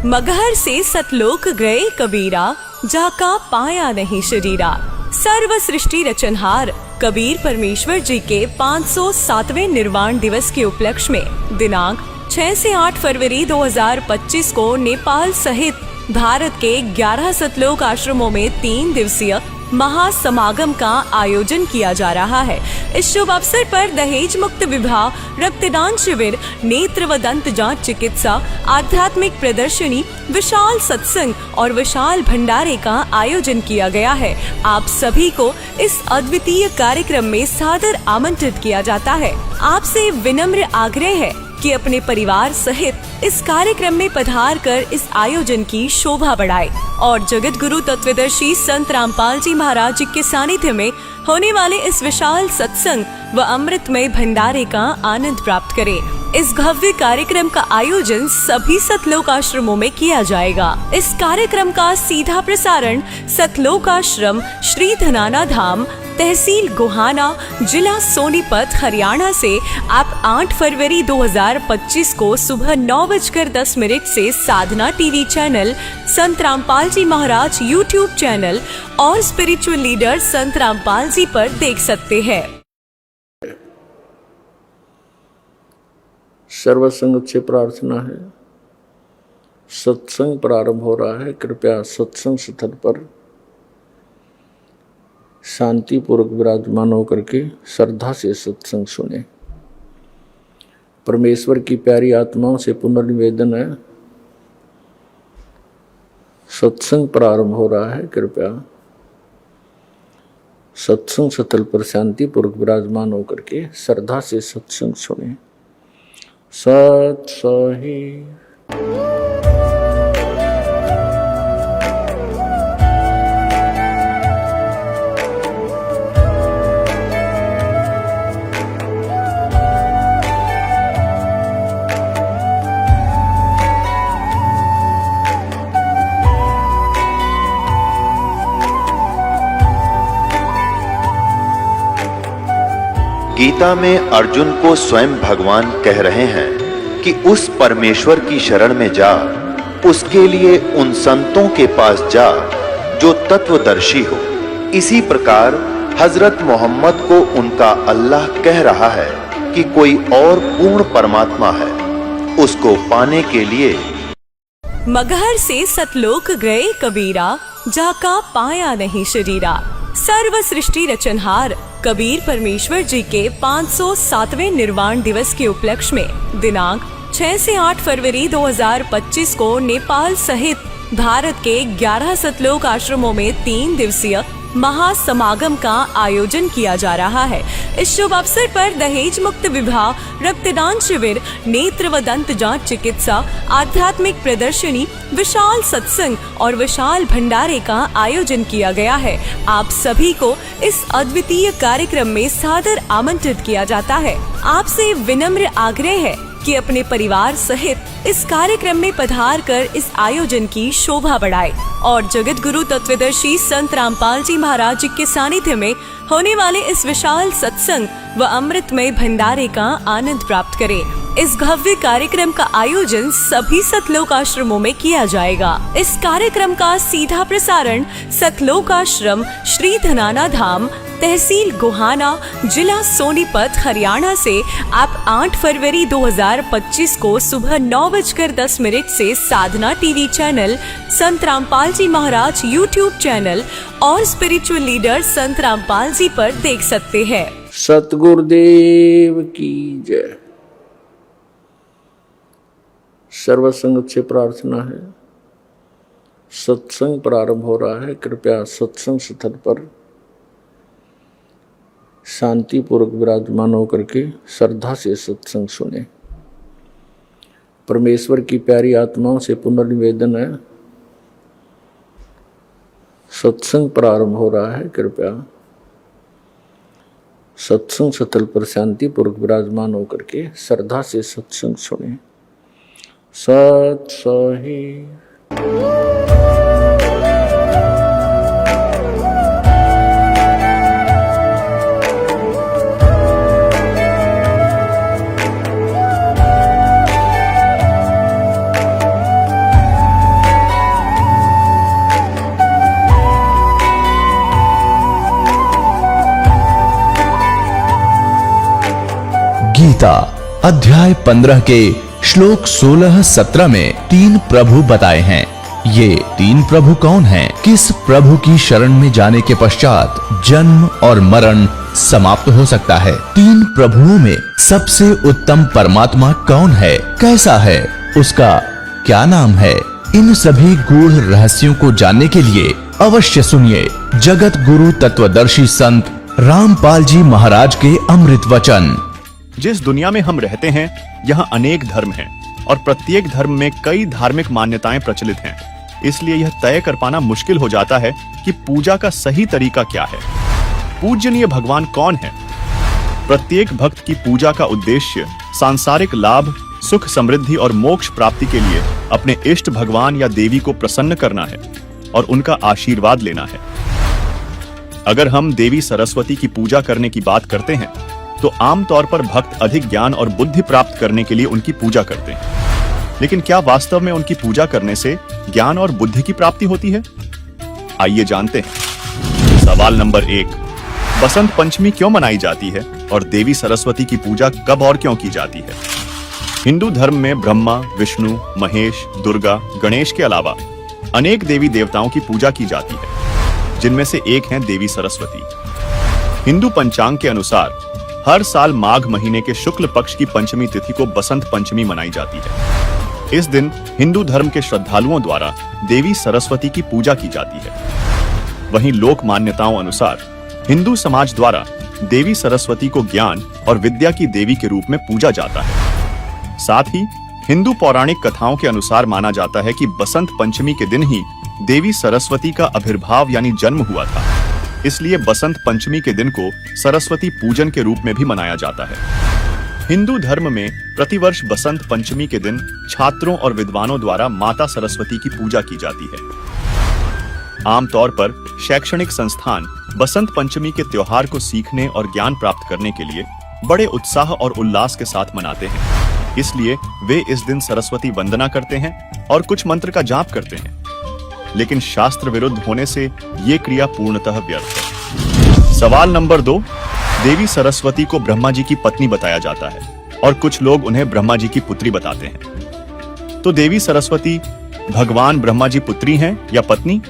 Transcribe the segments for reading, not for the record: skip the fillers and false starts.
मगहर से सतलोक गए कबीरा, जाका पाया नहीं शरीरा। सर्व सृष्टि रचनहार कबीर परमेश्वर जी के 507वें निर्वाण दिवस के उपलक्ष्य में दिनांक 6 से 8 फरवरी 2025 को नेपाल सहित भारत के 11 सतलोक आश्रमों में 3 दिवसीय महासमागम का आयोजन किया जा रहा है। इस शुभ अवसर पर दहेज मुक्त विवाह, रक्तदान शिविर, नेत्र व दंत जांच चिकित्सा, आध्यात्मिक प्रदर्शनी, विशाल सत्संग और विशाल भंडारे का आयोजन किया गया है। आप सभी को इस अद्वितीय कार्यक्रम में सादर आमंत्रित किया जाता है। आपसे विनम्र आग्रह है कि अपने परिवार सहित इस कार्यक्रम में पधार कर इस आयोजन की शोभा बढ़ाए और जगत गुरु तत्वदर्शी संत रामपाल जी महाराज जी के सानिध्य में होने वाले इस विशाल सत्संग व अमृतमय भंडारे का आनंद प्राप्त करें। इस भव्य कार्यक्रम का आयोजन सभी सतलोक आश्रमों में किया जाएगा। इस कार्यक्रम का सीधा प्रसारण सतलोक आश्रम श्री धनाना धाम, तहसील गोहाना, जिला सोनीपत, हरियाणा से आप 8 फरवरी 2025 को सुबह 9:10 से साधना टीवी चैनल, संत रामपाल जी महाराज यूट्यूब चैनल और स्पिरिचुअल लीडर संत रामपाल जी पर देख सकते हैं। सर्व संगत से प्रार्थना है, सत्संग प्रारंभ हो रहा है। कृपया सत्संग स्थल पर शांति पूर्वक विराजमान होकर के श्रद्धा से सत्संग सुने। परमेश्वर की प्यारी आत्माओं से पुनर्निवेदन है, सत्संग प्रारंभ हो रहा है। कृपया सत्संग स्थल पर शांति पूर्वक विराजमान होकर के श्रद्धा से सत्संग सुने। सत सही गीता में अर्जुन को स्वयं भगवान कह रहे हैं कि उस परमेश्वर की शरण में जा, उसके लिए उन संतों के पास जा जो तत्वदर्शी हो। इसी प्रकार हजरत मोहम्मद को उनका अल्लाह कह रहा है कि कोई और पूर्ण परमात्मा है, उसको पाने के लिए मगहर से सतलोक गए कबीरा, जाका पाया नहीं शरीरा। सर्व सृष्टि रचनहार कबीर परमेश्वर जी के 507वें निर्वाण दिवस के उपलक्ष्य में दिनांक 6 से 8 फरवरी 2025 को नेपाल सहित भारत के 11 सतलोक आश्रमों में 3 दिवसीय महासमागम का आयोजन किया जा रहा है। इस शुभ अवसर पर दहेज मुक्त विवाह, रक्तदान शिविर, नेत्र व दंत जांच चिकित्सा, आध्यात्मिक प्रदर्शनी, विशाल सत्संग और विशाल भंडारे का आयोजन किया गया है। आप सभी को इस अद्वितीय कार्यक्रम में सादर आमंत्रित किया जाता है। आपसे विनम्र आग्रह है कि अपने परिवार सहित इस कार्यक्रम में पधार कर इस आयोजन की शोभा बढ़ाए और जगत गुरु तत्वदर्शी संत रामपाल जी महाराज जी के सानिध्य में होने वाले इस विशाल सत्संग व अमृतमय भंडारे का आनंद प्राप्त करें। इस भव्य कार्यक्रम का आयोजन सभी सतलोक आश्रमों में किया जाएगा। इस कार्यक्रम का सीधा प्रसारण सतलोक आश्रम श्री धनाना धाम, तहसील गोहाना, जिला सोनीपत, हरियाणा से आप 8 फरवरी 2025 को सुबह 9:10 से साधना टीवी चैनल, संत रामपाल जी महाराज यूट्यूब चैनल और स्पिरिचुअल लीडर संत रामपाल जी पर देख सकते हैं। सतगुरुदेव की जय। सर्व संगत से प्रार्थना है, सत्संग प्रारंभ हो रहा है। कृपया सत्संग स्थल पर शांति पूर्वक विराजमान होकर के श्रद्धा से सत्संग सुने। परमेश्वर की प्यारी आत्माओं से पुनर्निवेदन है, सत्संग प्रारंभ हो रहा है। कृपया सत्संग स्थल पर शांति पूर्वक विराजमान होकर के श्रद्धा से सत्संग सुने। सत सही गीता अध्याय 15 के श्लोक 16-17 में 3 प्रभु बताए हैं। ये 3 प्रभु कौन हैं? किस प्रभु की शरण में जाने के पश्चात जन्म और मरण समाप्त हो सकता है? 3 प्रभुओं में सबसे उत्तम परमात्मा कौन है? कैसा है? उसका क्या नाम है? इन सभी गूढ़ रहस्यों को जानने के लिए अवश्य सुनिए जगत गुरु तत्वदर्शी संत रामपाल जी महाराज के अमृत वचन। जिस दुनिया में हम रहते हैं यहाँ अनेक धर्म हैं और प्रत्येक धर्म में कई धार्मिक मान्यताएं प्रचलित हैं। इसलिए यह तय कर पाना मुश्किल हो जाता है कि पूजा का सही तरीका क्या है। पूजनीय भगवान कौन है? प्रत्येक भक्त की पूजा का उद्देश्य सांसारिक लाभ, सुख, समृद्धि और मोक्ष प्राप्ति के लिए अपने इष्ट भगवान या देवी को प्रसन्न करना है और उनका आशीर्वाद लेना है। अगर हम देवी सरस्वती की पूजा करने की बात करते हैं तो आमतौर पर भक्त अधिक ज्ञान और बुद्धि प्राप्त करने के लिए उनकी पूजा करते हैं। लेकिन क्या वास्तव में उनकी पूजा करने से ज्ञान और बुद्धि की प्राप्ति होती है? आइए जानते हैं। सवाल नंबर 1, बसंत पंचमी क्यों मनाई जाती है और देवी सरस्वती की पूजा कब और क्यों की जाती है? हिंदू धर्म में ब्रह्मा, विष्णु, महेश, दुर्गा, गणेश के अलावा अनेक देवी देवताओं की पूजा की जाती है, जिनमें से एक हैं देवी सरस्वती। हिंदू पंचांग के अनुसार हर साल माघ महीने के शुक्ल पक्ष की पंचमी तिथि को बसंत पंचमी मनाई जाती है। इस दिन हिंदू धर्म के श्रद्धालुओं द्वारा देवी सरस्वती की पूजा की जाती है। वहीं लोक मान्यताओं अनुसार हिंदू समाज द्वारा देवी सरस्वती को ज्ञान और विद्या की देवी के रूप में पूजा जाता है। साथ ही हिंदू पौराणिक कथाओं के अनुसार माना जाता है कि बसंत पंचमी के दिन ही देवी सरस्वती का आविर्भाव यानी जन्म हुआ था। इसलिए बसंत पंचमी के दिन को सरस्वती पूजन के रूप में भी मनाया जाता है। हिंदू धर्म में प्रतिवर्ष बसंत पंचमी के दिन छात्रों और विद्वानों द्वारा माता सरस्वती की पूजा की जाती है। आमतौर पर शैक्षणिक संस्थान बसंत पंचमी के त्योहार को सीखने और ज्ञान प्राप्त करने के लिए बड़े उत्साह और उल्लास के साथ मनाते हैं। इसलिए वे इस दिन सरस्वती वंदना करते हैं और कुछ मंत्र का जाप करते हैं। लेकिन शास्त्र विरुद्ध होने से ये क्रिया पूर्णतः व्यर्थ है। सवाल नंबर 2, देवी सरस्वती को ब्रह्मा जी की पत्नी बताया जाता है और कुछ लोग उन्हें ब्रह्मा जी की पुत्री बताते हैं। तो देवी सरस्वती भगवान ब्रह्मा जी पुत्री हैं या पत्नी?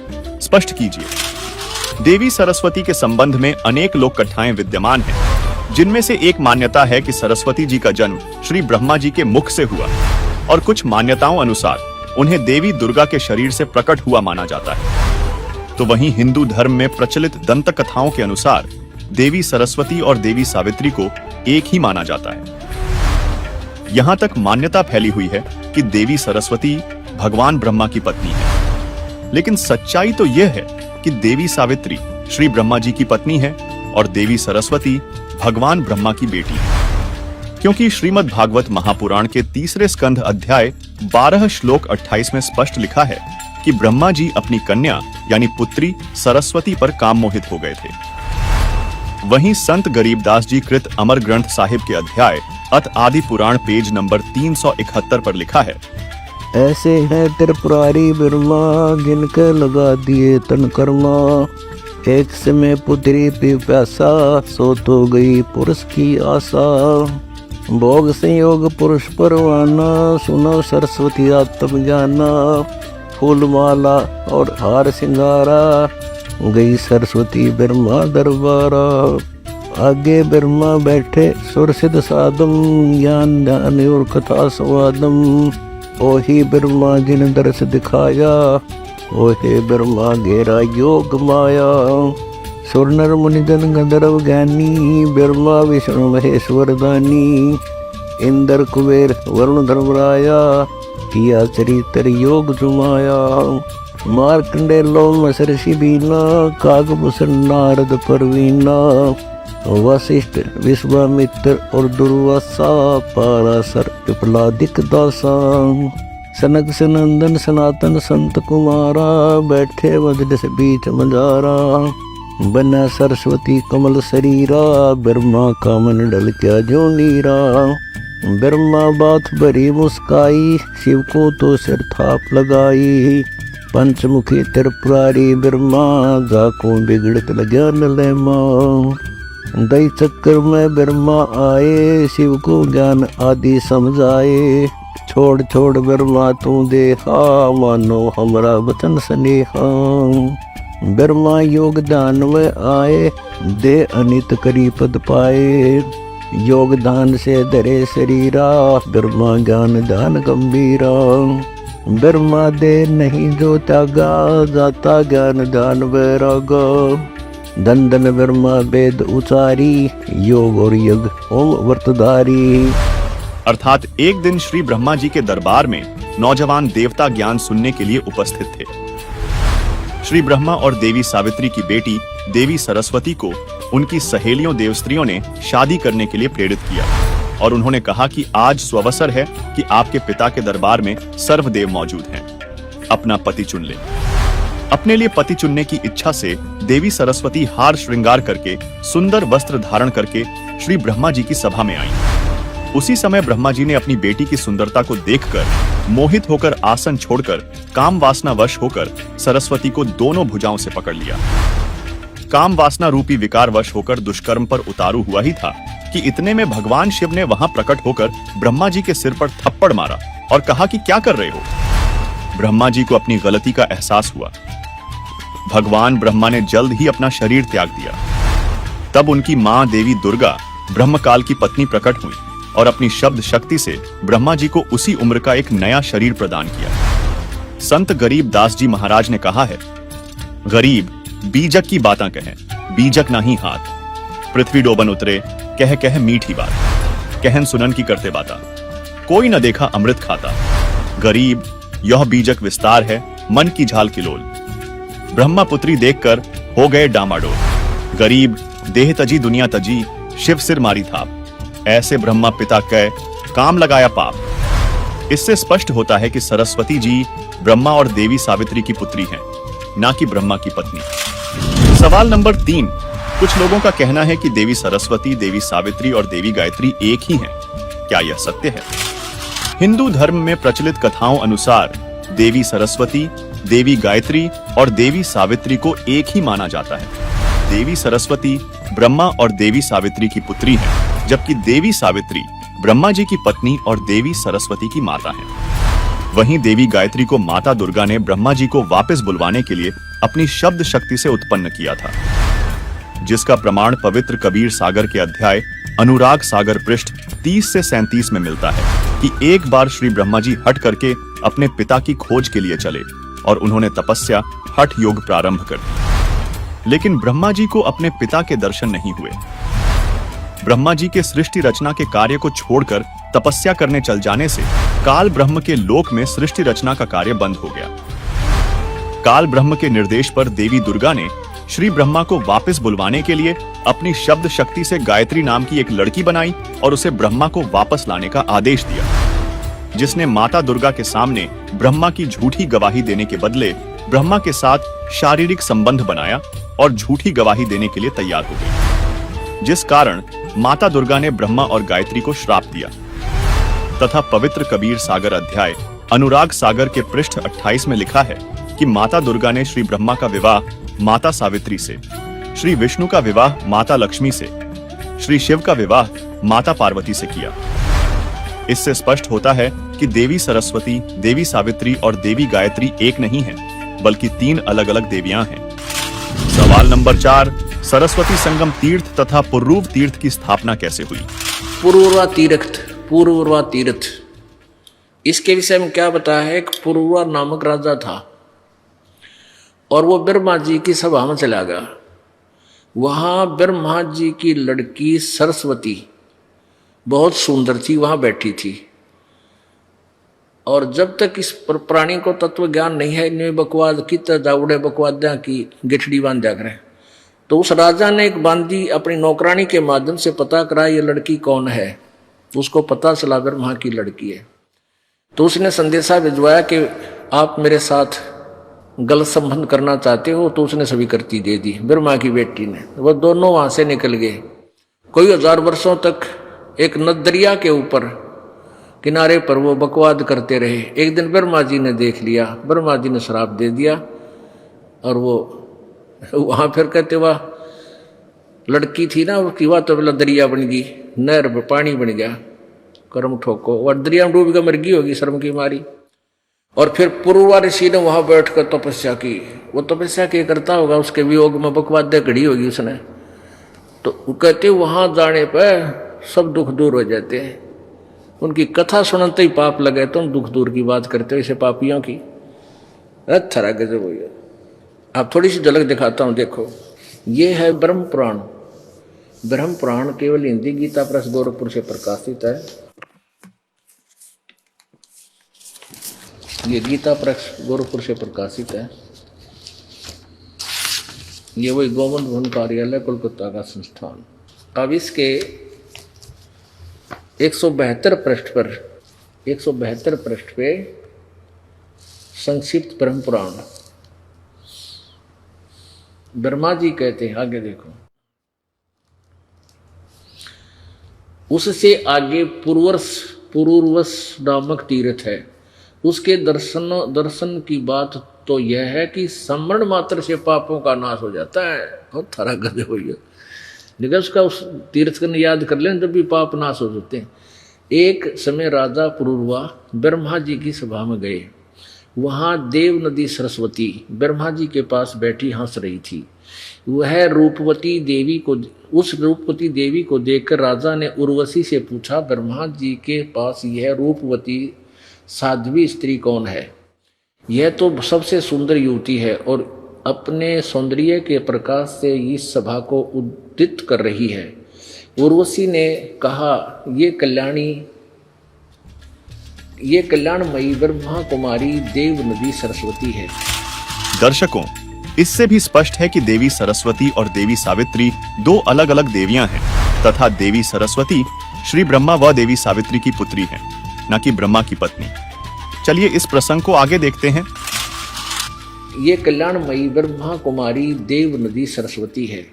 स्पष्ट कीजिए। देवी सरस्वती के संबंध में अनेक लोक कथाएं विद्यमान हैं, जिनमें से एक मान्यता है कि सरस्वती जी का जन्म श्री ब्रह्मा जी के मुख से हुआ और कुछ मान्यताओं अनुसार उन्हें देवी दुर्गा के शरीर से प्रकट हुआ माना जाता है। तो वहीं हिंदू धर्म में प्रचलित दंत कथाओं के अनुसार देवी सरस्वती और देवी सावित्री को एक ही माना जाता है। यहाँ तक मान्यता फैली हुई है कि देवी सरस्वती भगवान ब्रह्मा की पत्नी है। लेकिन सच्चाई तो यह है कि देवी सावित्री श्री ब्रह्मा जी की पत्नी है और देवी सरस्वती भगवान ब्रह्मा की बेटी है। क्योंकि श्रीमद् भागवत महापुराण के 3 स्कंध अध्याय 12 श्लोक 28 में स्पष्ट लिखा है कि ब्रह्मा जी अपनी कन्या यानी पुत्री सरस्वती पर काम मोहित हो गए थे। वहीं संत गरीबदास जी कृत अमर ग्रंथ साहिब के अध्याय अत आदि पुराण पेज नंबर 371 पर लिखा है, ऐसे है त्रिपुरारी ब्रह्मा जिनके लगा दिए तन कर्मा, एक समय पुत्री पिपासा सो तो गई पुरुष की आशा, भोग संयोग पुरुष परवाना सुनो सरस्वती आत्म ज्ञाना, फूलमाला और हार सिंगारा गई सरस्वती ब्रह्मा दरबारा, आगे ब्रह्मा बैठे सुर सिद्ध साधम ज्ञान ध्यान और कथा संवादम, ओही ब्रह्मा जिन दर्श दिखाया ओहे ब्रह्मा घेरा योग माया, सुर नर मुनि जन गंधर्व ज्ञानी ब्रह्मा विष्णु महेश्वर दानी, इंद्र कुबेर वरुण धर्मराया किया चरित्र योग जुमाया, मार्कंडे लोम महर्षि बीना कागभूषण नारद परवीना, वशिष्ठ विश्वामित्र और दुर्वासा पाराशर पिपलादिक दासा, सनक सनंदन सनातन संत कुमारा बैठे मजलिस बीच मजारा, बना सरस्वती कमल शरीरा ब्रह्मा का मन डल क्या जो नीरा, ब्रह्मा बात भरी मुस्काई शिव को तो सिर थाप लगाई, पंचमुखी त्रिपुरारी ब्रह्मा जाको बिगड़त लग्या नलेमा, दई चक्कर में ब्रह्मा आए, शिव को ज्ञान आदि समझाए। छोड़ छोड़ ब्रह्मा तू देखा, मानो हमरा वचन स्नेहा। ब्रह्मा योग दान में आए, दे अनित करी पद पाए। योग दान से धरे शरीरा, ब्रह्मा ज्ञान दान गंभीरा। ब्रह्मा दे नहीं जो त्यागा, जाता ज्ञान दान वैरागा। धन धन ब्रह्मा वेद उचारी, योग और यज्ञ ओम वर्तधारी। अर्थात एक दिन श्री ब्रह्मा जी के दरबार में नौजवान देवता ज्ञान सुनने के लिए उपस्थित थे। श्री ब्रह्मा और देवी सावित्री की बेटी देवी सरस्वती को उनकी सहेलियों देवस्त्रियों ने शादी करने के लिए प्रेरित किया और उन्होंने कहा कि आज सुअवसर है कि आपके पिता के दरबार में सर्वदेव मौजूद हैं, अपना पति चुन ले। अपने लिए पति चुनने की इच्छा से देवी सरस्वती हार श्रृंगार करके सुंदर वस्त्र धारण करके श्री ब्रह्मा जी की सभा में आई। उसी समय ब्रह्मा जी ने अपनी बेटी की सुंदरता को देखकर मोहित होकर आसन छोड़कर काम वासना वश होकर सरस्वती को दोनों भुजाओं से पकड़ लिया। काम वासना रूपी विकार वश होकर दुष्कर्म पर उतारू हुआ ही था कि इतने में भगवान शिव ने वहां प्रकट होकर ब्रह्मा जी के सिर पर थप्पड़ मारा और कहा कि क्या कर रहे हो। ब्रह्मा जी को अपनी गलती का एहसास हुआ। भगवान ब्रह्मा ने जल्द ही अपना शरीर त्याग दिया। तब उनकी मां देवी दुर्गा ब्रह्मकाल की पत्नी प्रकट हुई और अपनी शब्द शक्ति से ब्रह्मा जी को उसी उम्र का एक नया शरीर प्रदान किया। संत गरीब दास जी महाराज ने कहा है, गरीब बीजक की बातां कहें, बीजक नहीं हाथ। पृथ्वी डोबन उतरे, कह कह मीठी बात, कहन सुनन की करते बाता। कोई न देखा अमृत खाता। गरीब यह बीजक विस्तार है, मन की झाल किलोल। ब्रह्मा पुत्री देखकर हो गए डामाडोल। गरीब देह तजी दुनिया तजी, शिव सिर मारी थाप। ऐसे ब्रह्मा पिता कह काम लगाया पाप। इससे स्पष्ट होता है कि सरस्वती जी ब्रह्मा और देवी सावित्री की पुत्री हैं, ना कि ब्रह्मा की पत्नी। सवाल नंबर 3, कुछ लोगों का कहना है कि देवी सरस्वती, देवी सावित्री और देवी गायत्री एक ही हैं। क्या यह सत्य है? हिंदू धर्म में प्रचलित कथाओं अनुसार देवी सरस्वती, देवी गायत्री और देवी सावित्री को एक ही माना जाता है। देवी सरस्वती ब्रह्मा और देवी सावित्री की पुत्री हैं, जबकि देवी सावित्री ब्रह्मा जी की पत्नी और देवी सरस्वती की माता हैं। वहीं देवी गायत्री को माता दुर्गा ने ब्रह्मा जी को वापस बुलवाने के लिए अपनी शब्द शक्ति से उत्पन्न किया था, जिसका प्रमाण पवित्र कबीर सागर के अध्याय अनुराग सागर पृष्ठ 30 से 37 में मिलता है कि एक बार श्री ब्रह्मा जी हट करके अपने पिता की खोज के लिए चले और उन्होंने तपस्या हठ योग प्रारंभ कर दी। लेकिन ब्रह्मा जी को अपने पिता के दर्शन नहीं हुए। ब्रह्मा जी के सृष्टि रचना के कार्य को छोड़कर तपस्या करने चल जाने से काल ब्रह्म के लोक में सृष्टि रचना का कार्य बंद हो गया। काल ब्रह्म के निर्देश पर देवी दुर्गा ने श्री ब्रह्मा को वापस बुलवाने के लिए अपनी शब्द शक्ति से गायत्री नाम की एक लड़की बनाई और उसे ब्रह्मा को वापस लाने का आदेश दिया, जिसने माता दुर्गा के सामने ब्रह्मा की झूठी गवाही देने के बदले ब्रह्मा के साथ शारीरिक संबंध बनाया और झूठी गवाही देने के लिए तैयार हो गई, जिस कारण माता दुर्गा ने ब्रह्मा और गायत्री को श्राप दिया तथा पवित्र कबीर सागर अध्याय अनुराग सागर के पृष्ठ 28 में लिखा है कि माता दुर्गा ने श्री ब्रह्मा का विवाह माता सावित्री से, श्री विष्णु का विवाह माता लक्ष्मी से, श्री शिव का विवाह माता पार्वती से किया। इससे स्पष्ट होता है कि देवी सरस्वती, देवी सावित्री और देवी गायत्री एक नहीं है, बल्कि 3 अलग-अलग देवियां हैं। सवाल नंबर 4, सरस्वती संगम तीर्थ तथा पुर्रुव तीर्थ की स्थापना कैसे हुई? पुरुरवा तीर्थ, इसके विषय में क्या बताया है? एक पुरुरवा नामक राजा था और वो ब्रह्मा जी की सभा में चला गया। वहां ब्रह्मा जी की लड़की सरस्वती बहुत सुंदर थी, वहां बैठी थी। और जब तक इस प्राणी को तत्व ज्ञान नहीं है, इनमें बकवाद की दाउड़े बकवाद्या की गिठड़ी बांध जा करें, तो उस राजा ने एक बांदी अपनी नौकरानी के माध्यम से पता करा ये लड़की कौन है। उसको पता चला ब्रह्मा की लड़की है, तो उसने संदेशा भिजवाया कि आप मेरे साथ गलत संबंध करना चाहते हो, तो उसने स्वीकृति दे दी ब्रह्मा की बेटी ने। वो दोनों वहां से निकल गए। कोई 1000 वर्षों तक एक नदरिया के ऊपर किनारे पर वो बकवाद करते रहे। एक दिन ब्रह्मा जी ने देख लिया, ब्रह्मा जी ने श्राप दे दिया और वो वहां फिर कहते वाह लड़की थी ना, उसकी बात तो बोला दरिया बन गई, नहर में पानी बन गया, कर्म ठोको, और दरिया में डूब कर मर गई होगी शर्म की मारी। और फिर पूर्वा ऋषि ने वहां बैठकर तपस्या की। वो तपस्या क्या करता होगा, उसके वियोग में बकवाद्य घड़ी होगी उसने, तो कहते वहां जाने पर सब दुख दूर हो जाते हैं। उनकी कथा सुनते ही पाप लगे, तुम दुख दूर की बात करते हो इसे पापियों की। अच्छा गजब हो गया। आप थोड़ी सी झलक दिखाता हूं, देखो ये है ब्रह्म पुराण। ब्रह्म पुराण केवल हिंदी गीता प्रेस गोरखपुर से प्रकाशित है। ये गीता प्रेस गोरखपुर से प्रकाशित है। ये वही गोविंद भवन कार्यालय कोलकाता का संस्थान। अब इसके 172 पृष्ठ पे संक्षिप्त ब्रह्म पुराण। ब्रह्मा जी कहते हैं, आगे देखो, उससे आगे पुरूर्वस नामक तीर्थ है। उसके दर्शन की बात तो यह है कि स्मरण मात्र से पापों का नाश हो जाता है। बहुत थारा गधे हो गया, लेकिन उसका उस तीर्थ को याद कर लें तब भी पाप नाश हो जाते हैं। एक समय राजा पुरूर्वा ब्रह्मा जी की सभा में गए। वहां देव नदी सरस्वती ब्रह्मा जी के पास बैठी हंस रही थी। वह रूपवती देवी को देखकर राजा ने उर्वशी से पूछा, ब्रह्मा जी के पास यह रूपवती साध्वी स्त्री कौन है? यह तो सबसे सुंदर युवती है और अपने सौंदर्य के प्रकाश से इस सभा को उद्दीत कर रही है। उर्वशी ने कहा, ये कल्याणमयी ब्रह्मा कुमारी देव नदी सरस्वती है। दर्शकों, इससे भी स्पष्ट है कि देवी सरस्वती और देवी सावित्री दो अलग अलग देवियां हैं तथा देवी सरस्वती श्री ब्रह्मा व देवी सावित्री की पुत्री हैं, न कि ब्रह्मा की पत्नी। चलिए इस प्रसंग को आगे देखते हैं। ये कल्याणमयी ब्रह्मा कुमारी देव नदी सरस्वती है।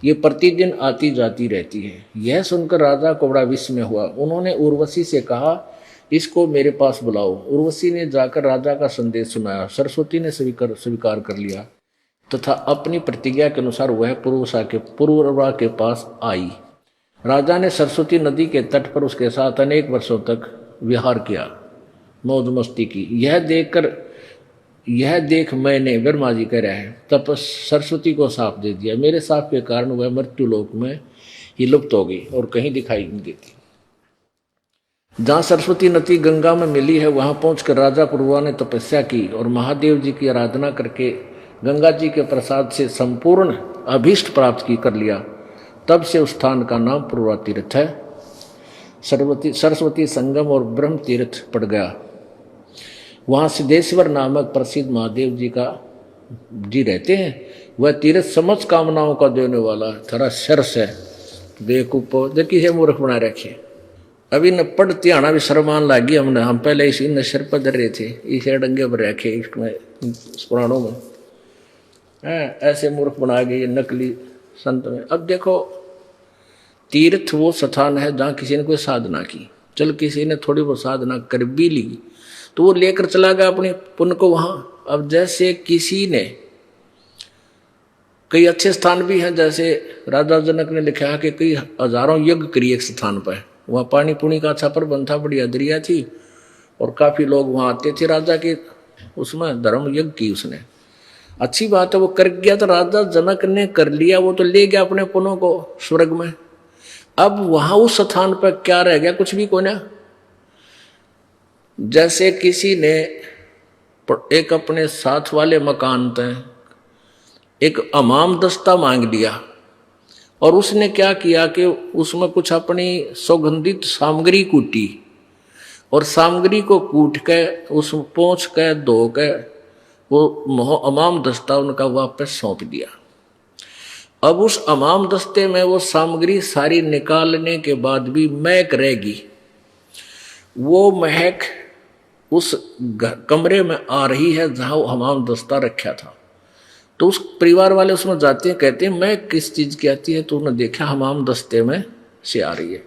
ये प्रतिदिन आती जाती रहती है। यह सुनकर राजा को बड़ा विस्मय हुआ। उन्होंने उर्वशी से कहा, इसको मेरे पास बुलाओ। उर्वशी ने जाकर राजा का संदेश सुनाया। सरस्वती ने स्वीकार कर लिया तथा अपनी प्रतिज्ञा के अनुसार वह पुरूर्वा के पास आई। राजा ने सरस्वती नदी के तट पर उसके साथ अनेक वर्षों तक विहार किया, मौज मस्ती की। यह देख मैंने, ब्रह्मा जी कह रहे हैं, तब सरस्वती को साप दे दिया। मेरे साप के कारण वह मृत्यु लोक में ही लुप्त हो गई और कहीं दिखाई नहीं देती। जहाँ सरस्वती नदी गंगा में मिली है, वहां पहुंचकर राजा पुरूर्वा ने तपस्या की और महादेव जी की आराधना करके गंगा जी के प्रसाद से संपूर्ण अभीष्ट प्राप्त कर लिया। तब से उस स्थान का नाम पुरूर्वा तीर्थ है। सरस्वती संगम और ब्रह्म तीर्थ पड़ गया। वहाँ सिद्धेश्वर नामक प्रसिद्ध महादेव जी रहते हैं। वह तीर्थ समस्त कामनाओं का देने वाला थोड़ा सरस है। बेकूफ देखिए है, मूर्ख बना रखे। अभी न पढ़ते आना भी शर्मान लागी। हम पहले इसी नशर पर डर रहे थे, इसे डंगे पर रखे इसमें पुराणों में ऐसे मूर्ख बना गए नकली संत में। अब देखो, तीर्थ वो स्थान है जहाँ किसी ने कोई साधना की। चल किसी ने थोड़ी बहुत साधना कर भी ली तो वो लेकर चला गया अपने पुण्य को वहां। अब जैसे किसी ने, कई अच्छे स्थान भी हैं, जैसे राजा जनक ने लिखा है कि कई हजारों यज्ञ करिए एक स्थान पर। वहाँ पानी पुणी का अच्छा प्रबंध था, बढ़िया दरिया थी और काफी लोग वहां आते थे। राजा के उसमें धर्म यज्ञ की उसने, अच्छी बात है, वो कर गया। तो राजा जनक ने कर लिया, वो तो ले गया अपने पुण्यों को स्वर्ग में। अब वहां उस स्थान पर क्या रह गया? कुछ भी को ना। जैसे किसी ने एक अपने साथ वाले मकान तक एक हमाम दस्ता मांग लिया और उसने क्या किया कि उसमें कुछ अपनी सुगंधित सामग्री कूटी और सामग्री को कूट के उस पोंछ के धो के वो अमाम दस्ता उनका वापस सौंप दिया। अब उस अमाम दस्ते में वो सामग्री सारी निकालने के बाद भी महक रहेगी। वो महक उस कमरे में आ रही है जहां वो हमाम दस्ता रखा था। तो उस परिवार वाले उसमें जाते हैं, कहते हैं मैं किस चीज की आती है? तो उन्होंने देखा हमाम दस्ते में से आ रही है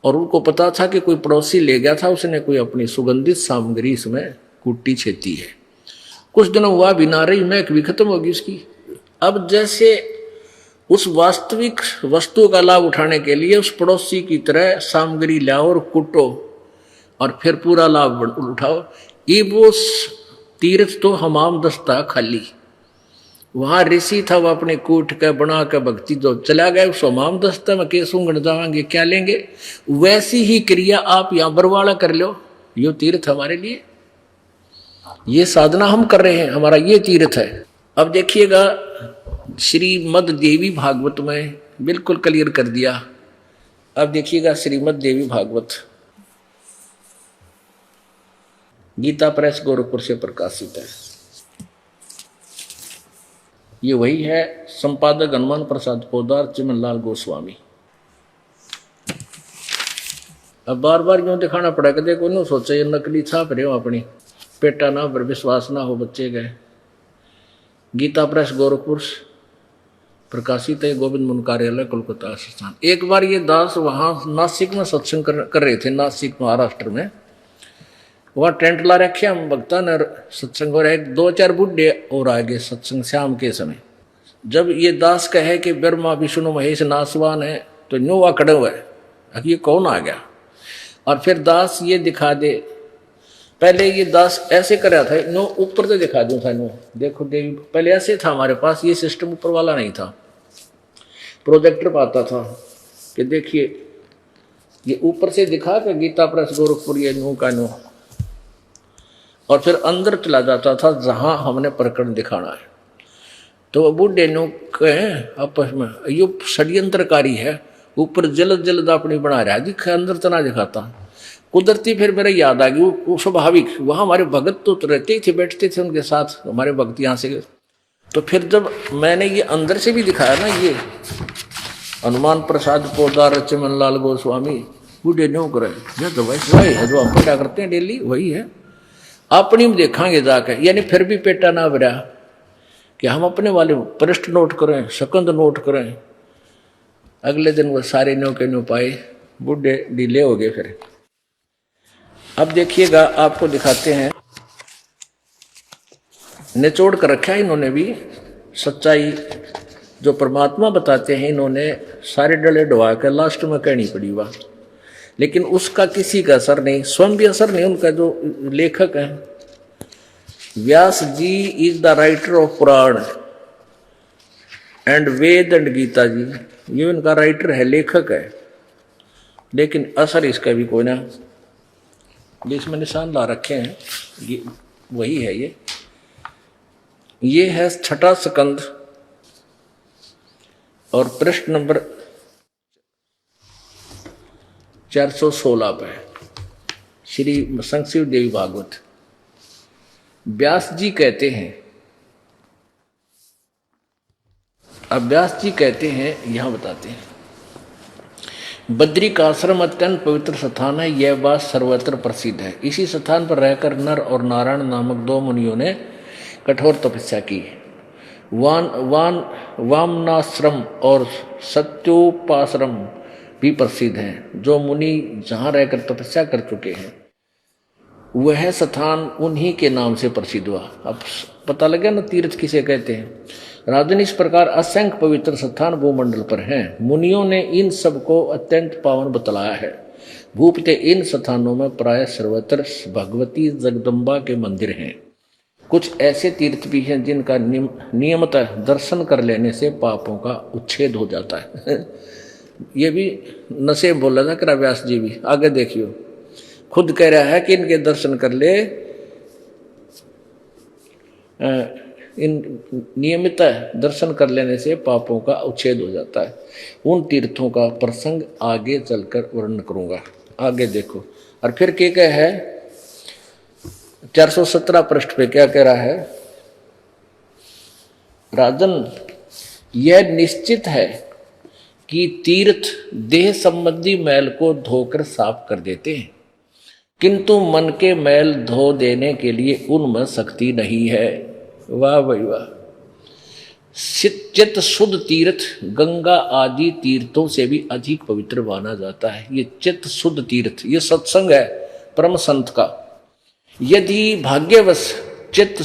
और उनको पता था कि कोई पड़ोसी ले गया था, उसने कोई अपनी सुगंधित सामग्री इसमें कुट्टी छेती है। कुछ दिनों हुआ बिना रही महक भी खत्म होगी उसकी। अब जैसे उस वास्तविक वस्तु का लाभ उठाने के लिए उस पड़ोसी की तरह सामग्री लाओ और कुटो और फिर पूरा लाभ उठाओ। ये वो तीर्थ तो हमाम दस्ता खाली, वहां ऋषि था, वो अपने कूट के बना के भक्ति जो चला गया, उस हमाम दस्ता में के सूंघने जाएंगे, क्या लेंगे। वैसी ही क्रिया आप यहां बरवाड़ा कर लो, यो तीर्थ हमारे लिए, ये साधना हम कर रहे हैं, हमारा ये तीर्थ है। अब देखिएगा श्रीमद् देवी भागवत में बिल्कुल क्लियर कर दिया। अब देखिएगा श्रीमद् देवी भागवत गीता प्रेस गोरखपुर से प्रकाशित है। ये वही है, संपादक हनुमान प्रसाद पोदार, चिमनलाल गोस्वामी। अब बार बार क्यों दिखाना पड़ा कि देखो न सोचे ये नकली छाप रहे हो अपनी, पेटा ना पर विश्वास ना हो बच्चे गए। गीता प्रेस गोरखपुर प्रकाशित है, गोविंद मुनि कार्यालय कोलकाता स्थान। एक बार ये दास वहां नासिक में सत्संग कर रहे थे, नासिक महाराष्ट्र में। वहाँ टेंट ला रखे हम भक्ता ने सत्संग हो रहा है, 2-4 बुढ़े और आगे सत्संग शाम के समय। जब ये दास कहे कि ब्रह्मा विष्णु महेश नासवान है तो न्यू वहाँ खड़े हुए, अब ये कौन आ गया। और फिर दास ये दिखा दे, पहले ये दास ऐसे कर रहा था, नो ऊपर से दिखा दूं था, नो देखो देवी, पहले ऐसे था हमारे पास, ये सिस्टम ऊपर वाला नहीं था, प्रोजेक्टर पाता था कि देखिए ये ऊपर से दिखा के गीता प्रेस गोरखपुर ये नो का नो, और फिर अंदर चला जाता था जहां हमने प्रकरण दिखाना है। तो वो बूढ़े नो कहे आपस में, ये षड्यंत्रकारी है, ऊपर जल्द जल्द अपनी बना रहा है, दिखा अंदर तना दिखाता। कुदरती फिर मेरे याद आ गई, वो स्वाभाविक, वहाँ हमारे भगत तो रहते ही थे, बैठते थे उनके साथ, हमारे भक्त यहाँ से। तो फिर जब मैंने ये अंदर से भी दिखाया ना, ये हनुमान प्रसाद पोदार, चिमनलाल गोस्वामी, बूढ़े न्यू करे, ये तो वही है जो हम क्या करते हैं डेली, वही है। अपनी में देखांगे जाकर, यानी फिर भी पेटा ना भरा कि हम अपने वाले पृष्ठ नोट करें, सकंद नोट करें। अगले दिन वो सारे न्यू के न्यू पाए, बूढ़े ढीले हो गए। फिर अब देखिएगा, आपको दिखाते हैं, निचोड़ कर रखा है इन्होंने भी सच्चाई जो परमात्मा बताते हैं, इन्होंने सारे डले डुबा कर लास्ट में कहनी पड़ी हुआ, लेकिन उसका किसी का असर नहीं, स्वयं भी असर नहीं। उनका जो लेखक है Vyas ji is the writer of Puran and Ved and Gita ji, ये इनका राइटर है, लेखक है, लेकिन असर इसका भी कोई ना। इसमें निशान ला रखे हैं, ये वही है। ये है 6ठा स्कंद और पृष्ठ नंबर 416 पे श्री संक्षिव देवी भागवत। व्यास जी कहते हैं, अब व्यास जी कहते हैं, यहां बताते हैं, बद्रिक आश्रम अत्यंत पवित्र स्थान है, यह बात सर्वत्र प्रसिद्ध है। इसी स्थान पर रहकर नर और नारायण नामक 2 मुनियों ने कठोर तपस्या की। वामनाश्रम और सत्योपाश्रम भी प्रसिद्ध हैं। जो मुनि जहाँ रहकर तपस्या कर चुके हैं वह स्थान उन्हीं के नाम से प्रसिद्ध हुआ। अब पता लगा ना तीर्थ किसे कहते हैं। राजन, इस प्रकार असंख्य पवित्र स्थान भूमंडल पर हैं। मुनियों ने इन सब को अत्यंत पावन बतलाया है। भूपते इन स्थानों में प्राय सर्वत्र भगवती जगदम्बा के मंदिर हैं। कुछ ऐसे तीर्थ भी हैं जिनका नियमतः दर्शन कर लेने से पापों का उच्छेद हो जाता है। ये भी नशे बोला था करा व्यास जी भी, आगे देखियो, खुद कह रहा है कि इनके दर्शन कर ले, इन नियमित दर्शन कर लेने से पापों का उच्छेद हो जाता है। उन तीर्थों का प्रसंग आगे चलकर वर्णन करूंगा, आगे देखो। और फिर क्या है 417 पृष्ठ पे क्या कह रहा है, राजन यह निश्चित है कि तीर्थ देह संबंधी मैल को धोकर साफ कर देते हैं, किंतु मन के मैल धो देने के लिए उनमें शक्ति नहीं है। वाह भाई वाह। चित्त शुद्ध तीर्थ गंगा आदि तीर्थों से भी अधिक पवित्र माना जाता है। ये चित्त शुद्ध तीर्थ, ये सत्संग है परम संत का। यदि भाग्यवश चित्त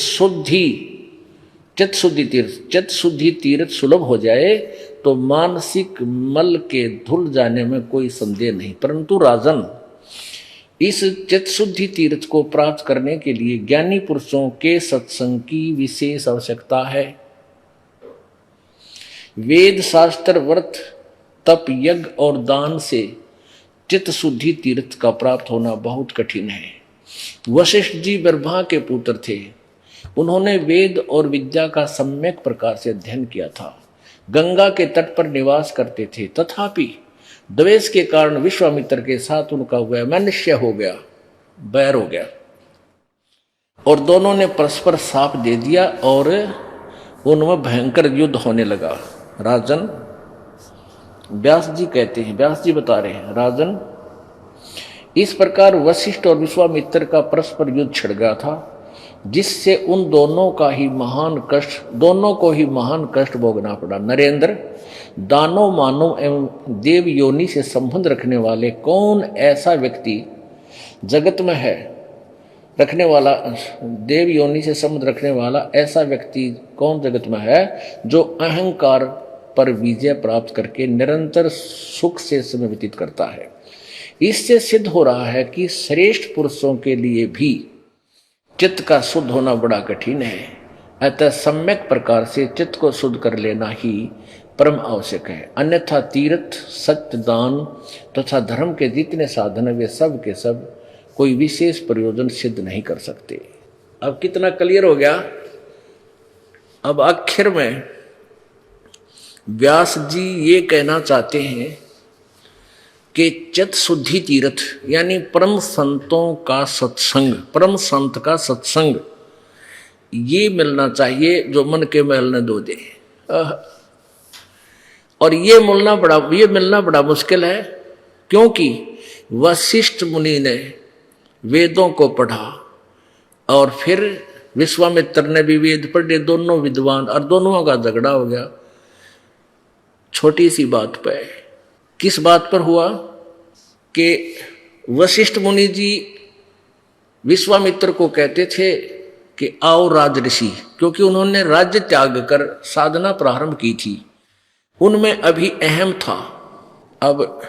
चित्तशुद्धि तीर्थ सुलभ हो जाए तो मानसिक मल के धुल जाने में कोई संदेह नहीं। परंतु राजन, इस चित्तशुद्धि तीर्थ को प्राप्त करने के लिए ज्ञानी पुरुषों के सत्संग की विशेष आवश्यकता है। वेद शास्त्र व्रत तप यज्ञ और दान से चित्तशुद्धि तीर्थ का प्राप्त होना बहुत कठिन है। वशिष्ठ जी ब्रह्मा के पुत्र थे। उन्होंने वेद और विद्या का सम्यक प्रकार से अध्ययन किया था। गंगा के तट पर निवास करते थे। तथापि द्वेष के कारण विश्वामित्र के साथ उनका वैमनस्य हो गया, बैर हो गया, और दोनों ने परस्पर शाप दे दिया और उनमें भयंकर युद्ध होने लगा। राजन, व्यास जी कहते हैं, व्यास जी बता रहे हैं, राजन, इस प्रकार वशिष्ठ और विश्वामित्र का परस्पर युद्ध छिड़ गया था, जिससे उन दोनों को ही महान कष्ट भोगना पड़ा। नरेंद्र, दानव मानव एवं देव योनि से संबंध रखने वाले कौन ऐसा व्यक्ति जगत में है, रखने वाला, देव योनि से संबंध रखने वाला ऐसा व्यक्ति कौन जगत में है जो अहंकार पर विजय प्राप्त करके निरंतर सुख से समय व्यतीत करता है। इससे सिद्ध हो रहा है कि श्रेष्ठ पुरुषों के लिए भी चित्त का शुद्ध होना बड़ा कठिन है। अतः सम्यक प्रकार से चित्त को शुद्ध कर लेना ही परम आवश्यक है। अन्यथा तीर्थ, सत्य, दान तथा धर्म के जितने साधन है वे सब के सब कोई विशेष प्रयोजन सिद्ध नहीं कर सकते। अब कितना क्लियर हो गया। अब आखिर में व्यास जी ये कहना चाहते हैं कि चित्तशुद्धि तीर्थ यानी परम संतों का सत्संग, परम संत का सत्संग ये मिलना चाहिए जो मन के महल न धो दे। और ये मिलना बड़ा मुश्किल है, क्योंकि वशिष्ठ मुनि ने वेदों को पढ़ा और फिर विश्वामित्र ने भी वेद पढ़े, दोनों विद्वान, और दोनों का झगड़ा हो गया छोटी सी बात पे। किस बात पर हुआ कि वशिष्ठ मुनि जी विश्वामित्र को कहते थे कि आओ राजऋषि, क्योंकि उन्होंने राज्य त्याग कर साधना प्रारंभ की थी, उनमें अभी अहम था। अब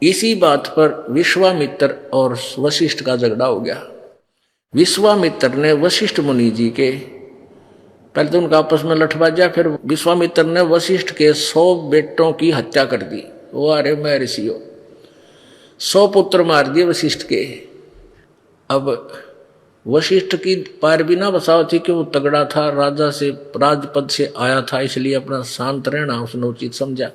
इसी बात पर विश्वामित्र और वशिष्ठ का झगड़ा हो गया। विश्वामित्र ने वशिष्ठ मुनि जी के, पहले तो उनका आपस में लठबाजा, फिर विश्वामित्र ने वशिष्ठ के 100 बेटों की हत्या कर दी। वो अरे मैं ऋषि हो, 100 पुत्र मार दिए वशिष्ठ के। अब वशिष्ठ की पैर भी ना बसाव थी कि वो तगड़ा था, राजा से राजपद से आया था, इसलिए अपना शांत रहना उसने उचित समझा।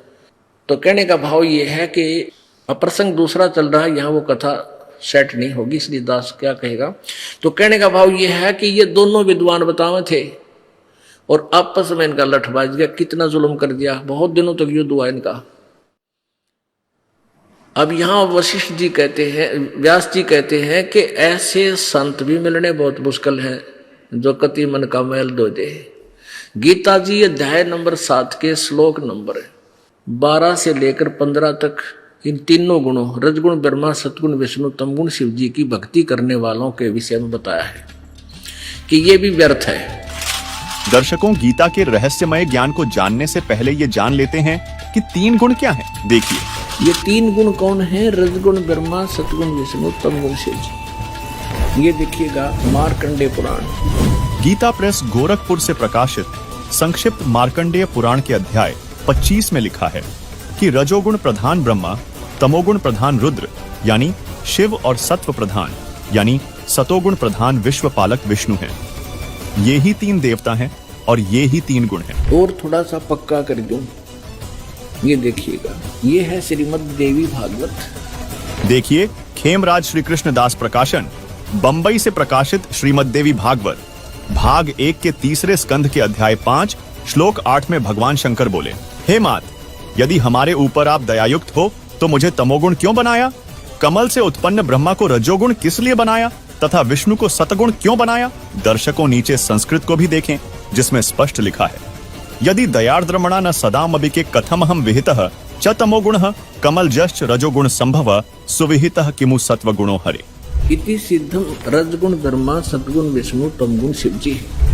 तो कहने का भाव ये है कि अप्रसंग दूसरा चल रहा है, यहाँ वो कथा सेट नहीं होगी, इसलिए दास क्या कहेगा। तो कहने का भाव ये है कि ये दोनों विद्वान बतावे थे और आपस में इनका लठबाज गया, कितना जुल्म कर दिया, बहुत दिनों तक युद्ध हुआ इनका। अब यहाँ वशिष्ठ जी कहते हैं, व्यास जी कहते हैं कि ऐसे संत भी मिलने बहुत मुश्किल है जो कति मन का मैल धो दे। गीता जी अध्याय नंबर 7 के श्लोक नंबर 12 से लेकर 15 तक इन तीनों गुणों, रजगुण ब्रह्मा, सतगुण विष्णु, तमगुण शिव जी की भक्ति करने वालों के विषय में बताया है कि ये भी व्यर्थ है। दर्शकों, गीता के रहस्यमय ज्ञान को जानने से पहले ये जान लेते हैं कि 3 गुण क्या हैं। देखिए, ये 3 गुण कौन है? रजगुण ब्रह्मा, सतगुण विष्णु, तमगुण शिव जी। ये देखिएगा मार्कंडेय पुराण। गीता प्रेस गोरखपुर से प्रकाशित संक्षिप्त मार्कंडेय पुराण के अध्याय 25 में लिखा है कि रजोगुण प्रधान ब्रह्मा, तमोगुण प्रधान रुद्र यानी शिव और सत्व प्रधान यानी सतोगुण प्रधान विश्व पालक विष्णु हैं। ये ही 3 देवता हैं और ये ही 3 गुण हैं। और थोड़ा सा पक्का कर दूं, ये देखिएगा, ये है श्रीमद् देवी भागवत। देखिए, खेमराज श्री कृष्ण दास प्रकाशन, बंबई से प्रकाशित श्रीमद् देवी भागवत भाग 1 के 3 स्कंध के अध्याय 5 श्लोक 8 में भगवान शंकर बोले, हे मात, यदि हमारे ऊपर आप दयायुक्त हो तो मुझे तमोगुण क्यों बनाया? कमल से उत्पन्न ब्रह्मा को रजोगुण किस लिए बनाया तथा विष्णु को सतगुण क्यों बनाया? दर्शकों, नीचे संस्कृत को भी देखें जिसमें स्पष्ट लिखा है, यदि दयार्द्रमणा न सदामपि के कथमहं विहितः च तमोगुणः कमल जश्च रजोगुण संभव सुविहितः किमु सत्वगुणो हरे। इति सिद्धम रजगुण ब्रह्मा सतगुण विष्णु तमगुण शिव जी।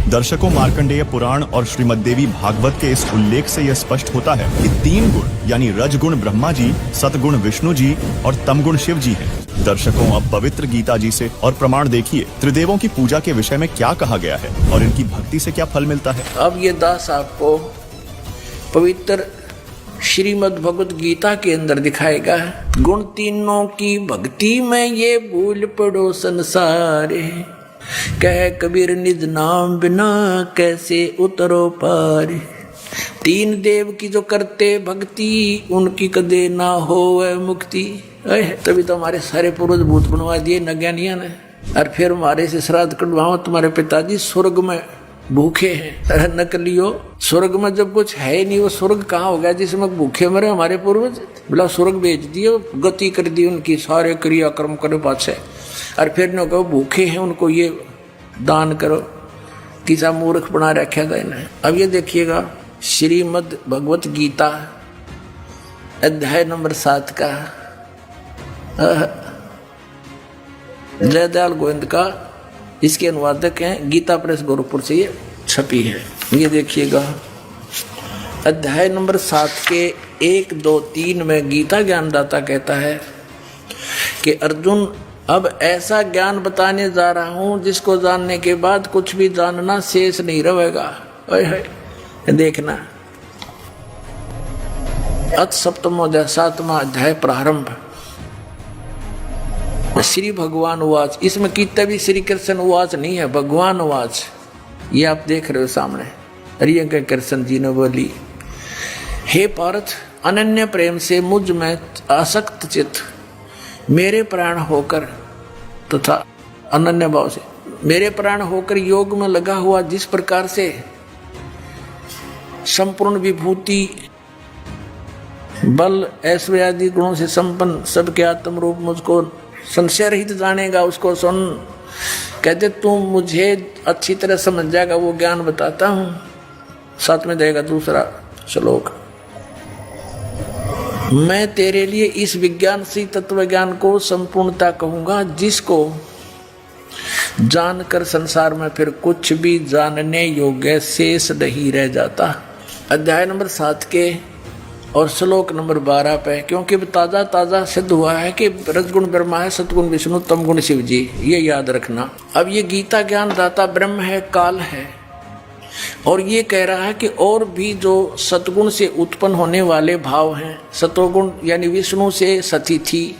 दर्शकों, मार्कंडेय पुराण और श्रीमद् देवी भागवत के इस उल्लेख से यह स्पष्ट होता है कि 3 गुण यानी रजगुण ब्रह्मा जी, सतगुण विष्णु जी और तमगुण शिव जी हैं। दर्शकों, अब पवित्र गीता जी से और प्रमाण देखिए त्रिदेवों की पूजा के विषय में क्या कहा गया है और इनकी भक्ति से क्या फल मिलता है। अब ये दास आपको पवित्र श्रीमद् भगवत गीता के अंदर दिखाएगा। गुण तीनों की भक्ति में ये भूल पड़ो संसार, कह कबीर निज नाम बिना कैसे उतरो पार। 3 देव की जो करते भक्ति उनकी कदे ना होवे मुक्ति। तभी तो हमारे सारे पूर्वज भूत बनवा दिए नज्ञानिया ने, और फिर हमारे से श्राद्ध कटवाओ। तुम्हारे पिताजी स्वर्ग में भूखे हैं, नकलियो स्वर्ग में जब कुछ है नहीं, वो स्वर्ग कहाँ हो गया जिसमें भूखे मरे हमारे पूर्वज। बोला स्वर्ग भेज दिए, गति कर दी उनकी, सारे क्रियाक्रम करे पाछे, और फिर न कहो भूखे हैं उनको ये दान करो। किसा मूर्ख बना रखा था इन्हें। अब ये देखिएगा श्रीमद् भगवत गीता अध्याय नंबर 7 का जयदयाल गोविंद का इसके अनुवादक हैं, गीता प्रेस गोरखपुर से ये छपी है। ये देखिएगा अध्याय नंबर 7 के 1, 2, 3 में गीता ज्ञानदाता कहता है कि अर्जुन, अब ऐसा ज्ञान बताने जा रहा हूं जिसको जानने के बाद कुछ भी जानना शेष नहीं रहेगा। देखना अथ सप्तमोध्याय 7वां अध्याय प्रारंभ। श्री भगवान उवाच, इसमें कितना भी श्री कृष्ण उवाच नहीं है, भगवान उवाच। ये आप देख रहे हो सामने। अरे कृष्ण जी ने बोली, हे पार्थ, अनन्य प्रेम से मुझ में आसक्त चित्त मेरे प्राण होकर तथा अनन्य भाव से मेरे प्राण होकर योग में लगा हुआ, जिस प्रकार से संपूर्ण विभूति बल ऐश्वर्य आदि गुणों से संपन्न सबके आत्म रूप मुझको संशय रहित जानेगा, उसको सुन। कहते तुम मुझे अच्छी तरह समझ जाएगा, वो ज्ञान बताता हूं। साथ में देगा दूसरा श्लोक, मैं तेरे लिए इस विज्ञान से तत्व ज्ञान को संपूर्णता कहूंगा, जिसको जानकर संसार में फिर कुछ भी जानने योग्य शेष नहीं रह जाता। अध्याय नंबर 7 के और श्लोक नंबर 12 पे, क्योंकि ताजा ताजा सिद्ध हुआ है कि रजगुण ब्रह्मा है, सतगुण विष्णु, तमगुण शिव जी, ये याद रखना। अब ये गीता ज्ञान दाता ब्रह्म है, काल है, और ये कह रहा है कि और भी जो सतगुण से उत्पन्न होने वाले भाव हैं, सतोगुण यानी विष्णु से सतिथि,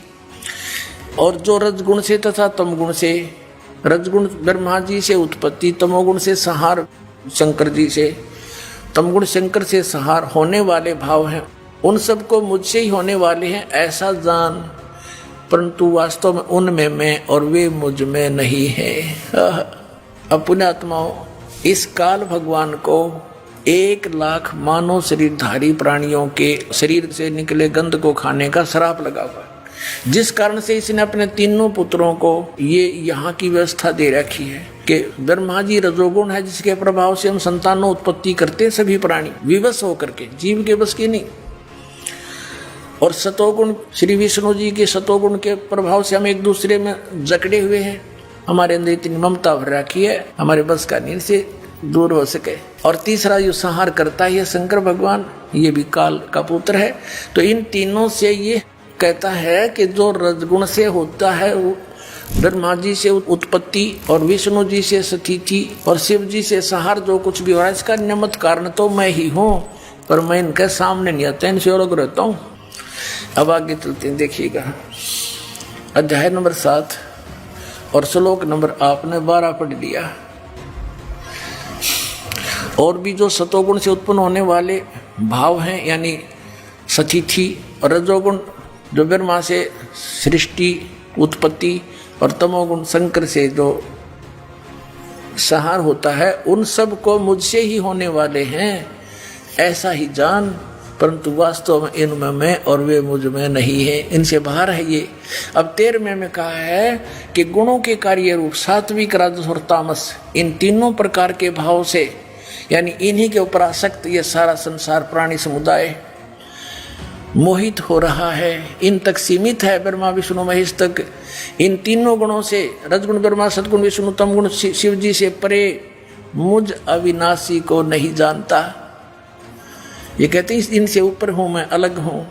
और जो रजगुण से तथा तमगुण से, रजगुण ब्रह्मा जी से उत्पत्ति, तमोगुण से संहार शंकर जी से, तमगुण शंकर से संहार होने वाले भाव हैं, उन सबको मुझसे ही होने वाले हैं ऐसा जान, परंतु वास्तव में उनमें मैं और वे मुझ में नहीं है। अब पुण्यात्माओं, इस काल भगवान को 1 लाख मानव शरीरधारी प्राणियों के शरीर से निकले गंध को खाने का श्राप लगा हुआ है, जिस कारण से इसने अपने तीनों पुत्रों को ये यहाँ की व्यवस्था दे रखी है कि ब्रह्मा जी रजोगुण है, जिसके प्रभाव से हम संतानों उत्पत्ति करते हैं सभी प्राणी विवश होकर के, जीव के बस की नहीं। और सतोगुण श्री विष्णु जी के सतोगुण के प्रभाव से हम एक दूसरे में जकड़े हुए हैं, हमारे अंदर इतनी ममता भर रखी है, हमारे बस का नहीं से दूर हो सके। और तीसरा जो संहार करता है शंकर भगवान, ये भी काल का पुत्र है। तो इन तीनों से ये कहता है कि जो रजगुण से होता है वो ब्रह्मा जी से उत्पत्ति, और विष्णु जी से स्थिति, और शिव जी से संहार, जो कुछ भी हो रहा है इसका निमित्त कारण तो मैं ही हूँ, पर मैं इनके सामने नहीं आता, इनसे अलग रहता हूँ। अब आगे चलते हैं, देखिएगा अध्याय नंबर 7 और श्लोक नंबर आपने 12 पढ़ लिया। और भी जो सतोगुण से उत्पन्न होने वाले भाव हैं, यानी सतिथि, और रजोगुण जो ब्रह्मा से सृष्टि उत्पत्ति, और तमोगुण शंकर से जो संहार होता है, उन सब को मुझसे ही होने वाले हैं ऐसा ही जान, परंतु वास्तव में इनमें मैं और वे मुझ में नहीं है, इनसे बाहर है ये। अब 13वें में कहा है कि गुणों के कार्य रूप सात्विक, राजस और तामस, इन तीनों प्रकार के भाव से, यानी इन्हीं के ऊपर आसक्त ये सारा संसार प्राणी समुदाय, मोहित हो रहा है, इन तक सीमित है, ब्रह्मा विष्णु महेश तक। इन तीनों गुणों से, रजगुण ब्रह्मा, सदगुण विष्णु, तमगुण शिव जी से परे मुझ अविनाशी को नहीं जानता। ये कहते हैं इनसे ऊपर हूं मैं, अलग हूं।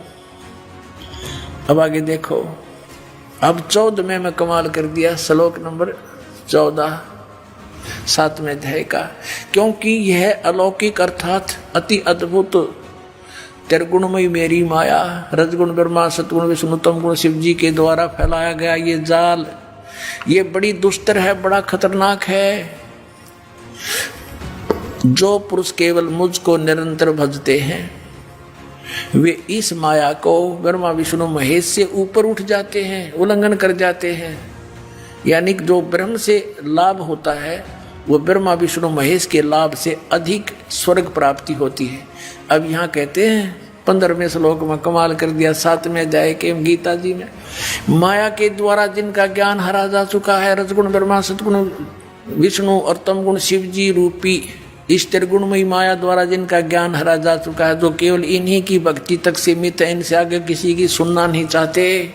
अब आगे देखो, अब 14 में कमाल कर दिया, श्लोक नंबर 14 7वें अध्याय का। क्योंकि यह अलौकिक अर्थात अति अद्भुत त्रिगुणमयी मेरी माया, रजगुण ब्रह्मा, सतगुण विष्णु, तमगुण शिव जी के द्वारा फैलाया गया ये जाल, ये बड़ी दुस्तर है, बड़ा खतरनाक है। जो पुरुष केवल मुझको निरंतर भजते हैं वे इस माया को ब्रह्मा विष्णु महेश से ऊपर उठ जाते हैं, उल्लंघन कर जाते हैं। यानी जो ब्रह्म से लाभ होता है वो ब्रह्मा विष्णु महेश के लाभ से अधिक स्वर्ग प्राप्ति होती है। अब यहाँ कहते हैं 15वें श्लोक में कमाल कर दिया, 7वें अध्याय के गीता जी में, माया के द्वारा जिनका ज्ञान हरा जा चुका है, रजगुण ब्रह्मा, सतगुण विष्णु और तमगुण शिव जी रूपी इस त्रिगुणमयी माया द्वारा जिनका ज्ञान हरा जा चुका है, जो केवल इन्हीं की भक्ति तक सीमित है, इनसे आगे किसी की सुनना नहीं चाहते।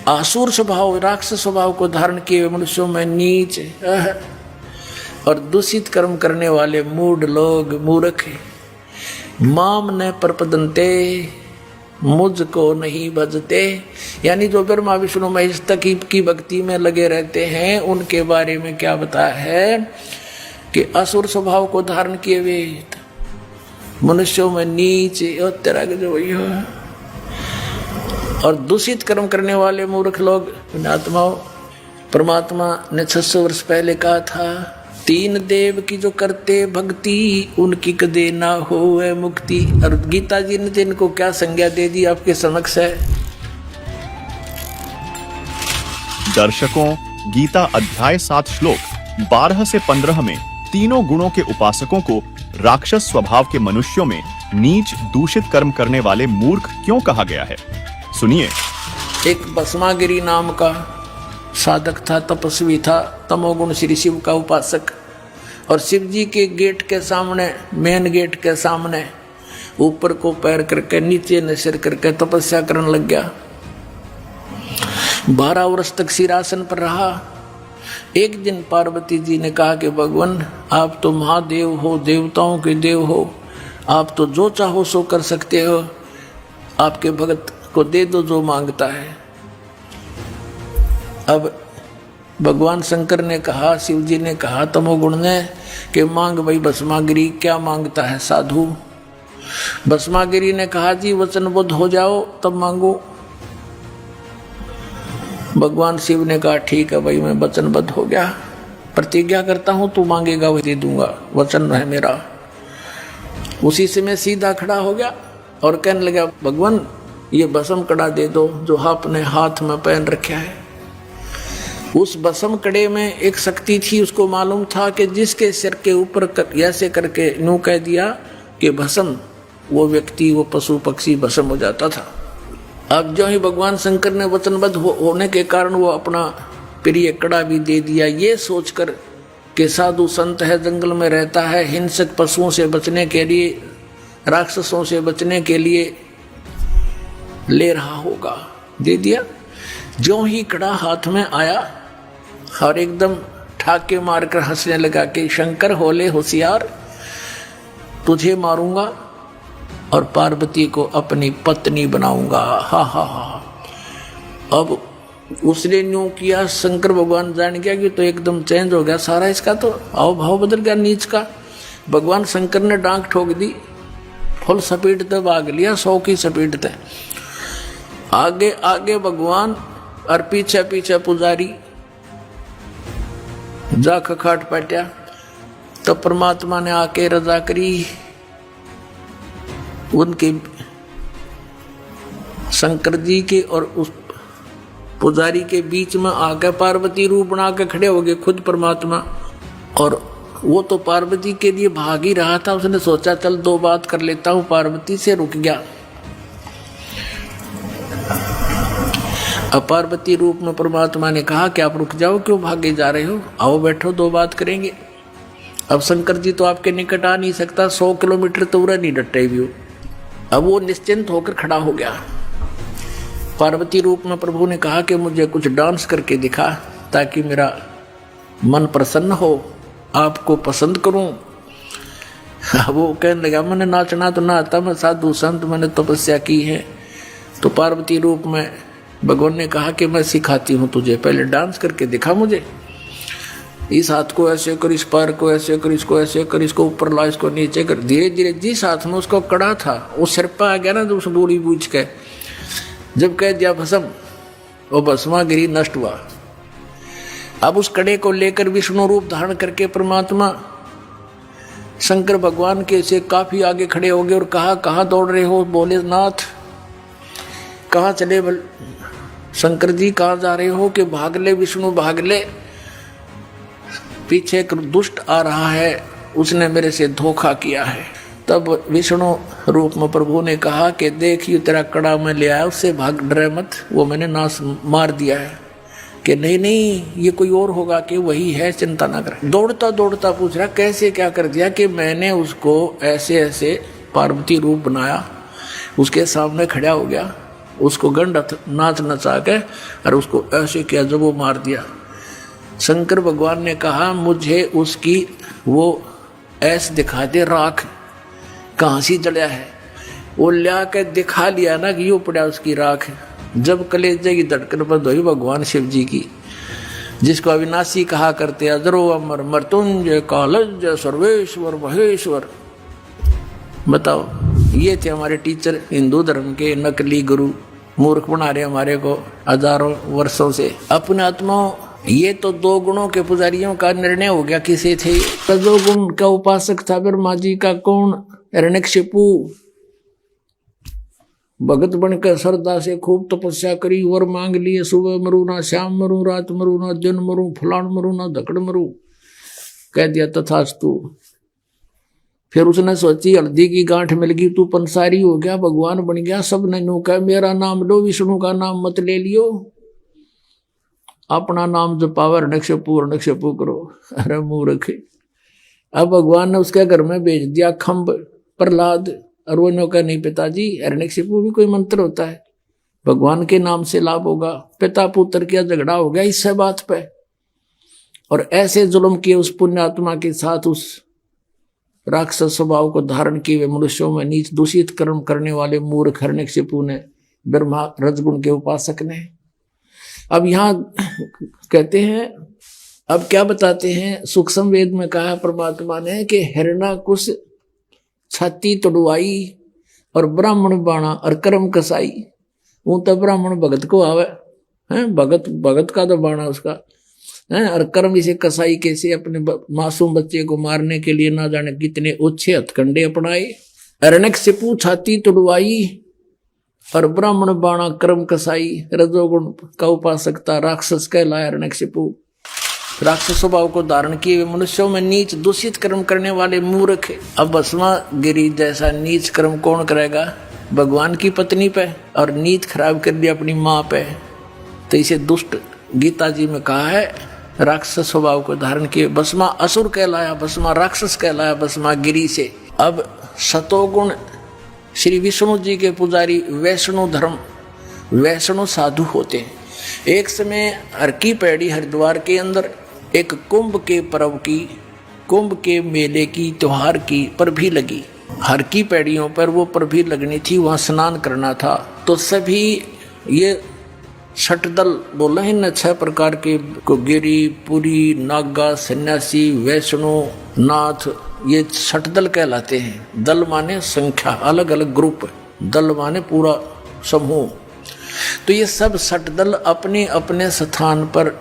आसुर स्वभाव, राक्षस स्वभाव को धारण किए मनुष्यों में नीच और दूषित कर्म करने वाले मूढ़ लोग, मूर्ख, माम न प्रपदन्ते, मुझको नहीं भजते। यानी जो ब्रह्मा विष्णु महेश तक की भक्ति में लगे रहते हैं, उनके बारे में क्या बताया है कि असुर स्वभाव को धारण किए हुए मनुष्यों में नीच और तरह के जो वही हो, और दूषित कर्म करने वाले मूर्ख लोग, आत्माओं। परमात्मा ने 600 वर्ष पहले कहा था, 3 देव की जो करते भक्ति उनकी कदे ना होवे मुक्ति। और गीता जी ने इनको क्या संज्ञा दे दी आपके समक्ष है। दर्शकों, गीता अध्याय 7 श्लोक 12 से 15 में तीनों गुणों के उपासकों को राक्षस स्वभाव के मनुष्यों में नीच दूषित कर्म करने वाले मूर्ख क्यों कहा गया है, सुनिए। एक भस्मागिरी नाम का साधक था, तपस्वी था, तमोगुण श्री शिव का उपासक, और शिव जी के गेट के सामने, मेन गेट के सामने ऊपर को पैर करके नीचे ने सिर करके तपस्या करने लग गया। 12 वर्ष तक सिरासन पर रहा। एक दिन पार्वती जी ने कहा कि भगवान आप तो महादेव हो, देवताओं के देव हो, आप तो जो चाहो सो कर सकते हो, आपके भगत को दे दो जो मांगता है। अब भगवान शंकर ने कहा, शिव जी ने कहा तमोगुण ने कि मांग भाई भस्मागिरी, क्या मांगता है साधु। भस्मागिरी ने कहा जी वचनबद्ध हो जाओ तब मांगो। भगवान शिव ने कहा ठीक है भाई मैं वचनबद्ध हो गया, प्रतिज्ञा करता हूं तू मांगेगा वही दे दूंगा, वचन है मेरा। उसी से मैं सीधा खड़ा हो गया और कहने लगा भगवान ये भस्म कड़ा दे दो जो आपने हाथ में पहन रखा है। उस भस्म कड़े में एक शक्ति थी, उसको मालूम था कि जिसके सिर के ऊपर ऐसे करके यूं कह दिया कि भस्म, वो व्यक्ति, वो पशु पक्षी भस्म हो जाता था। अब जो ही भगवान शंकर ने वचनबद्ध होने के कारण वो अपना प्रिय कड़ा भी दे दिया, ये सोचकर कि साधु संत है, जंगल में रहता है, हिंसक पशुओं से बचने के लिए, राक्षसों से बचने के लिए ले रहा होगा, दे दिया। जो ही कड़ा हाथ में आया और एकदम ठाके मारकर हंसने लगा कि शंकर होले होशियार, तुझे मारूंगा और पार्वती को अपनी पत्नी बनाऊंगा। हा हा हा। अब उसने यूं किया, शंकर भगवान जान गया कि तो एकदम चेंज हो गया सारा, इसका तो आओ भाव बदल गया नीच का। भगवान शंकर ने डांक ठोक दी, फुल सपेटते भाग लिया, 100 की सपेटते। आगे आगे भगवान और पीछे पीछे पुजारी जा खखाट पटा। तो परमात्मा ने आके रजा करी, उनके शंकर जी के और उस पुजारी के बीच में आकर पार्वती रूप बना के खड़े हो गए खुद परमात्मा। और वो तो पार्वती के लिए भाग ही रहा था, उसने सोचा चल 2 बात कर लेता हूं, पार्वती से रुक गया। अब पार्वती रूप में परमात्मा ने कहा कि आप रुक जाओ, क्यों भागे जा रहे हो, आओ बैठो 2 बात करेंगे। अब शंकर जी तो आपके निकट आ नहीं सकता, 100 किलोमीटर तो उड़ा नहीं डटे भी हो। अब वो निश्चिंत होकर खड़ा हो गया। पार्वती रूप में प्रभु ने कहा कि मुझे कुछ डांस करके दिखा ताकि मेरा मन प्रसन्न हो, आपको पसंद करूं। वो कहने लगा मैंने नाचना तो ना आता, मैं साधु संत, मैंने तपस्या की है। तो पार्वती रूप में भगवान ने कहा कि मैं सिखाती हूँ तुझे, पहले डांस करके दिखा मुझे। इस हाथ को ऐसे कर, इस पैर को ऐसे कर, इसको ऐसे कर, इसको ऊपर ला, इसको नीचे कर। धीरे धीरे जिस हाथ में उसको कड़ा था वो सिर पर आ गया ना, तो उस बोली बूझ के जब कह दिया भस्म, वो भस्मागिरी नष्ट हुआ। अब उस कड़े को लेकर विष्णु रूप धारण करके परमात्मा शंकर भगवान के से काफी आगे खड़े हो गए और कहा कहाँ दौड़ रहे हो? बोले नाथ कहाँ चले? शंकर जी कहाँ जा रहे हो? कि भाग ले विष्णु भाग ले, पीछे एक दुष्ट आ रहा है, उसने मेरे से धोखा किया है। तब विष्णु रूप में प्रभु ने कहा कि देखिए तेरा कड़ा मैं ले आया, उससे भाग, डरे मत, वो मैंने नाश मार दिया है। कि नहीं नहीं ये कोई और होगा, कि वही है, चिंता ना कर। दौड़ता दौड़ता पूछ रहा कैसे क्या कर दिया? कि मैंने उसको ऐसे ऐसे पार्वती रूप बनाया, उसके सामने खड़ा हो गया, उसको गंड नाच नचा के और उसको ऐसे किया जब वो मार दिया। शंकर भगवान ने कहा मुझे उसकी वो ऐसे दिखा दे, राख कहाँ सी जड़िया है। वो लिया के दिखा लिया ना कि यूँ पड़ा उसकी राख। जब कलेजे की धड़कन बंद हुई भगवान शिव जी की, जिसको अविनाशी कहा करते, अजरो अमर मृत्युंजय कालज सर्वेश्वर महेश्वर। बताओ, ये थे हमारे टीचर हिंदू धर्म के नकली गुरु, मूर्ख बना रहे हमारे को हजारों वर्षों से। अपने आत्माओं, ये तो दो गुणों के पुजारियों का निर्णय हो गया। किसे थे? रजोगुण का उपासक था ब्रह्मा जी का कौन? हिरण्यकशिपु। भगत बनकर श्रद्धा से खूब तपस्या करी, वर मांग लिए, सुबह मरू ना, शाम मरू, रात मरू ना, दिन मरू, फलान मरू ना, धकड़ मरू। कह दिया तथास्तु। फिर उसने सोची हल्दी की गांठ मिल गई, तू पंसारी हो गया, भगवान बन गया। सब ने नु कहा मेरा नाम लो, विष्णु का नाम मत ले लियो, अपना नाम जपावा, हिरण्यकशिपु करो। अरे मूर्ख। अब भगवान ने उसके घर में भेज दिया खम्ब प्रहलाद, और वो नो कहा नहीं पिताजी, हिरण्यकशिपु भी कोई मंत्र होता है, भगवान के नाम से लाभ होगा। पिता पुत्र का झगड़ा हो गया इससे बात पे, और ऐसे जुल्म किए उस पुण्यात्मा के साथ, उस राक्षस स्वभाव को धारण किए हुए मनुष्यों में नीच दूषित कर्म करने वाले मूर्ख हिरण्यकशिपु ने, ब्रह्मा रजगुण के उपासक ने। अब यहाँ कहते हैं, अब क्या बताते हैं, सूक्ष्म वेद में कहा परमात्मा ने कि हिरण्यकुश छाती तोड़वाई और ब्राह्मण बाणा और कर्म कसाई। वो तो ब्राह्मण भगत को आवे हैं, भगत का तो बाणा उसका है, और कर्म इसे कसाई कैसे अपने मासूम बच्चे को मारने के लिए ना जाने कितने अच्छे हथकंडे अपनाए। हिरण्यकशिपु छाती तोड़वाई और ब्राह्मण बाणा कर्म कसाई, रजोगुण का उपासक था, राक्षस कहलाया हिरण्यकशिपु। राक्षस स्वभाव को धारण किए हुए मनुष्यों में नीच दूषित कर्म करने वाले मूर्ख। अब भस्मागिरी जैसा नीच कर्म कौन करेगा? भगवान की पत्नी पे, और नीत खराब कर दिया अपनी माँ पे। तो इसे दुष्ट गीता जी में कहा है, राक्षस स्वभाव को धारण किए। भस्मा असुर कहलाया, भस्मा राक्षस कहलाया भस्मागिरी से। अब सतोगुण श्री विष्णु जी के पुजारी वैष्णु धर्म, वैष्णु साधु होते हैं। एक समय हर की पैड़ी हरिद्वार के अंदर एक कुंभ के पर्व की, कुंभ के मेले की, त्योहार की प्रभी लगी। हर की पैड़ियों पर वो प्रभी लगनी थी, वहाँ स्नान करना था। तो सभी ये षटदल बोला है न, 6 प्रकार के, गिरी, पुरी, नागा, सन्यासी, वैष्णो, नाथ, ये षटदल कहलाते हैं। दल माने संख्या, अलग अलग ग्रुप, दल माने पूरा समूह। तो ये सब षटदल अपने अपने स्थान पर,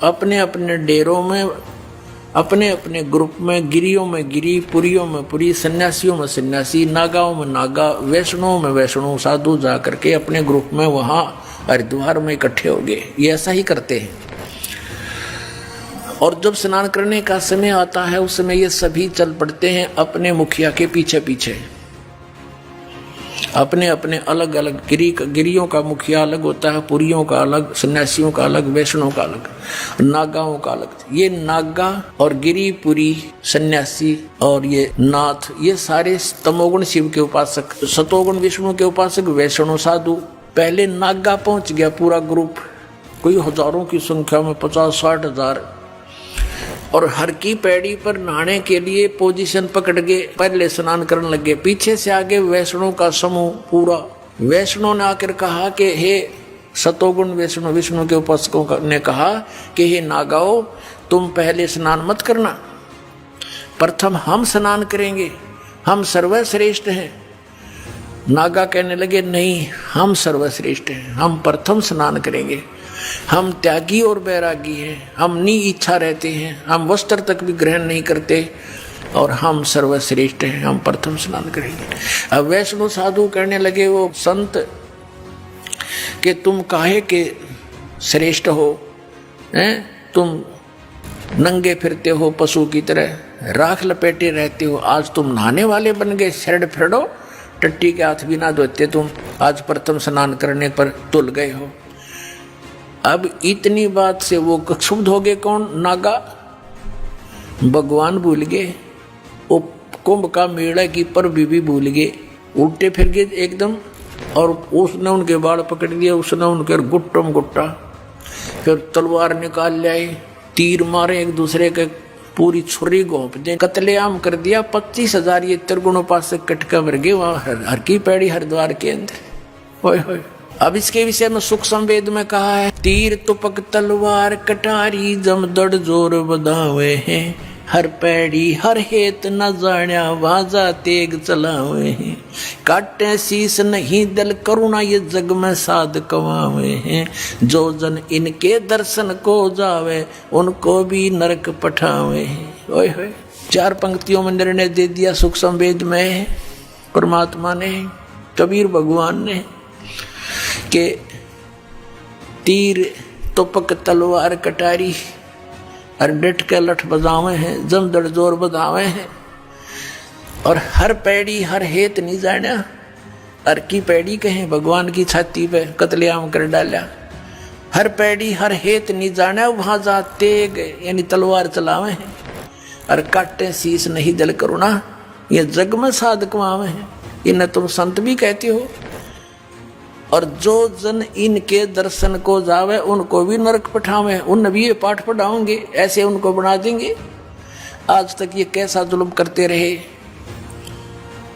अपने अपने डेरों में, अपने अपने ग्रुप में, गिरियों में गिरी, पुरियों में पुरी, सन्यासियों में सन्यासी, नागाओं में नागा, वैष्णों में वैष्णो साधु जा करके अपने ग्रुप में वहाँ हरिद्वार में इकट्ठे हो गए। ये ऐसा ही करते हैं। और जब स्नान करने का समय आता है, उस समय ये सभी चल पड़ते हैं अपने मुखिया के पीछे पीछे। अपने अपने अलग अलग गिरियों का मुखिया अलग होता है, पुरियों का अलग, सन्यासियों का अलग, वैष्णव का अलग, नागाओं का अलग। ये नागा और गिरी, पुरी, सन्यासी और ये नाथ, ये सारे तमोगुण शिव के उपासक, सतोगुण विष्णु के उपासक, वैष्णव साधु। पहले नागा पहुंच गया पूरा ग्रुप, कोई हजारों की संख्या में, 50-60 हजार, और हर की पैड़ी पर नहाने के लिए पोजीशन पकड़ के पहले स्नान करने लगे। पीछे से आगे वैष्णव का समूह पूरा। वैष्णव ने आकर कहा कि हे सतोगुण वैष्णव, विष्णु के उपासकों ने कहा कि हे नागाओ, तुम पहले स्नान मत करना, प्रथम हम स्नान करेंगे, हम सर्वश्रेष्ठ हैं। नागा कहने लगे नहीं, हम सर्वश्रेष्ठ हैं, हम प्रथम स्नान करेंगे, हम त्यागी और बैरागी हैं, हम नी इच्छा रहते हैं, हम वस्त्र तक भी ग्रहण नहीं करते और हम सर्वश्रेष्ठ हैं, हम प्रथम स्नान करेंगे। अब वैष्णव साधु कहने लगे वो संत कि तुम काहे के श्रेष्ठ हो, हैं? तुम नंगे फिरते हो पशु की तरह, राख लपेटे रहते हो, आज तुम नहाने वाले बन गए, शरण फिरो, टट्टी के हाथ भी ना धोते तुम, आज प्रथम स्नान करने पर तुल गए हो। अब इतनी बात से वो क्षुब्ध हो गए। कौन? नागा। भगवान भूल गए, वो कुंभ का मेला की पर्व भी भूल गए, उल्टे फिर गए एकदम। और उसने उनके बाल पकड़ दिया, उसने उनके गुट्टम गुट्टा, फिर तलवार निकाल लाए, तीर मारे एक दूसरे के, पूरी छुरी घोंप दे, कत्लेआम कर दिया। 25,000 ये त्रिगुण उपासक कटका मर गए वहां हर की पैड़ी हरिद्वार के अंदर। ओए होए। अब इसके विषय में सुख संवेद में कहा है, तीर तुपक तलवार कटारी जमदड़ जोर बधावे हैं, हर पैड़ी हर हेत न जाण्या वाजा तेग चलावे हैं, काटे शीस नहीं दल करुणा ये जग में साध कवावे हैं, जो जन इनके दर्शन को जावे उनको भी नरक पठावे हैं। ओए होए। 4 पंक्तियों में निर्णय दे दिया सुख संवेद में परमात्मा ने, कबीर भगवान ने, के तीर तुपक तलवार कटारी और डट के लठ बजावे हैं, जमदड़ जोर बधावे हैं, और हर पैड़ी हर हेत नहीं जाना। हर की पैड़ी कहें भगवान की छाती पे कत्लेआम कर डाला। हर पैड़ी हर हेत नहीं जाना, वहां जाते यानी तलवार चलावे हैं, और काटे शीस नहीं दल करुणा ये जग में साध कमावे हैं। इन्हें तुम संत भी कहते हो, और जो जन इनके दर्शन को जावे उनको भी नरक पठावे। उन भी ये पाठ पढ़ाओगे, ऐसे उनको बना देंगे। आज तक ये कैसा जुल्म करते रहे,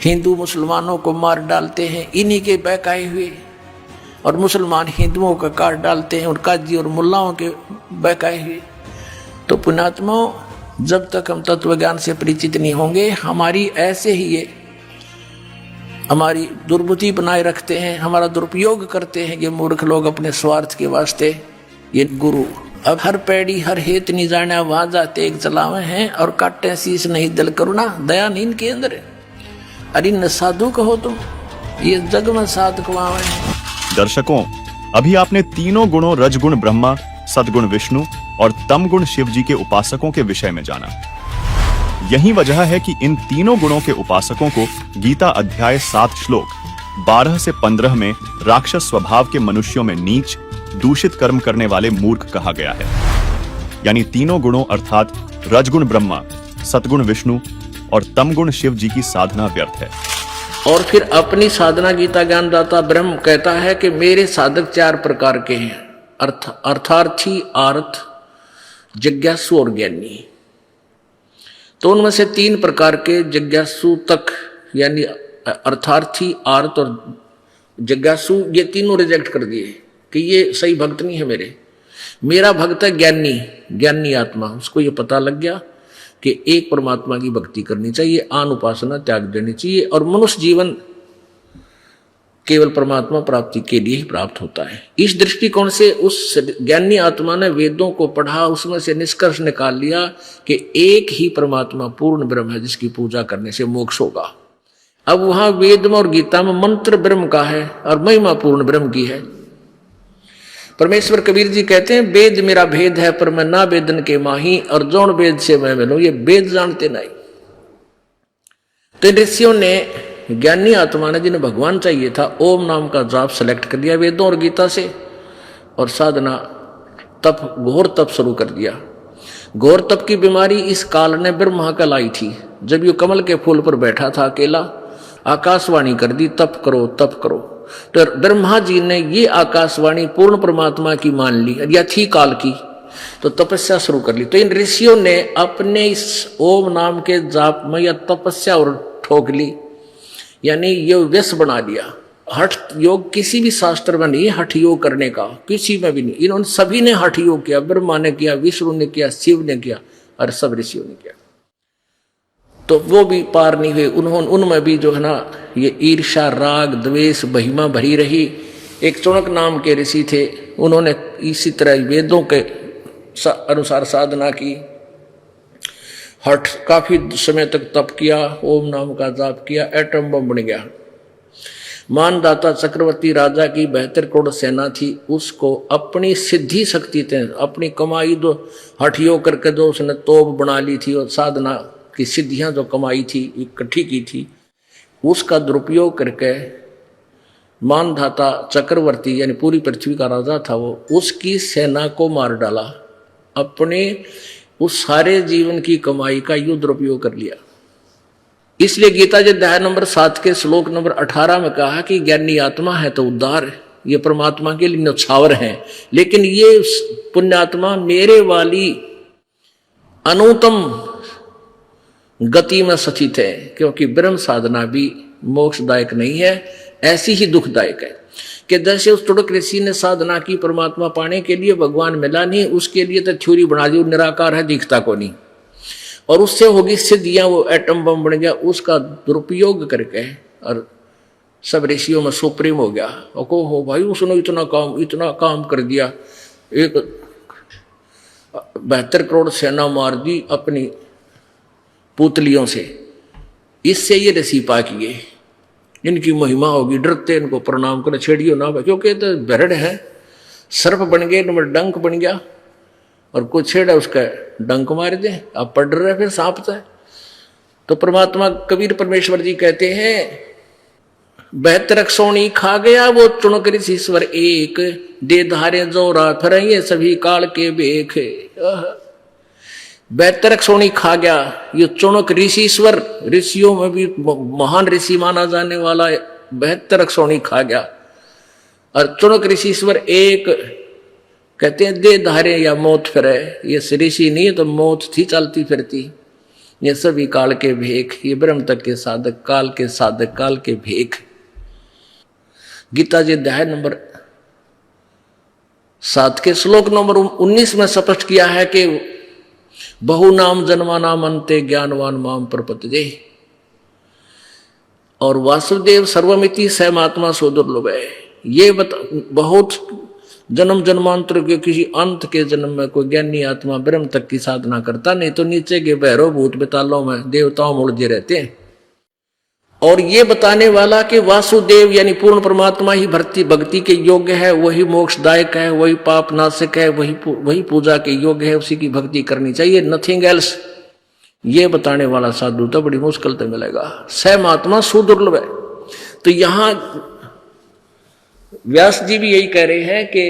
हिंदू मुसलमानों को मार डालते हैं इन्हीं के बहकाए हुए, और मुसलमान हिंदुओं का काट डालते हैं और काजी और मुल्लाओं के बहकाए हुए। तो पुण्यात्माओं, जब तक हम तत्व ज्ञान से परिचित नहीं होंगे, हमारी ऐसे ही ये हमारी दुर्बुद्धि बनाए रखते हैं, हमारा दुरुपयोग करते हैं ये मूर्ख लोग अपने स्वार्थ के वास्ते, ये गुरु। अब हर पैड़ी हर हेत नहीं जाना वहां जाते एक चलावे हैं, और काटे शीस नहीं दल करुणा दया नहीं इनके अंदर। अरे न साधु कहो तुम, ये जग में साध कमावे हैं। दर्शकों, अभी आपने तीनों गुणों रजगुण ब्रह्मा, सदगुण विष्णु और तमगुण शिव जी के उपासकों के विषय में जाना। यही वजह है कि इन तीनों गुणों के उपासकों को गीता अध्याय 7 श्लोक 12 से 15 में राक्षस स्वभाव के मनुष्यों में नीच, दूषित कर्म करने वाले मूर्ख कहा गया है। यानी तीनों गुणों अर्थात रजगुण ब्रह्मा, सतगुण विष्णु और तमगुण शिव जी की साधना व्यर्थ है। और फिर अपनी साधना गीता ज्ञानदाता ब्रह्म कहता है कि मेरे साधक 4 प्रकार के हैं, अर्थार्थी, आर्थ, जिज्ञासु और ज्ञानी। तो उनमें से 3 प्रकार के जिज्ञासु तक, यानी अर्थार्थी, आर्त और जिज्ञासु, ये तीनों रिजेक्ट कर दिए कि ये सही भक्त नहीं है मेरा भक्त है ज्ञानी, ज्ञानी आत्मा। उसको ये पता लग गया कि एक परमात्मा की भक्ति करनी चाहिए, आन उपासना त्याग देनी चाहिए, और मनुष्य जीवन केवल परमात्मा प्राप्ति के लिए ही प्राप्त होता है। इस दृष्टिकोण से उस ज्ञानी आत्मा ने वेदों को पढ़ा, उसमें से निष्कर्ष निकाल लिया कि एक ही परमात्मा पूर्ण ब्रह्म है जिसकी पूजा करने से मोक्ष होगा। अब वहां वेद में और गीता में मंत्र ब्रह्म का है और महिमा पूर्ण ब्रह्म की है। परमेश्वर कबीर जी कहते हैं, वेद मेरा भेद है पर मैं ना वेदन के माही, और जौन वेद से मैं मिलूं। ये वेद जानते नहीं। तो ऋषियों ने ज्ञानी आत्मा ने जिन्हें भगवान चाहिए था ओम नाम का जाप सेलेक्ट कर दिया वेदों और गीता से, और साधना तप घोर तप शुरू कर दिया। घोर तप की बीमारी इस काल ने ब्रह्मा का लाई थी। जब ये कमल के फूल पर बैठा था अकेला, आकाशवाणी कर दी तप करो तप करो। तो ब्रह्मा जी ने ये आकाशवाणी पूर्ण परमात्मा की मान ली या थी काल की, तो तपस्या शुरू कर ली। तो इन ऋषियों ने अपने इस ओम नाम के जाप में या तपस्या और ठोक ली, यानी ये व्यस बना लिया। हठ योग किसी भी शास्त्र में नहीं, हठ योग करने का किसी में भी नहीं। इन्होंने सभी ने हठ योग किया, ब्रह्मा ने किया, विष्णु ने किया, शिव ने किया और सब ऋषियों ने किया, तो वो भी पार नहीं हुए। उन्होंने उनमें भी जो है ना ये ईर्ष्या राग द्वेष महिमा भरी रही। एक चुणक नाम के ऋषि थे, उन्होंने इसी तरह वेदों के अनुसार साधना की, हठ काफी समय तक तप किया, ओम नाम का जाप किया, एटम बम बन गया। मानदाता चक्रवर्ती राजा की 72 करोड़ सेना थी, उसको अपनी सिद्धि शक्ति थे, अपनी कमाई दो हठ योग करके जो उसने तोप बना ली थी और साधना की सिद्धियां जो कमाई थी इकट्ठी की थी, उसका दुरुपयोग करके मानधाता चक्रवर्ती यानी पूरी पृथ्वी का राजा था वो, उसकी सेना को मार डाला। अपने उस सारे जीवन की कमाई का युद्ध दुरुपयोग कर लिया। इसलिए गीता जी अध्याय नंबर 7 के श्लोक नंबर 18 में कहा कि ज्ञानी आत्मा है तो उद्धार है, ये परमात्मा के लिए न्यौछावर है, लेकिन ये पुण्यात्मा मेरे वाली अनुत्तम गति में सचित है, क्योंकि ब्रह्म साधना भी मोक्षदायक नहीं है, ऐसी ही दुखदायक है। कि जैसे उस तुड़क ऋषि ने साधना की परमात्मा पाने के लिए, भगवान मिला नहीं, उसके लिए तो थ्योरी बना दी निराकार है दिखता को नहीं, और उससे होगी सिद्धियां, वो एटम बम बन गया। उसका दुरुपयोग करके और सब ऋषियों में सुप्रीम हो गया। और को हो भाई उसने इतना काम कर दिया, एक 72 करोड़ सेना मार दी अपनी पुतलियों से, इससे ये ऋषि पा किए, इनकी महिमा होगी, डरते इनको प्रणाम कर छेड़ियो ना, क्योंकि तो भरड़ है, सर्प बन गए, नंबर डंक बन गया, और कोई छेड़ा उसका डंक मार दे, अब पढ़ रहे फिर सांप है। तो परमात्मा कबीर परमेश्वर जी कहते हैं 72 सोनी खा गया वो चुनक ऋषीश्वर एक, दे धारे जोरा फिर ये सभी काल के बेख। 72 सोनी खा गया ये चुनक ऋषीश्वर, ऋषियों में भी महान ऋषि माना जाने वाला 72 सोनी खा गया। और चुनक ऋषीश्वर एक कहते हैं दे धारे या मौत फिरे, ये ऋषि नहीं है तो मौत थी चलती फिरती। ये सभी काल के भेख, ये ब्रह्म तक के साधक, काल के साधक, काल के भेख। गीता जी अध्याय नंबर 7 के श्लोक नंबर 19 में स्पष्ट किया है कि बहु नाम जन्मा नाम अंते ज्ञानवान माम प्रपद्ये, और वासुदेव सर्वमिति सहमात्मा सो दुर्लभ है। ये बहुत जन्म जन्मांतर के किसी अंत के जन्म में कोई ज्ञानी आत्मा ब्रह्म तक की साधना करता, नहीं तो नीचे के भैरव भूत बेतालों में देवताओं में उलझे रहते हैं। और ये बताने वाला कि वासुदेव यानी पूर्ण परमात्मा ही भक्ति के योग्य है, वही मोक्षदायक है, वही पाप नाशक है, वही पूजा के योग्य है, उसी की भक्ति करनी चाहिए, नथिंग एल्स। ये बताने वाला साधु तो बड़ी मुश्किल से मिलेगा, सहमात्मा सुदुर्लभ है। तो यहां व्यास जी भी यही कह रहे हैं कि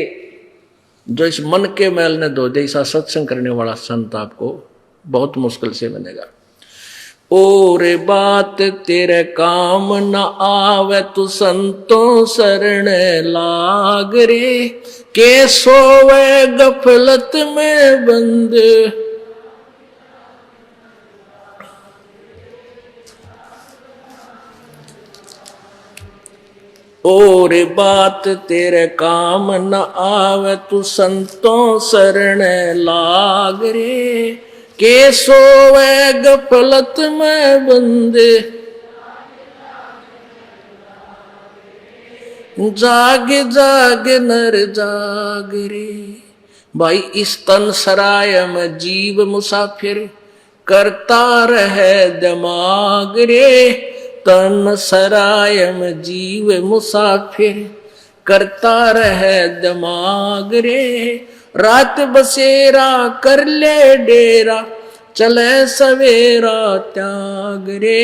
जो इस मन के मैल ने धो दे, ऐसा सत्संग करने वाला संत आपको बहुत मुश्किल से मिलेगा। और बात तेरे काम न आवे तू संतों शरण लाग रे, के सोवे गफलत में बंद। और बात तेरे काम न आवे तू संतों शरण लाग रे, के सोवे गफलत में बंदे। जाग जाग नर जाग रे, भाई इस तन सराय में जीव मुसाफिर, करता रहे दिमाग रे। तन सराय में जीव मुसाफिर, करता रहे दिमाग रे। रात बसेरा कर ले डेरा, चले सवेरा त्याग रे।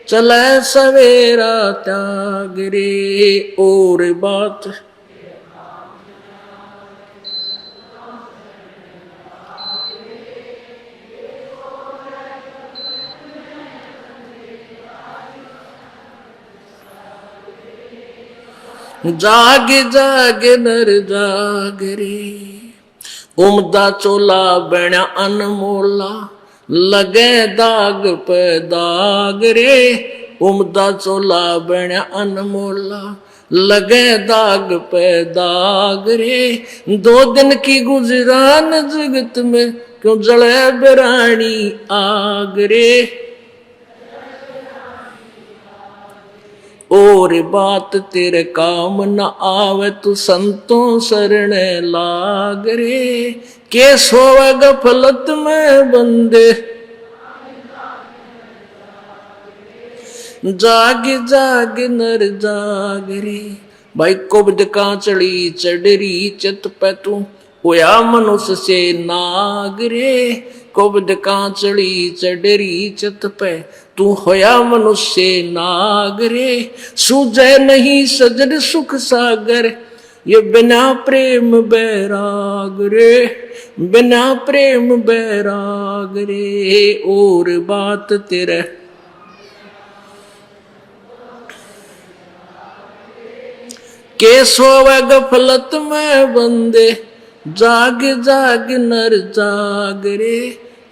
चले सवेरा त्याग रे। और बात जाग जाग नर जाग रे। उमदा चोला बण्या अनमोला, लगे दाग पे दाग रे। उमदा चोला बण्या अनमोला, लगे दाग पे दाग रे। 2 दिन की गुजरान जगत में, क्यों जले बिरानी आग रे। और बात तेरे काम न आवे, तू संतों शरण लाग रे। के सोवे गफलत में बंदे, जाग जाग नर जाग रे। भाई कुब्द कांचड़ी चढ़री चित पे तू, होया मनुष्य से नाग रे। कुब्द कांचड़ी चढ़री चित पे, तू होया मनुष्य नाग रे। सूझे नहीं सजन सुख सागर, ये बिना प्रेम बैराग रे। बिना प्रेम बैराग रे। और बात तेरे के सोवे गफलत में बंदे, जाग जाग नर जाग रे।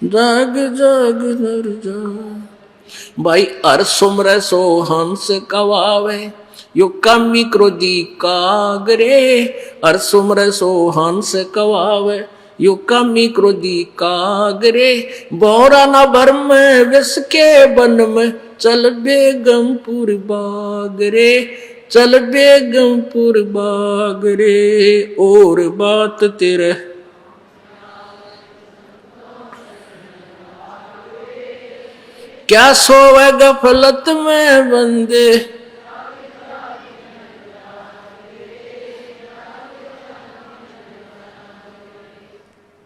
जाग जाग नर जाग। भाई हर सुमर सो हंस कवावे, यो कामी क्रोधी काग रे। हर सुमर सो हंस कवावे, यो कामी क्रोधी काग रे। बोरा न भर में विष के बन में, चल बेगमपुर बाग रे। चल बेगमपुर बाग रे। और बात तेरे क्या सोवे गफलत में बंदे,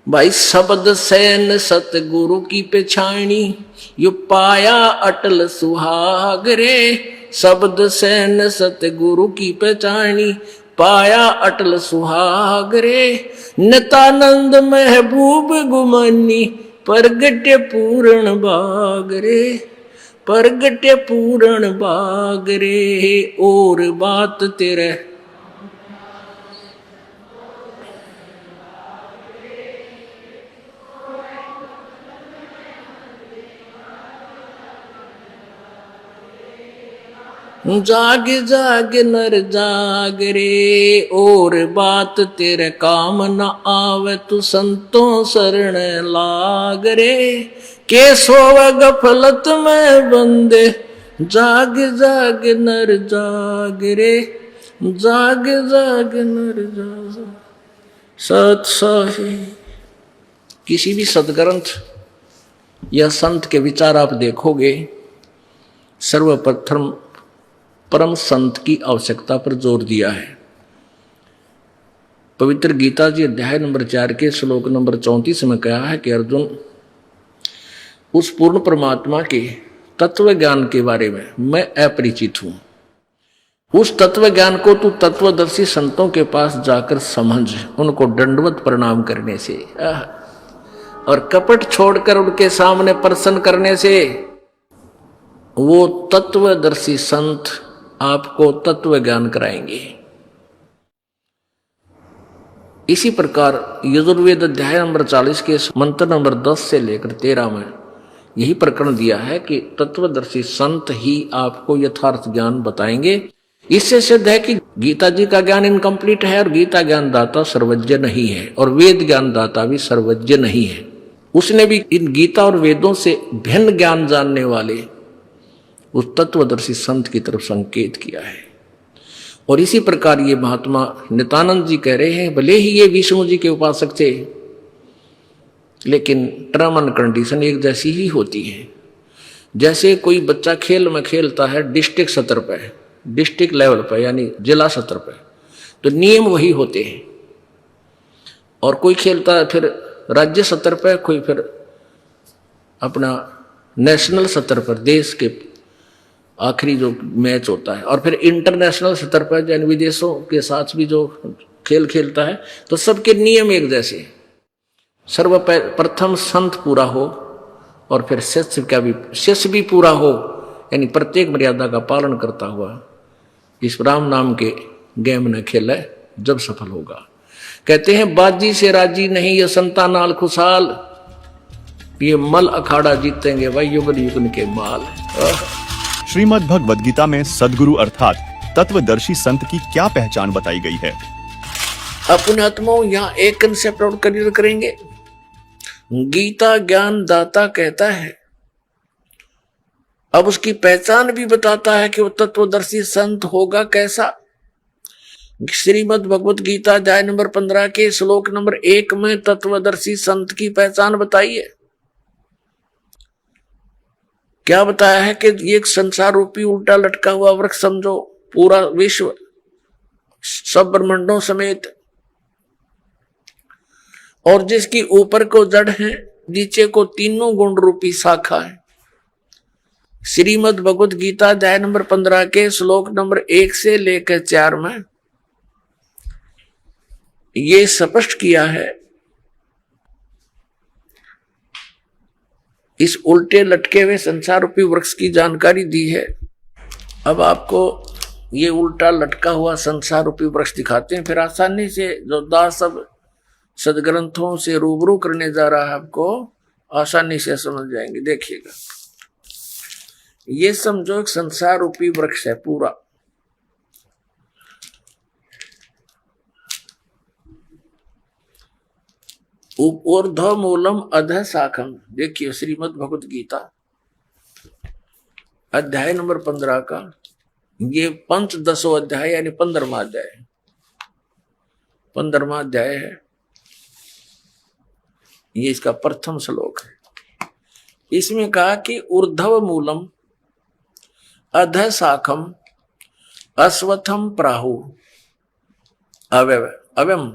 भाई शब्द सैन सतगुरु की पेछाणी, यो पाया अटल सुहाग रे। शब्द सैन सतगुरु की पेछाणी, पाया अटल सुहाग रे। नितानंद महबूब गुमानी, परगट्य पूर्ण बाग रे। परगट्य पूर्ण बाग रे। और बात तेरे जाग जाग नर जाग रे। और बात तेरे काम न आवे, तू संतों शरण लाग रे। के सोवे गफलत में बंदे, जाग जाग नर जाग रे। जाग जाग नर जाग। सत साही किसी भी सदग्रंथ या संत के विचार आप देखोगे, सर्वप्रथम परम संत की आवश्यकता पर जोर दिया है। पवित्र गीता जी अध्याय नंबर 4 के श्लोक नंबर 34 में कहा है कि अर्जुन, उस पूर्ण परमात्मा के तत्व ज्ञान के बारे में मैं अपरिचित हूं। उस तत्व ज्ञान को तू तत्वदर्शी संतों के पास जाकर समझ, उनको दंडवत प्रणाम करने से और कपट छोड़कर उनके सामने प्रसन्न करने से वो तत्वदर्शी संत आपको तत्व ज्ञान कराएंगे। इसी प्रकार यजुर्वेद अध्याय नंबर 40 के मंत्र नंबर 10 से लेकर 13 में यही प्रकरण दिया है कि तत्वदर्शी संत ही आपको यथार्थ ज्ञान बताएंगे। इससे सिद्ध है कि गीता जी का ज्ञान इनकम्प्लीट है और गीता ज्ञान दाता सर्वज्ञ नहीं है और वेद ज्ञान दाता भी सर्वज्ञ नहीं है। उसने भी इन गीता और वेदों से भिन्न ज्ञान जानने वाले उस तत्वदर्शी संत की तरफ संकेत किया है। और इसी प्रकार ये महात्मा नित्यानंद जी कह रहे हैं, भले ही ये विष्णु जी के उपासक थे, लेकिन टर्म एंड कंडीशन एक जैसी ही होती है। जैसे कोई बच्चा खेल में खेलता है डिस्ट्रिक्ट सतर पे, डिस्ट्रिक्ट लेवल पर यानी जिला सतर पे, तो नियम वही होते हैं। और कोई खेलता है फिर राज्य सतर पे, कोई फिर अपना नेशनल सतर पर, देश के आखिरी जो मैच होता है। और फिर इंटरनेशनल स्तर पर यानी विदेशों के साथ भी जो खेल खेलता है तो सबके नियम एक जैसे हैं। सर्वप्रथम संत पूरा हो और फिर शिष्य भी पूरा हो, यानी प्रत्येक मर्यादा का पालन करता हुआ इस राम नाम के गेम न खेले जब सफल होगा। कहते हैं बाजी से राजी नहीं ये संता नाल खुशहाल, ये मल अखाड़ा जीतेंगे भाई युगल युगन के माल। श्रीमद् भगवद गीता में सदगुरु अर्थात तत्वदर्शी संत की क्या पहचान बताई गई है? अपने आत्माओं यहाँ एक कंसेप्ट और क्लियर करेंगे। गीता ज्ञान दाता कहता है, अब उसकी पहचान भी बताता है कि वो तत्वदर्शी संत होगा कैसा। श्रीमद् भगवत गीता अध्याय नंबर 15 के श्लोक नंबर 1 में तत्वदर्शी संत की पहचान बताई है। क्या बताया है कि ये संसार रूपी उल्टा लटका हुआ वृक्ष समझो, पूरा विश्व सब ब्रह्मांडों समेत, और जिसकी ऊपर को जड़ है नीचे को तीनों गुण रूपी शाखा है। श्रीमद् भगवत गीता अध्याय नंबर 15 के श्लोक नंबर 1 से लेकर 4 में ये स्पष्ट किया है, इस उल्टे लटके हुए संसार रूपी वृक्ष की जानकारी दी है। अब आपको ये उल्टा लटका हुआ संसार रूपी वृक्ष दिखाते हैं, फिर आसानी से जो दास सब सदग्रंथों से रूबरू करने जा रहा है आपको आसानी से समझ जाएंगे। देखिएगा, ये समझो एक संसार रूपी वृक्ष है पूरा, ऊर्ध्व मूलम अधः शाखम। देखिए श्रीमद् भगवत गीता अध्याय नंबर 15 का ये पंचदशो अध्याय यानी 15वां अध्याय, 15वां अध्याय है। ये इसका प्रथम श्लोक है। इसमें कहा कि ऊर्ध्व मूलम अधः शाखम अश्वत्थम प्राहु अव्यम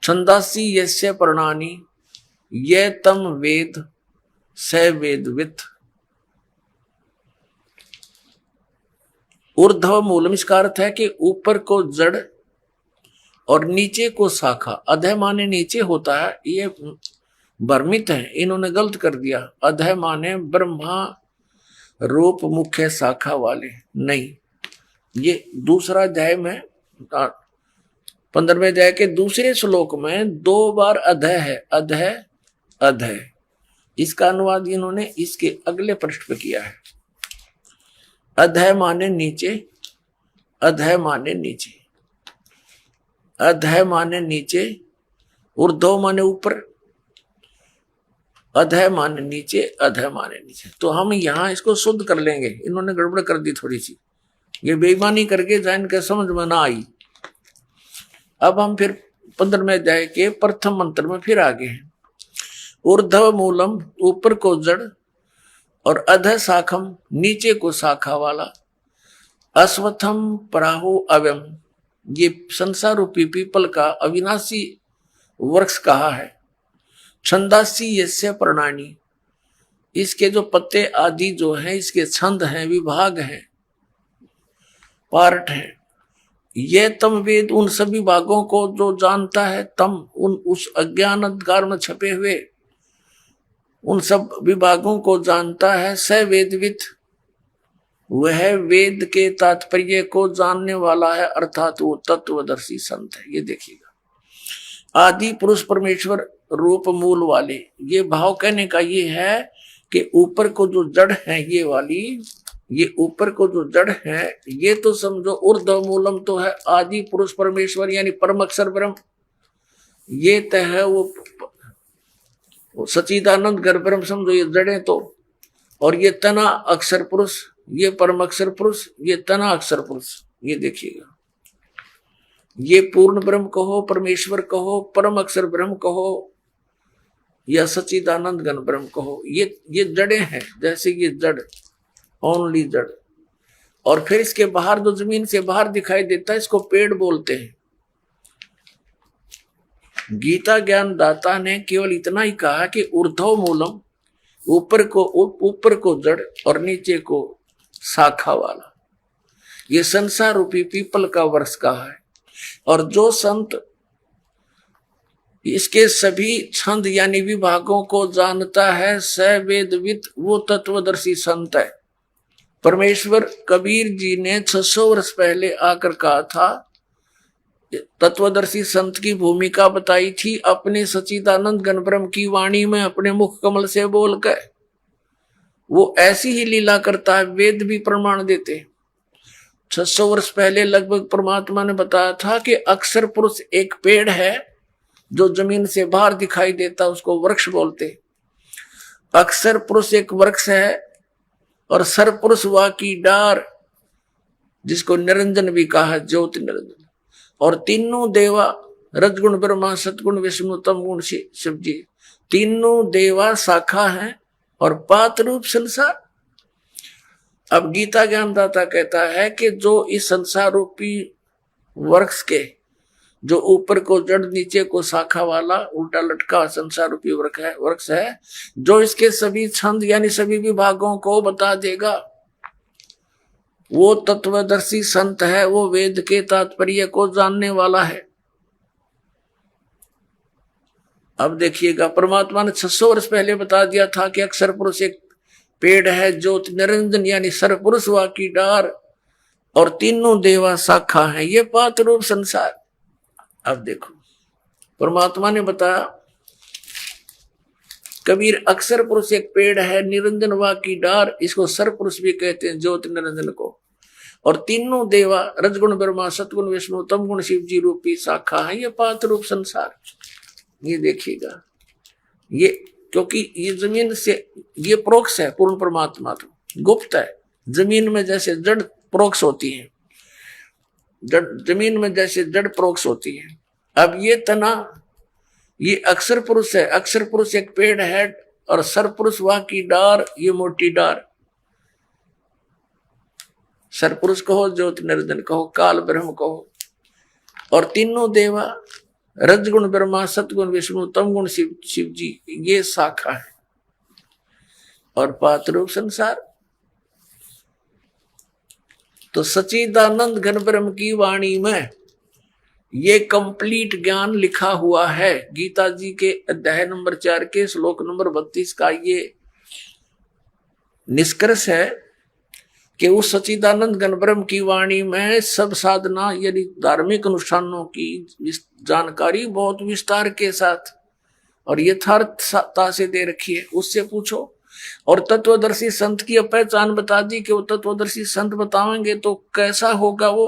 छंदासी यस्य पर्णानि ये तम वेद स वेदवित्। ऊर्ध्व मूलम इसका अर्थ है कि ऊपर को जड़ और नीचे को शाखा। अधः माने नीचे होता है, ये भ्रमित है, इन्होंने गलत कर दिया। अधः माने ब्रह्मा रूप मुख्य शाखा वाले, नहीं। ये दूसरा अध्याय में 15वें अध्याय के दूसरे श्लोक में 2 बार अधः है, अधः अधः। इसका अनुवाद इन्होंने इसके अगले पृष्ठ पे किया है। अधः माने नीचे, अधः माने नीचे, अधः माने नीचे, ऊर्ध्व माने ऊपर, अधः माने नीचे, अधः माने नीचे। तो हम यहाँ इसको शुद्ध कर लेंगे, इन्होंने गड़बड़ कर दी थोड़ी सी, ये बेईमानी करके जान के समझ में ना आई। अब हम फिर 15वें अध्याय के प्रथम मंत्र में फिर आगे हैं। ऊर्ध्व मूलम ऊपर को जड़ और अधः शाखम नीचे को शाखा वाला, अश्वत्थम प्राहु अव्यम ये संसार रूपी पीपल का अविनाशी वृक्ष कहा है। छंदासी यस्य पर्णानि इसके जो पत्ते आदि जो हैं इसके छंद हैं, विभाग हैं, पार्ट हैं। ये तम वेद उन सभी भागों को जो जानता है, तम उन उस अज्ञान अंधकार में छपे हुए उन सब विभागों को जानता है। स वेदवित वह वेद के तात्पर्य को जानने वाला है, अर्थात वो तत्वदर्शी संत है। ये देखिएगा, आदि पुरुष परमेश्वर रूप मूल वाले, ये भाव कहने का ये है कि ऊपर को जो जड़ है ये वाली, ये ऊपर को जो जड़ है ये तो समझो ऊर्ध्व मूलम तो है आदि पुरुष परमेश्वर यानी परम अक्षर ब्रह्म, ये तो है वो सच्चिदानंद घर ब्रह्म समझो, ये जड़ें तो। और ये तना अक्षर पुरुष, ये परम अक्षर पुरुष, ये तना अक्षर पुरुष। ये देखिएगा, ये पूर्ण ब्रह्म कहो, परमेश्वर कहो, परम अक्षर ब्रह्म कहो या सच्चिदानंद घन ब्रह्म कहो, ये जड़ें हैं। जैसे ये जड़, ओनली जड़, और फिर इसके बाहर जो जमीन से बाहर दिखाई देता है इसको पेड़ बोलते हैं। गीता ज्ञान दाता ने केवल इतना ही कहा कि ऊर्ध्व मूलम ऊपर को जड़ और नीचे को शाखा वाला, ये संसार रूपी पीपल का वृक्ष का है। और जो संत इसके सभी छंद यानी विभागों को जानता है, स वेदविद, वो तत्वदर्शी संत है। परमेश्वर कबीर जी ने 600 वर्ष पहले आकर कहा था, तत्वदर्शी संत की भूमिका बताई थी अपने सच्चिदानंद घन ब्रह्म की वाणी में, अपने मुख कमल से बोलकर। वो ऐसी ही लीला करता है, वेद भी प्रमाण देते। 600 वर्ष पहले लगभग परमात्मा ने बताया था कि अक्षर पुरुष एक पेड़ है जो जमीन से बाहर दिखाई देता, उसको वृक्ष बोलते। अक्षर पुरुष एक वृक्ष है, और सर पुरुष वा की डार, जिसको निरंजन भी कहा है, ज्योति निरंजन। और तीनों देवा, रजगुण ब्रह्मा, सतगुण विष्णु, तम गुण शिव जी, तीनों देवा शाखा हैं और पात रूप संसार। अब गीता ज्ञानदाता कहता है कि जो इस संसार रूपी वृक्ष के, जो ऊपर को जड़ नीचे को शाखा वाला उल्टा लटका संसार रूपी वृक्ष है, जो इसके सभी छंद यानी सभी विभागों को बता देगा, वो तत्वदर्शी संत है, वो वेद के तात्पर्य को जानने वाला है। अब देखिएगा, परमात्मा ने 600 वर्ष पहले बता दिया था कि अक्षर पुरुष एक पेड़ है, ज्योति निरंजन यानी सर पुरुष वा की डार, और तीनों देवा शाखा है, ये पात रूप संसार। अब देखो, परमात्मा ने बताया कबीर अक्षर पुरुष एक पेड़ है, निरंजन वा की डार, इसको सर पुरुष भी कहते हैं, ज्योति निरंजन को। और तीनों देवा, रजगुण ब्रह्मा, सतगुण विष्णु, तम गुण शिव जी रूपी शाखा है, ये पात रूप संसार। ये देखिएगा, ये क्योंकि ये जमीन से, ये प्रोक्ष है, पूर्ण परमात्मा तो गुप्त है। जमीन में जैसे जड़ प्रोक्ष होती है, जमीन में जैसे जड़ प्रोक्ष होती है। अब ये तना, ये अक्षर पुरुष है, अक्षर पुरुष एक पेड़ है, और सर पुरुष वह की डार, ये मोटी डार। सर पुरुष कहो, ज्योति निरंजन कहो, काल ब्रह्म कहो। और तीनों देवा, रजगुण ब्रह्मा, सतगुण विष्णु, तम गुण शिव जी, ये शाखा है। और पात रूप संसार, तो सच्चिदानंद घन ब्रह्म की वाणी में ये कंप्लीट ज्ञान लिखा हुआ है। गीता जी के अध्याय नंबर 4 के श्लोक नंबर 32 का ये निष्कर्ष है कि उस सच्चिदानंद घन ब्रह्म की वाणी में सब साधना यानी धार्मिक अनुष्ठानों की जानकारी बहुत विस्तार के साथ और यथार्थता से दे रखी है। उससे पूछो। और तत्वदर्शी संत की पहचान बता दी कि वो तत्वदर्शी संत बताएंगे तो कैसा होगा वो,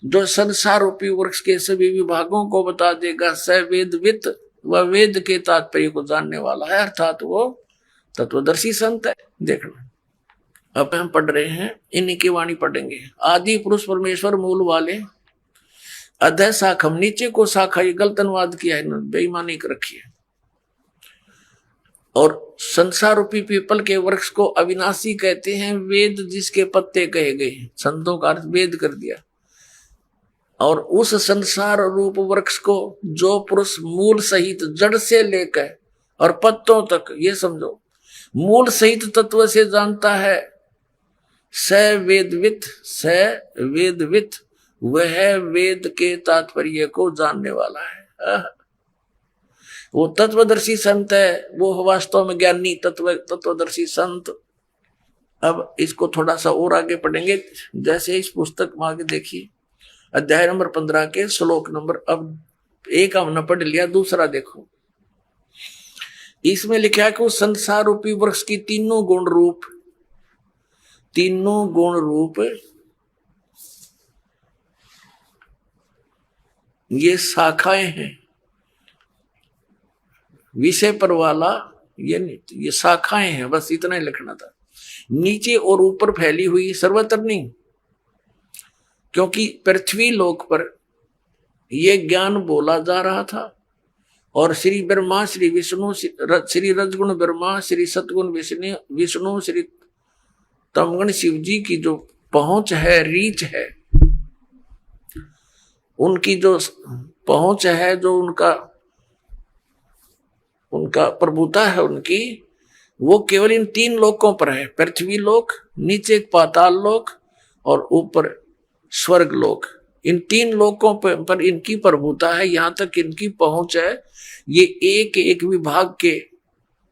जो संसार रूपी वृक्ष के सभी विभागों को बता देगा। स वेदवित, वह वेद के तात्पर्य को जानने वाला है, अर्थात वो तत्वदर्शी संत है। देखना, अब हम पढ़ रहे हैं, इन्हीं की वाणी पढ़ेंगे। आदि पुरुष परमेश्वर मूल वाले, अधः शाखम, नीचे को शाखा, ये गलत अनुवाद किया है, बेईमानी कर रखी है। और संसार रूपी पीपल के वृक्ष को अविनाशी कहते हैं, वेद जिसके पत्ते कहे गए, संतों का अर्थ वेद कर दिया। और उस संसार रूप वृक्ष को जो पुरुष मूल सहित जड़ से लेकर और पत्तों तक, ये समझो, मूल सहित तत्व से जानता है, स वेदवित, स वेदवित, वह वेद के तात्पर्य को जानने वाला है। वो तत्वदर्शी संत है, वो वास्तव में ज्ञानी तत्वदर्शी संत। अब इसको थोड़ा सा और आगे पढ़ेंगे, जैसे इस पुस्तक में आगे देखिए, अध्याय नंबर 15 के श्लोक नंबर, अब एक हमने पढ़ लिया, दूसरा देखो। इसमें लिखा है कि उस संसार रूपी वृक्ष की तीनों गुण रूप ये शाखाएं हैं। विषय पर वाला ये शाखाएं हैं, बस इतना ही लिखना था। नीचे और ऊपर फैली हुई, सर्वत्र नहीं, क्योंकि पृथ्वी लोक पर ये ज्ञान बोला जा रहा था। और श्री ब्रह्मा, श्री विष्णु, श्री रजगुण ब्रह्मा, श्री सतगुण विष्णु, श्री तमगुण शिव जी की जो पहुंच है, रीच है, उनकी जो पहुंच है, जो उनका प्रभुता है उनकी, वो केवल इन 3 लोकों पर है, पृथ्वी लोक, नीचे पाताल लोक और ऊपर स्वर्ग लोक। इन 3 लोकों पर इनकी प्रभुता है, यहां तक इनकी पहुंच है। ये एक एक विभाग के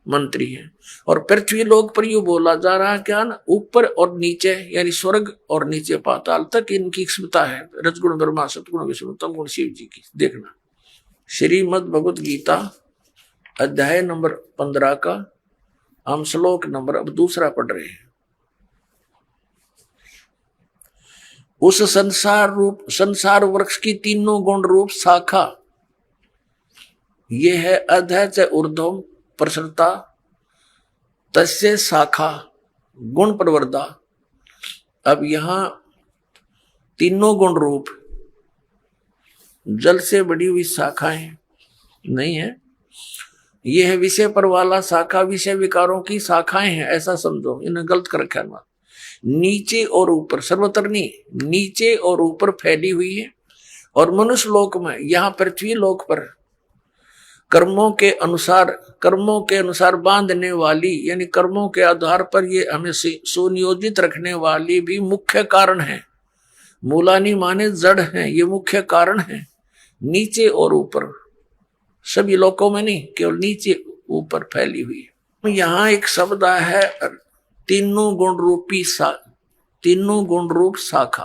मंत्री हैं। और पृथ्वी लोक पर यू बोला जा रहा है क्या ना, ऊपर और नीचे यानी स्वर्ग और नीचे पाताल तक इनकी क्षमता है। रजगुण ब्रह्मा, सतगुण विष्णु, तमगुण शिव जी की। देखना श्रीमद् भगवत गीता अध्याय नंबर 15 का हम श्लोक नंबर अब दूसरा पढ़ रहे हैं। उस संसार वृक्ष की तीनों गुण रूप शाखा, ये है अधः च ऊर्ध्वम प्रसरता तस्य शाखा गुण प्रवर्धा। अब यहां तीनों गुण रूप जल से बड़ी हुई शाखाएं नहीं है, यह है विषय पर वाला शाखा, विषय विकारों की शाखाएं हैं, ऐसा समझो। इन्हें गलत कर रखा है। नीचे और ऊपर, सर्वत्र नहीं, नीचे और ऊपर फैली हुई है। और मनुष्य लोक में, यहां पृथ्वी लोक पर कर्मों के अनुसार बांधने वाली, यानी कर्मों के आधार पर ये हमें सुनियोजित रखने वाली भी मुख्य कारण है। मूलानी माने जड़ है, ये मुख्य कारण है। नीचे और ऊपर, सभी लोकों में नहीं, केवल नीचे ऊपर फैली हुई है। यहां एक शब्द है तीनों गुण रूप शाखा।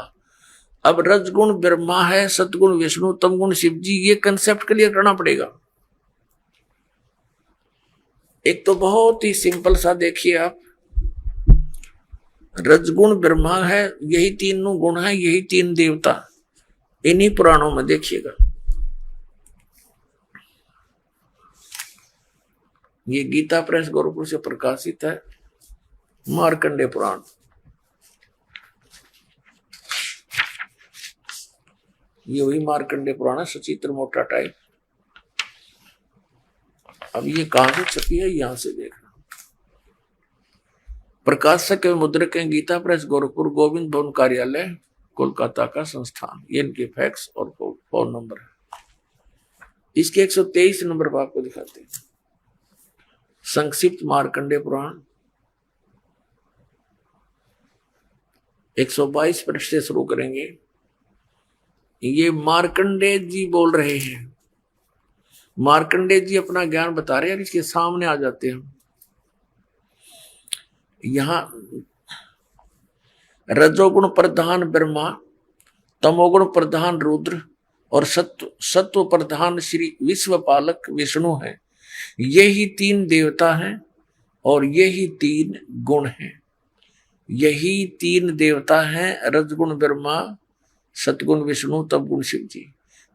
अब रजगुण ब्रह्मा है, सतगुण विष्णु, तमगुण शिव जी, ये कंसेप्ट क्लियर करना पड़ेगा। एक तो बहुत ही सिंपल सा देखिए आप, रजगुण ब्रह्मा है, यही तीनों गुण है, यही 3 देवता, इन्हीं पुराणों में देखिएगा। ये गीता प्रेस गोरखपुर से प्रकाशित है, मार्कंडे पुराण। ये वही मार्कंडे पुराण है, सचित्र मोटा टाइप। अब ये कहां से छपी है, यहां से देखना। प्रकाशक एवं मुद्रक हैं गीता प्रेस गोरखपुर, गोविंद भवन कार्यालय, कोलकाता का संस्थान। ये इनके फैक्स और फोन नंबर है। इसके 123 नंबर पर आपको दिखाते हैं। संक्षिप्त मार्कंडे पुराण 122 पृष्ठ से शुरू करेंगे। ये मार्कंडे जी बोल रहे हैं, मार्कंडे जी अपना ज्ञान बता रहे हैं, इसके सामने आ जाते हैं। यहां रजोगुण प्रधान ब्रह्मा, तमोगुण प्रधान रुद्र और सत्व प्रधान श्री विश्वपालक विष्णु है। यही 3 देवता हैं और यही 3 गुण हैं। यही 3 देवता हैं, रजगुण ब्रह्मा, सतगुण विष्णु, तमगुण शिव जी।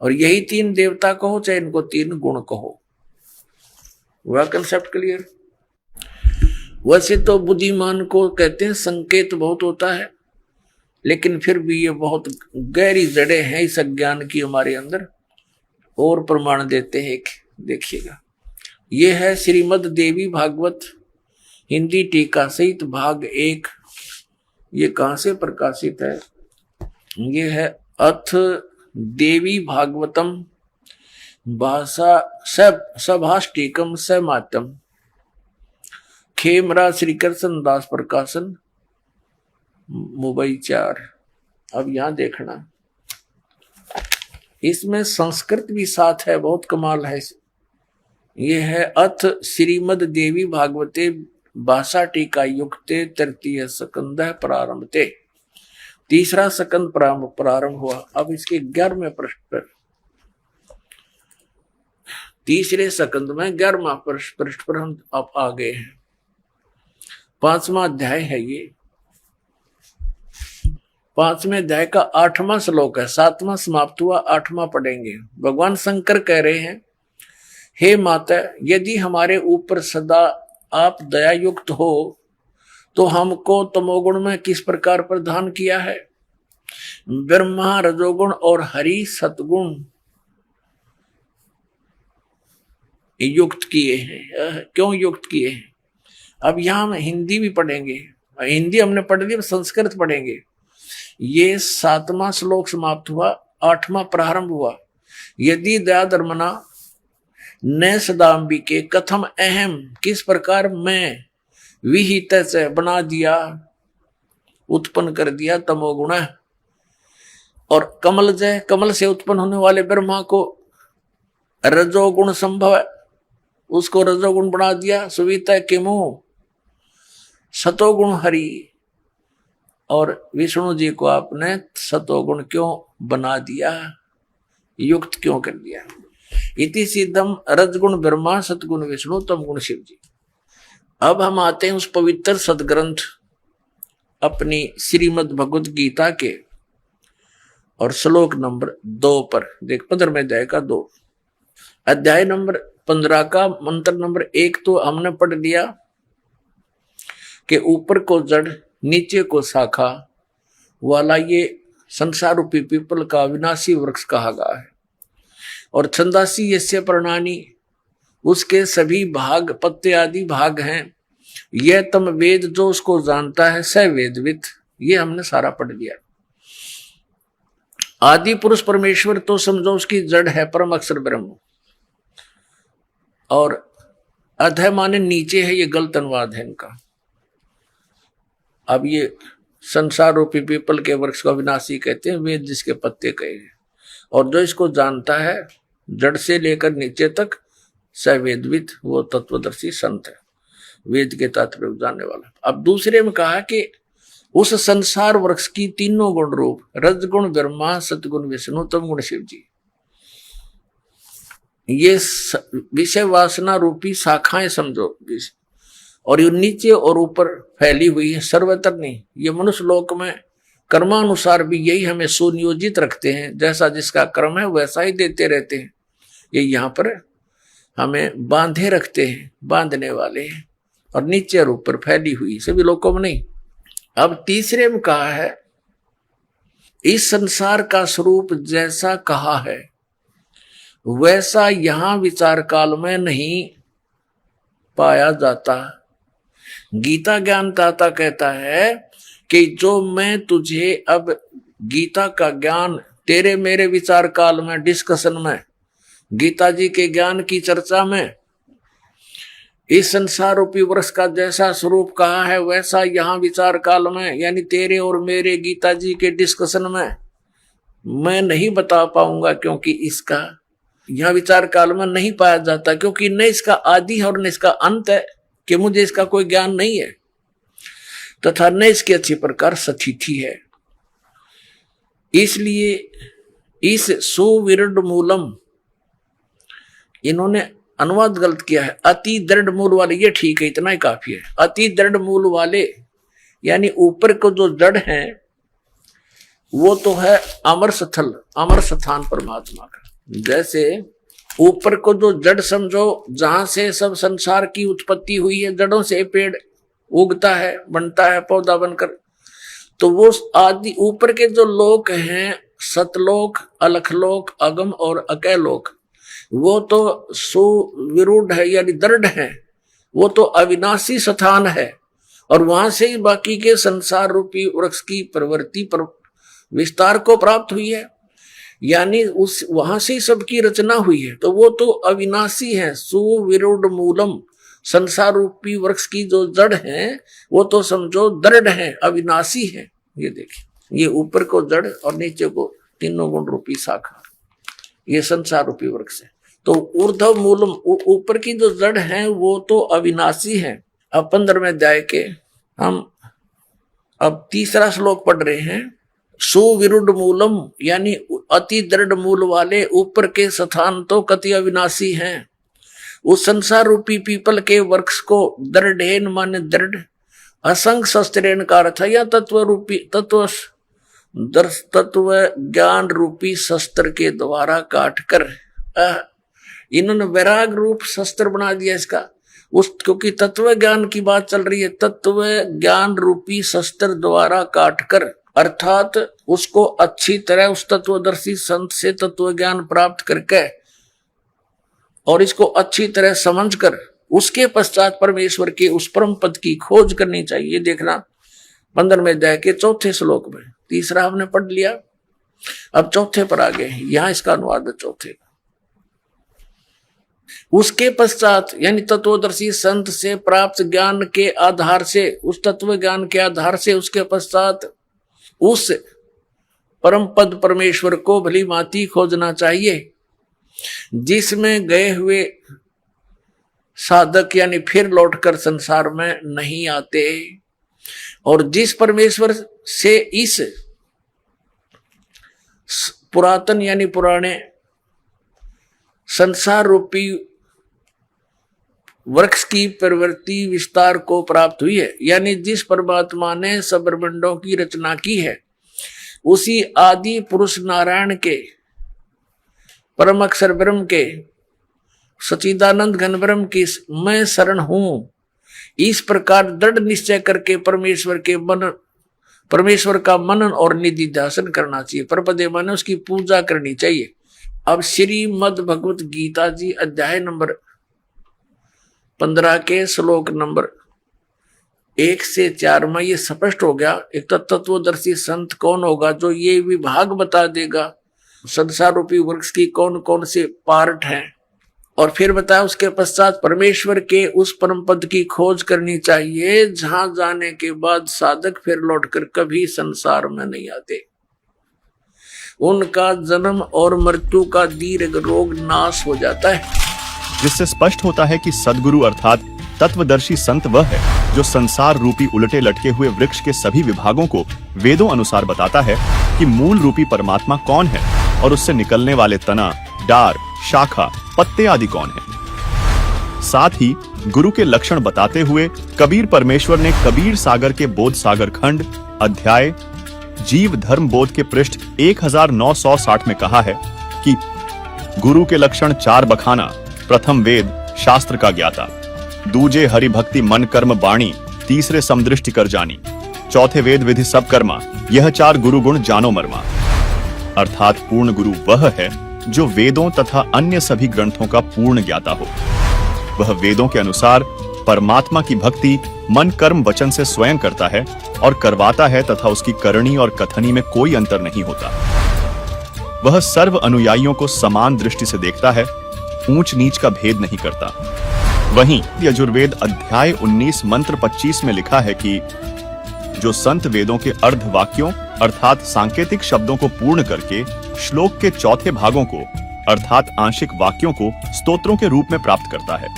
और यही 3 देवता कहो चाहे इनको 3 गुण कहो। वह कंसेप्ट क्लियर। वैसे तो बुद्धिमान को कहते हैं संकेत बहुत होता है, लेकिन फिर भी ये बहुत गहरी जड़ें हैं इस अज्ञान की हमारे अंदर। और प्रमाण देते हैं, देखिएगा। ये है श्रीमद् देवी भागवत हिंदी टीका सहित भाग 1। ये कहां से प्रकाशित है? ये है अथ देवी भागवतम भाषा सभाष्टिकम समातम, खेमरा श्री कृष्ण दास प्रकाशन, मुंबई 4। अब यहां देखना, इसमें संस्कृत भी साथ है, बहुत कमाल है। ये है अथ श्रीमद् देवी भागवते भाषा टीका युक्ते तृतीय स्कंद प्रारंभते। 3रा स्कंद प्रारंभ हुआ। अब इसके 11वें पृष्ठ पर, 3रे स्कंद में 11वां पृष्ठ पर हम अब आ गए हैं। 5वां अध्याय है ये। 5वें अध्याय का 8वां श्लोक है। 7वां समाप्त हुआ, 8वां पढ़ेंगे। भगवान शंकर कह रहे हैं, हे माता, यदि हमारे ऊपर सदा आप दया युक्त हो तो हमको तमोगुण में किस प्रकार प्रदान किया है? ब्रह्मा रजोगुण और हरि सतगुण युक्त किए हैं। क्यों युक्त किए हैं? अब यहां हम हिंदी भी पढ़ेंगे। हिंदी हमने पढ़ ली, संस्कृत पढ़ेंगे। ये 7वां श्लोक समाप्त हुआ, 8वां प्रारंभ हुआ। यदि दया धर्मना न सदाम्बिके कथम अहम, किस प्रकार मैं विहित से बना दिया, उत्पन्न कर दिया तमोगुण। और कमल जय, कमल से उत्पन्न होने वाले ब्रह्मा को रजोगुण संभव है, उसको रजोगुण बना दिया। सुविता किमु सतोगुण हरि, और विष्णु जी को आपने सतोगुण क्यों बना दिया, युक्त क्यों कर दिया। इति सिद्धम रजगुण ब्रह्मा सतगुण विष्णु तम गुण शिव जी। अब हम आते हैं उस पवित्र सदग्रंथ अपनी श्रीमद् भगवद गीता के और श्लोक नंबर 2 पर देख, 15वें अध्याय का 2, अध्याय नंबर 15 का मंत्र नंबर 1 तो हमने पढ़ लिया कि ऊपर को जड़ नीचे को शाखा वाला ये संसार रूपी पीपल का विनाशी वृक्ष कहा गया है। और छंदासी यस्य प्रणानी, उसके सभी भाग पत्ते आदि भाग हैं। यह तम वेद, जो उसको जानता है, स वेदविद, ये हमने सारा पढ़ लिया। आदि पुरुष परमेश्वर तो समझो उसकी जड़ है परम अक्षर ब्रह्म, और अधः माने नीचे है, ये गलत अनुवाद है इनका। अब ये संसार रूपी पीपल के वृक्ष को विनाशी कहते हैं, वेद जिसके पत्ते कहे हैं। और जो इसको जानता है जड़ से लेकर नीचे तक, सवेदविद, वो तत्वदर्शी संत है, वेद के तात्पर्य जानने वाला। अब दूसरे में कहा कि उस संसार वृक्ष की तीनों गुण रूप, रजगुण ब्रह्मा सतगुण विष्णु तम गुण शिव जी, ये विषय वासना रूपी शाखाएं समझो, और ये नीचे और ऊपर फैली हुई है, सर्वत्र नहीं। ये मनुष्य लोक में कर्मानुसार भी यही हमें सुनियोजित रखते हैं, जैसा जिसका कर्म है वैसा ही देते रहते हैं। ये यहाँ पर हमें बांधे रखते हैं, बांधने वाले हैं, और नीचे और ऊपर फैली हुई सभी लोगों में नहीं। अब तीसरे में कहा है, इस संसार का स्वरूप जैसा कहा है वैसा यहाँ विचार काल में नहीं पाया जाता। गीता ज्ञानदाता कहता है कि जो मैं तुझे अब गीता का ज्ञान तेरे मेरे विचार काल में, डिस्कशन में, गीता जी के ज्ञान की चर्चा में, इस संसार रूपी वृक्ष का जैसा स्वरूप कहा है वैसा यहाँ विचार काल में, यानी तेरे और मेरे गीता जी के डिस्कशन में मैं नहीं बता पाऊंगा, क्योंकि इसका यहाँ विचार काल में नहीं पाया जाता, क्योंकि न इसका आदि है और न इसका अंत है, कि मुझे इसका कोई ज्ञान नहीं है, तथा न इसकी अच्छी प्रकार सथिति है। इसलिए इस सुविरुद्ध मूलम, इन्होंने अनुवाद गलत किया है, अति दृढ़ मूल वाले, ये ठीक है, इतना ही काफी है। अति दृढ़ मूल वाले यानी ऊपर को जो जड़ है वो तो है अमर स्थल, अमर स्थान परमात्मा का। जैसे ऊपर को जो जड़ समझो, जहां से सब संसार की उत्पत्ति हुई है, जड़ों से पेड़ उगता है, बनता है पौधा बनकर, तो वो आदि ऊपर के जो लोक हैं, सतलोक, अलखलोक, अगम और अकैलोक, वो तो सुविरूढ़ है यानी दृढ़ है, वो तो अविनाशी स्थान है, और वहां से ही बाकी के संसार रूपी वृक्ष की प्रवृत्ति पर विस्तार को प्राप्त हुई है, यानी उस वहां से ही सबकी रचना हुई है। तो वो तो अविनाशी है, सुविरूढ़ मूलम, संसार रूपी वृक्ष की जो जड़ है वो तो समझो दृढ़ है, अविनाशी है। ये देखिए, ये ऊपर को जड़ और नीचे को तीनों गुण रूपी शाखा, ये संसार रूपी वृक्ष है। तो ऊर्ध्व मूलम, ऊपर की जो जड़ है वो तो अविनाशी है। अब 15वें अध्याय के हम अब तीसरा श्लोक पढ़ रहे हैं। सुविरुद्ध मूलम यानी अति दृढ़ मूल वाले ऊपर के स्थान तो कति अविनाशी हैं। उस संसार रूपी पीपल के वृक्ष को दृढ़ेन माने दृढ़, असंग शस्त्रेण का अर्थ है या तत्व रूपी तत्व ज्ञान रूपी शस्त्र के द्वारा काट कर, इन्होंने वैराग रूप शस्त्र बना दिया इसका, उस क्योंकि तत्व ज्ञान की बात चल रही है, तत्व ज्ञान रूपी शस्त्र द्वारा काट कर, अर्थात उसको अच्छी तरह उस तत्वदर्शी संत से तत्व ज्ञान प्राप्त करके और इसको अच्छी तरह समझकर उसके पश्चात परमेश्वर के उस परम पद की खोज करनी चाहिए। देखना 15वें अध्याय के 4थे श्लोक में, तीसरा हमने पढ़ लिया, अब 4थे पर आ गए। यहां इसका अनुवाद है 4थे। उसके पश्चात यानी तत्वदर्शी संत से प्राप्त ज्ञान के आधार से, उस तत्व ज्ञान के आधार से उसके पश्चात उस परम पद परमेश्वर को भली भांति खोजना चाहिए, जिसमें गए हुए साधक यानी फिर लौटकर संसार में नहीं आते, और जिस परमेश्वर से इस पुरातन यानी पुराने संसार रूपी वृक्ष की प्रवृत्ति विस्तार को प्राप्त हुई है, यानी जिस परमात्मा ने सब ब्रह्मांडों की रचना की है, उसी आदि पुरुष नारायण के परम अक्षर ब्रह्म के सचिदानंद घन ब्रह्म की मैं शरण हूं, इस प्रकार दृढ़ निश्चय करके परमेश्वर का मनन और निधि ध्यान करना चाहिए। परपदे माने उसकी पूजा करनी चाहिए। अब श्रीमद् भगवत गीता जी अध्याय नंबर 15 के श्लोक नंबर 1 से 4 में ये स्पष्ट हो गया। एक तत्वदर्शी संत कौन होगा जो ये विभाग बता देगा संसार रूपी वृक्ष की कौन कौन से पार्ट हैं, और फिर बताया उसके पश्चात परमेश्वर के उस परम पद की खोज करनी चाहिए, जहां जाने के बाद साधक फिर लौटकर कभी संसार में नहीं आते। उनका जन्म और मृत्यु का दीर्घ रोग नाश हो जाता है। जिससे स्पष्ट होता है कि सद्गुरु अर्थात तत्वदर्शी संत वह है जो संसार रूपी उलटे लटके हुए वृक्ष के सभी विभागों को वेदों अनुसार बताता है कि मूल रूपी परमात्मा कौन है और उससे निकलने वाले तना, डार, शाखा, पत्ते आदि कौन है। साथ ही गुरु के लक्षण बताते हुए कबीर परमेश्वर ने कबीर सागर के बोध सागर खंड अध्याय जीव धर्म बोध के पृष्ठ 1960 में कहा है कि गुरु के लक्षण 4 बखाना। प्रथम वेद शास्त्र का ज्ञाता, दूजे हरि भक्ति मन कर्म बाणी, तीसरे समदृष्टि कर जानी, चौथे वेद विधि सब कर्मा, यह 4 गुरु गुण जानो मर्मा। अर्थात पूर्ण गुरु वह है जो वेदों तथा अन्य सभी ग्रंथों का पूर्ण ज्ञाता हो। वह वेदों के अनुसार परमात्मा की भक्ति मन कर्म वचन से स्वयं करता है और करवाता है तथा उसकी करनी और कथनी में कोई अंतर नहीं होता। वह सर्व अनुयायियों को समान दृष्टि से देखता है, ऊंच नीच का भेद नहीं करता। वहीं यजुर्वेद अध्याय 19 मंत्र 25 में लिखा है कि जो संत वेदों के अर्ध वाक्यों अर्थात सांकेतिक शब्दों को पूर्ण करके श्लोक के चौथे भागों को अर्थात आंशिक वाक्यों को स्तोत्रों के रूप में प्राप्त करता है,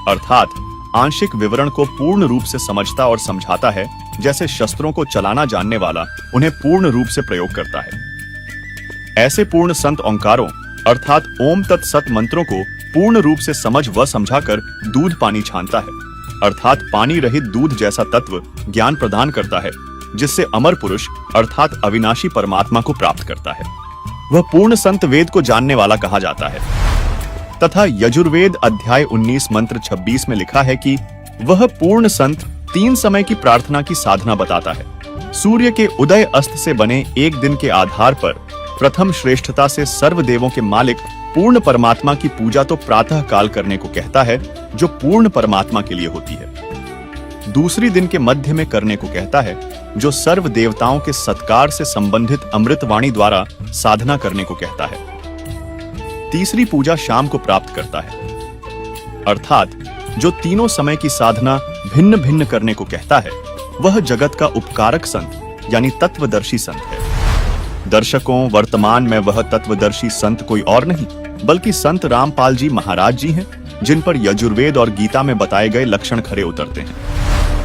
अर्थात आंशिक विवरण को पूर्ण रूप से समझता और समझाता है, जैसे शस्त्रों को चलाना जानने वाला उन्हें पूर्ण रूप से प्रयोग करता है। ऐसे पूर्ण संत ओंकारों अर्थात ओम तत्सत मंत्रों को पूर्ण रूप से समझ व समझाकर दूध पानी छानता है, अर्थात पानी रहित दूध जैसा तत्व ज्ञान प्रदान करता है, जिससे अमर पुरुष अर्थात अविनाशी परमात्मा को प्राप्त करता है। वह पूर्ण संत वेद को जानने वाला कहा जाता है। तथा यजुर्वेद अध्याय 19 मंत्र 26 में लिखा है कि वह पूर्ण संत 3 समय की प्रार्थना की साधना बताता है। सूर्य के उदय अस्त से बने एक दिन के आधार पर प्रथम श्रेष्ठता से सर्व देवों के मालिक पूर्ण परमात्मा की पूजा तो प्रातः काल करने को कहता है, जो पूर्ण परमात्मा के लिए होती है। दूसरी दिन के मध्य में करने को कहता है, जो सर्व देवताओं के सत्कार से संबंधित अमृतवाणी द्वारा साधना करने को कहता है। तीसरी पूजा शाम को प्राप्त करता है, अर्थात जो तीनों समय की साधना भिन्न भिन्न करने को कहता है, वह जगत का उपकारक संत यानी तत्वदर्शी संत है। दर्शकों, वर्तमान में वह तत्वदर्शी संत कोई और नहीं बल्कि संत रामपाल जी महाराज जी हैं, जिन पर यजुर्वेद और गीता में बताए गए लक्षण खरे उतरते हैं।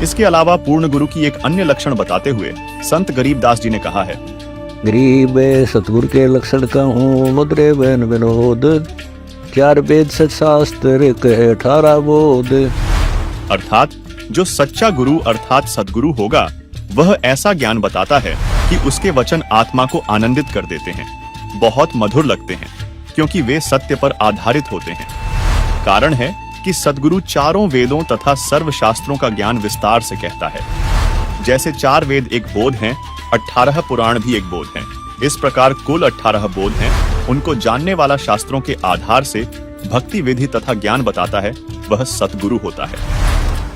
इसके अलावा पूर्ण गुरु की एक अन्य लक्षण बताते हुए संत गरीबदास जी ने कहा है, गरीब सतगुरु के लक्षण कहूँ मुद्रे बन विनोद, 4 वेद शास्त्र कहे 18 बोध। अर्थात जो सच्चा गुरु अर्थात सदगुरु होगा वह ऐसा ज्ञान बताता है कि उसके वचन आत्मा को आनंदित कर देते हैं, बहुत मधुर लगते हैं, क्योंकि वे सत्य पर आधारित होते हैं। कारण है कि सदगुरु चारों वेदों तथा सर्व शास्त्रों का ज्ञान विस्तार से कहता है। जैसे 4 वेद एक बोध हैं, 18 पुराण भी एक बोध हैं। इस प्रकार कुल 18 बोध हैं। उनको जानने वाला शास्त्रों के आधार से भक्ति विधि तथा ज्ञान बताता है, वह सतगुरु होता है।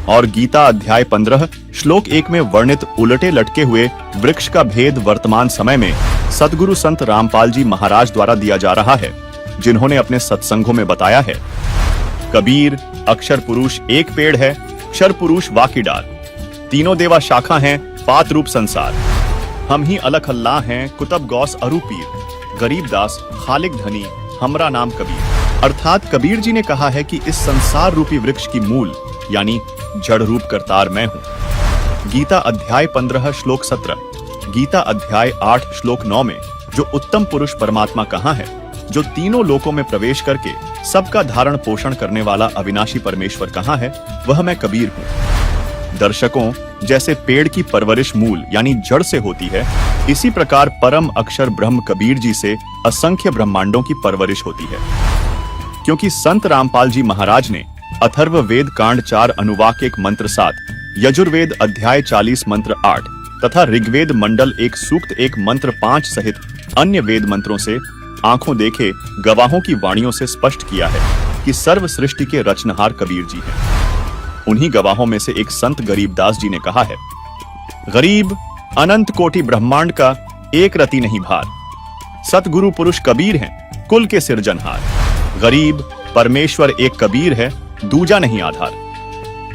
और गीता अध्याय 15 श्लोक 1 में वर्णित उलटे लटके हुए वृक्ष का भेद वर्तमान समय में सतगुरु संत रामपाल जी महाराज द्वारा दिया जा रहा है, जिन्होंने अपने सत्संगों में बताया है। कबीर अक्षर पुरुष एक पेड़ है, क्षर पुरुष वाकी डाल। तीनों देवा शाखा हैं, पात रूप संसार। हम ही अलख अल्लाह हैं, कुतब गौस अरू पीर। गरीब दास खालिक धनी, हमरा नाम कबीर। अर्थात कबीर जी ने कहा है कि इस संसार रूपी वृक्ष की मूल यानी जड़ रूप करतार मैं हूं। गीता अध्याय 15 श्लोक 17, गीता अध्याय 8 श्लोक 9 में जो उत्तम पुरुष परमात्मा कहाँ है, जो तीनों लोकों में प्रवेश करके सबका धारण पोषण करने वाला अविनाशी परमेश्वर कहाँ है, वह मैं कबीर हूँ। दर्शकों, जैसे पेड़ की परवरिश मूल यानी जड़ से होती है, इसी प्रकार परम अक्षर ब्रह्म कबीर जी से असंख्य ब्रह्मांडों की परवरिश होती है। क्योंकि संत रामपाल जी महाराज ने अथर्व वेद कांड 4 अनुवाक 1 मंत्र 7, यजुर्वेद अध्याय 40 मंत्र 8 तथा ऋग्वेद मंडल 1 सूक्त 1 मंत्र 5 सहित अन्य वेद मंत्रों से आंखों देखे गवाहों की वाणियों से स्पष्ट किया है कि सर्व सृष्टि के रचनहार कबीर जी हैं। उन्हीं गवाहों में से एक संत गरीबदास जी ने कहा है, गरीब अनंत कोटि ब्रह्मांड का एक रति नहीं भार। सतगुरु पुरुष कबीर हैं, कुल के सिरजनहार। गरीब परमेश्वर एक कबीर है, दूजा नहीं आधार।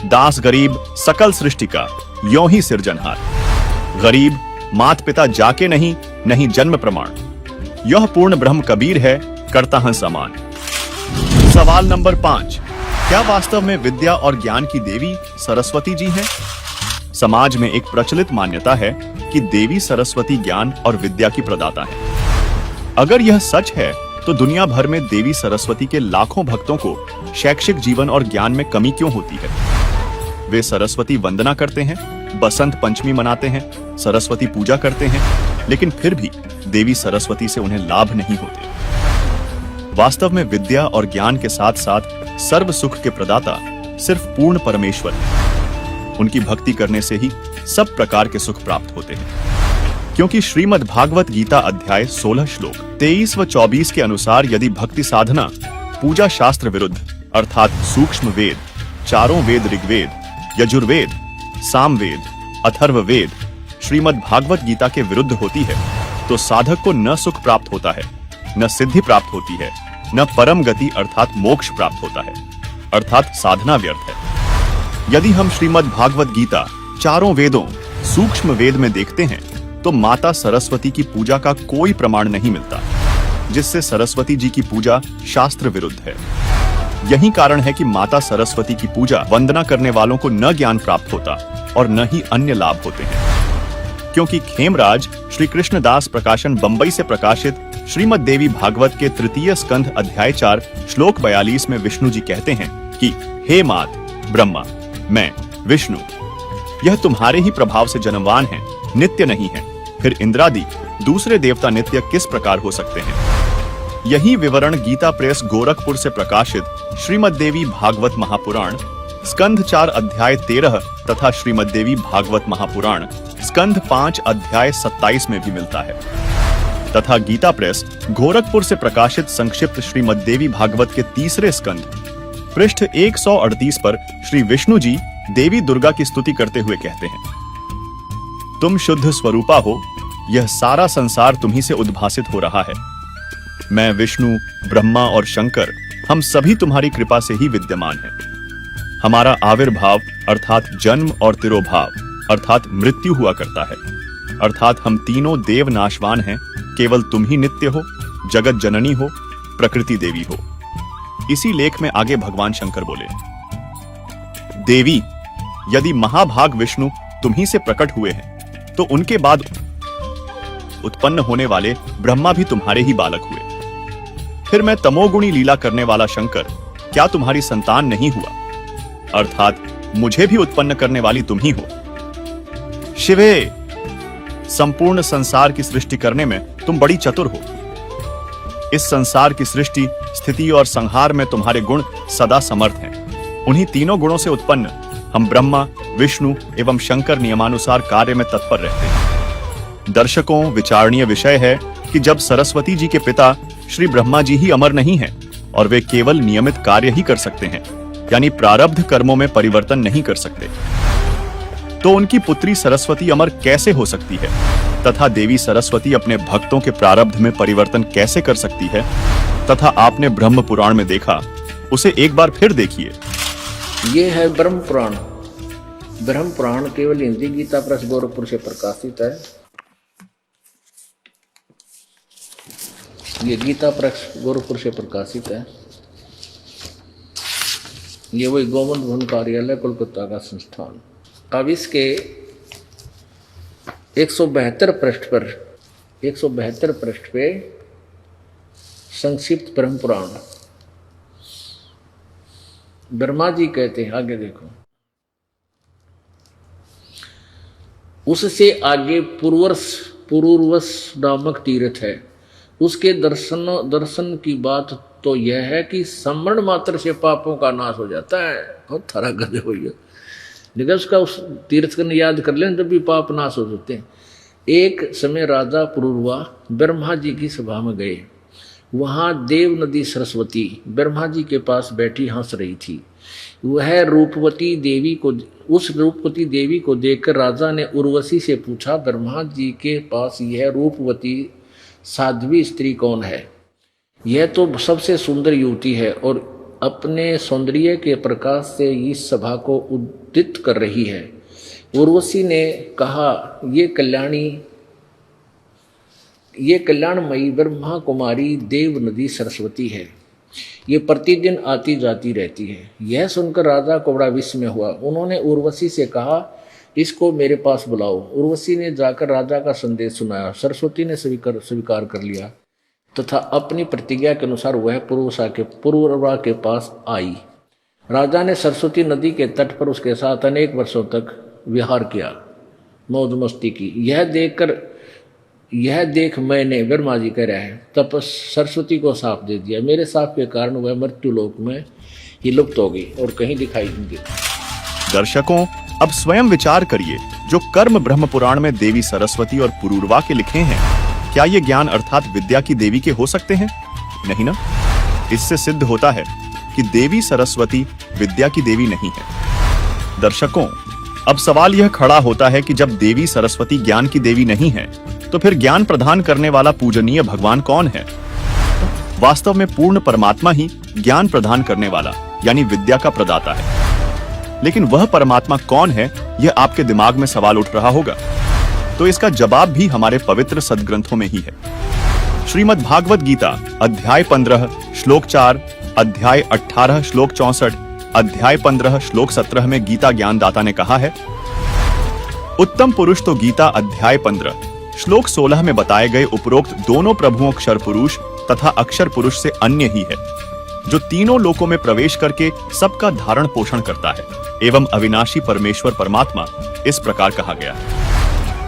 दास गरीब सकल सृष्टि का यों ही सिरजनहार। गरीब मात पिता जाके नहीं, नहीं जन्म प्रमाण। यह पूर्ण ब्रह्म कबीर है, करता हूं समान। सवाल नंबर 5, क्या वास्तव में विद्या और ज्ञान की देवी सरस्वती जी हैं? समाज में एक प्रचलित मान्यता है कि देवी सरस्वती ज्ञान और विद्या की प्रदाता है। अगर यह सच है तो दुनिया भर में देवी सरस्वती के लाखों भक्तों को शैक्षिक जीवन और ज्ञान में कमी क्यों होती है? वे सरस्वती वंदना करते हैं, बसंत पंचमी मनाते हैं, सरस्वती पूजा करते हैं, लेकिन फिर भी देवी सरस्वती से उन्हें लाभ नहीं होते। वास्तव में विद्या और ज्ञान के साथ साथ सर्व सुख के प्रदाता सिर्फ पूर्ण परमेश्वर है। उनकी भक्ति करने से ही सब प्रकार के सुख प्राप्त होते हैं। क्योंकि श्रीमद् भागवत गीता अध्याय 16 श्लोक 23 व 24 के अनुसार यदि भक्ति साधना पूजा शास्त्र विरुद्ध अर्थात सूक्ष्म वेद, चारों वेद ऋग्वेद, यजुर्वेद, सामवेद, अथर्ववेद, श्रीमद् भागवत गीता के विरुद्ध होती है तो साधक को न सुख प्राप्त होता है, न सिद्धि प्राप्त होती है, न परम गति अर्थात मोक्ष प्राप्त होता है, अर्थात साधना व्यर्थ है। यदि हम श्रीमद् भागवत गीता चारों वेदों सूक्ष्म वेद में देखते हैं तो माता सरस्वती की पूजा का कोई प्रमाण नहीं मिलता, जिससे सरस्वती जी की पूजा शास्त्र विरुद्ध है। यही कारण है कि माता सरस्वती की पूजा वंदना करने वालों को न ज्ञान प्राप्त होता और न ही अन्य लाभ होते हैं। क्योंकि खेमराज श्री कृष्णदास प्रकाशन बंबई से प्रकाशित श्रीमद् देवी भागवत के 3 स्कंध अध्याय 4 श्लोक 42 में विष्णु जी कहते हैं कि हे मात ब्रह्मा, मैं विष्णु, यह तुम्हारे ही प्रभाव से जन्मवान है, नित्य नहीं है। फिर इंद्रादि दूसरे देवता नित्य किस प्रकार हो सकते हैं? यही विवरण गीता प्रेस गोरखपुर से प्रकाशित श्रीमद् देवी भागवत महापुराण स्कंध 4 अध्याय 13 तथा श्रीमद् देवी भागवत महापुराण स्कंध 5 अध्याय 27 में भी मिलता है। तथा गीता प्रेस गोरखपुर से प्रकाशित संक्षिप्त श्रीमद् देवी भागवत के 3 स्कंध पृष्ठ 138 पर श्री विष्णु जी देवी दुर्गा की स्तुति करते हुए कहते हैं, तुम शुद्ध स्वरूपा हो, यह सारा संसार तुम्ही से उद्भासित हो रहा है। मैं विष्णु, ब्रह्मा और शंकर हम सभी तुम्हारी कृपा से ही विद्यमान हैं। हमारा आविर्भाव अर्थात जन्म और तिरोभाव अर्थात मृत्यु हुआ करता है, अर्थात हम तीनों देव नाशवान हैं, केवल तुम ही नित्य हो, जगत जननी हो, प्रकृति देवी हो। इसी लेख में आगे भगवान शंकर बोले, देवी, यदि महाभाग विष्णु तुम्ही से प्रकट हुए हैं तो उनके बाद उत्पन्न होने वाले ब्रह्मा भी तुम्हारे ही बालक हुए। फिर मैं तमोगुणी लीला करने वाला शंकर क्या तुम्हारी संतान नहीं हुआ? अर्थात मुझे भी उत्पन्न करने वाली तुम ही हो। शिवे, संपूर्ण संसार की सृष्टि करने में तुम बड़ी चतुर हो। इस संसार की सृष्टि, स्थिति और संहार में तुम्हारे गुण सदा समर्थ हैं। उन्हीं तीनों गुणों से उत्पन्न हम ब्रह्मा, विष्णु एवं शंकर नियमानुसार कार्य में तत्पर रहते हैं। दर्शकों, विचारणीय विषय है कि जब सरस्वती जी के पिता श्री ब्रह्मा जी ही अमर नहीं हैं और वे केवल नियमित कार्य ही कर सकते हैं, यानी प्रारब्ध कर्मों में परिवर्तन नहीं कर सकते, तो उनकी पुत्री सरस्वती अमर कैसे हो सकती है? तथा देवी सरस्वती अपने भक्तों के प्रारब्ध में परिवर्तन कैसे कर सकती है? तथा आपने ब्रह्म पुराण में देखा उसे एक बार फिर देखिए। ये है ब्रह्म पुराण। ब्रह्म पुराण केवल हिंदी गीता प्रेस गोरखपुर से प्रकाशित है। ये गीता प्रेस गोरखपुर से प्रकाशित है। ये वही गोविंद भवन कार्यालय कोलकाता का संस्थान। अब इसके 172 पृष्ठ पे संक्षिप्त ब्रह्म पुराण। ब्रह्मा जी कहते हैं, आगे देखो, उससे आगे पुरूरवस नामक तीर्थ है। उसके दर्शन की बात तो यह है कि स्मरण मात्र से पापों का नाश हो जाता है। और थारा गधे हो गया, लेकिन उसका उस तीर्थ को याद कर लें तब भी पाप नाश हो जाते हैं। एक समय राजा पुरूरवा ब्रह्मा जी की सभा में गए। वहाँ देव नदी सरस्वती ब्रह्मा जी के पास बैठी हंस रही थी। वह रूपवती देवी को देखकर राजा ने उर्वशी से पूछा, ब्रह्मा जी के पास यह रूपवती साध्वी स्त्री कौन है? यह तो सबसे सुंदर युवती है और अपने सौंदर्य के प्रकाश से इस सभा को उद्दीत कर रही है। उर्वशी ने कहा, ये कल्याणमयी ब्रह्मा कुमारी देव नदी सरस्वती है। ये प्रतिदिन आती जाती रहती है। यह सुनकर राजा को बड़ा विस्मय हुआ। उन्होंने उर्वशी से कहा, इसको मेरे पास बुलाओ। उर्वशी ने जाकर राजा का संदेश सुनाया। सरस्वती ने स्वीकार कर लिया तथा अपनी प्रतिज्ञा के अनुसार वह पुरूरवा के पास आई। राजा ने सरस्वती नदी के तट पर उसके साथ अनेक वर्षों तक विहार किया, मौज मस्ती की। यह देख मैंने, ब्रह्मा जी कह रहे हैं, तब सरस्वती को साप दे दिया। मेरे साप के कारण वह मृत्यु लोक में ही लुप्त हो गई और कहीं दिखाई नहीं दी। दर्शकों, अब स्वयं विचार करिए, जो कर्म ब्रह्म पुराण में देवी सरस्वती और पुरूरवा के लिखे हैं, क्या ये ज्ञान अर्थात विद्या की देवी के हो सकते हैं? नहीं ना। इससे सिद्ध होता है कि देवी सरस्वती विद्या की देवी नहीं है। दर्शकों, अब सवाल यह खड़ा होता है कि जब देवी सरस्वती ज्ञान की देवी नहीं है, तो फिर ज्ञान प्रदान करने वाला पूजनीय भगवान कौन है? वास्तव में पूर्ण परमात्मा ही ज्ञान प्रदान करने वाला यानी विद्या का प्रदाता है। लेकिन वह परमात्मा कौन है, यह आपके दिमाग में सवाल उठ रहा होगा। तो इसका जवाब भी हमारे पवित्र सदग्रंथों में ही है। श्रीमद् भागवत गीता अध्याय 15 श्लोक 4, अध्याय 18 श्लोक 64, अध्याय 15 श्लोक 17 में गीता ज्ञानदाता ने कहा है, उत्तम पुरुष तो गीता अध्याय 15 श्लोक 16 में बताए गए उपरोक्त दोनों प्रभुओं अक्षर पुरुष तथा अक्षर पुरुष से अन्य ही है, जो तीनों लोकों में प्रवेश करके सबका धारण पोषण करता है एवं अविनाशी परमेश्वर परमात्मा इस प्रकार कहा गया है।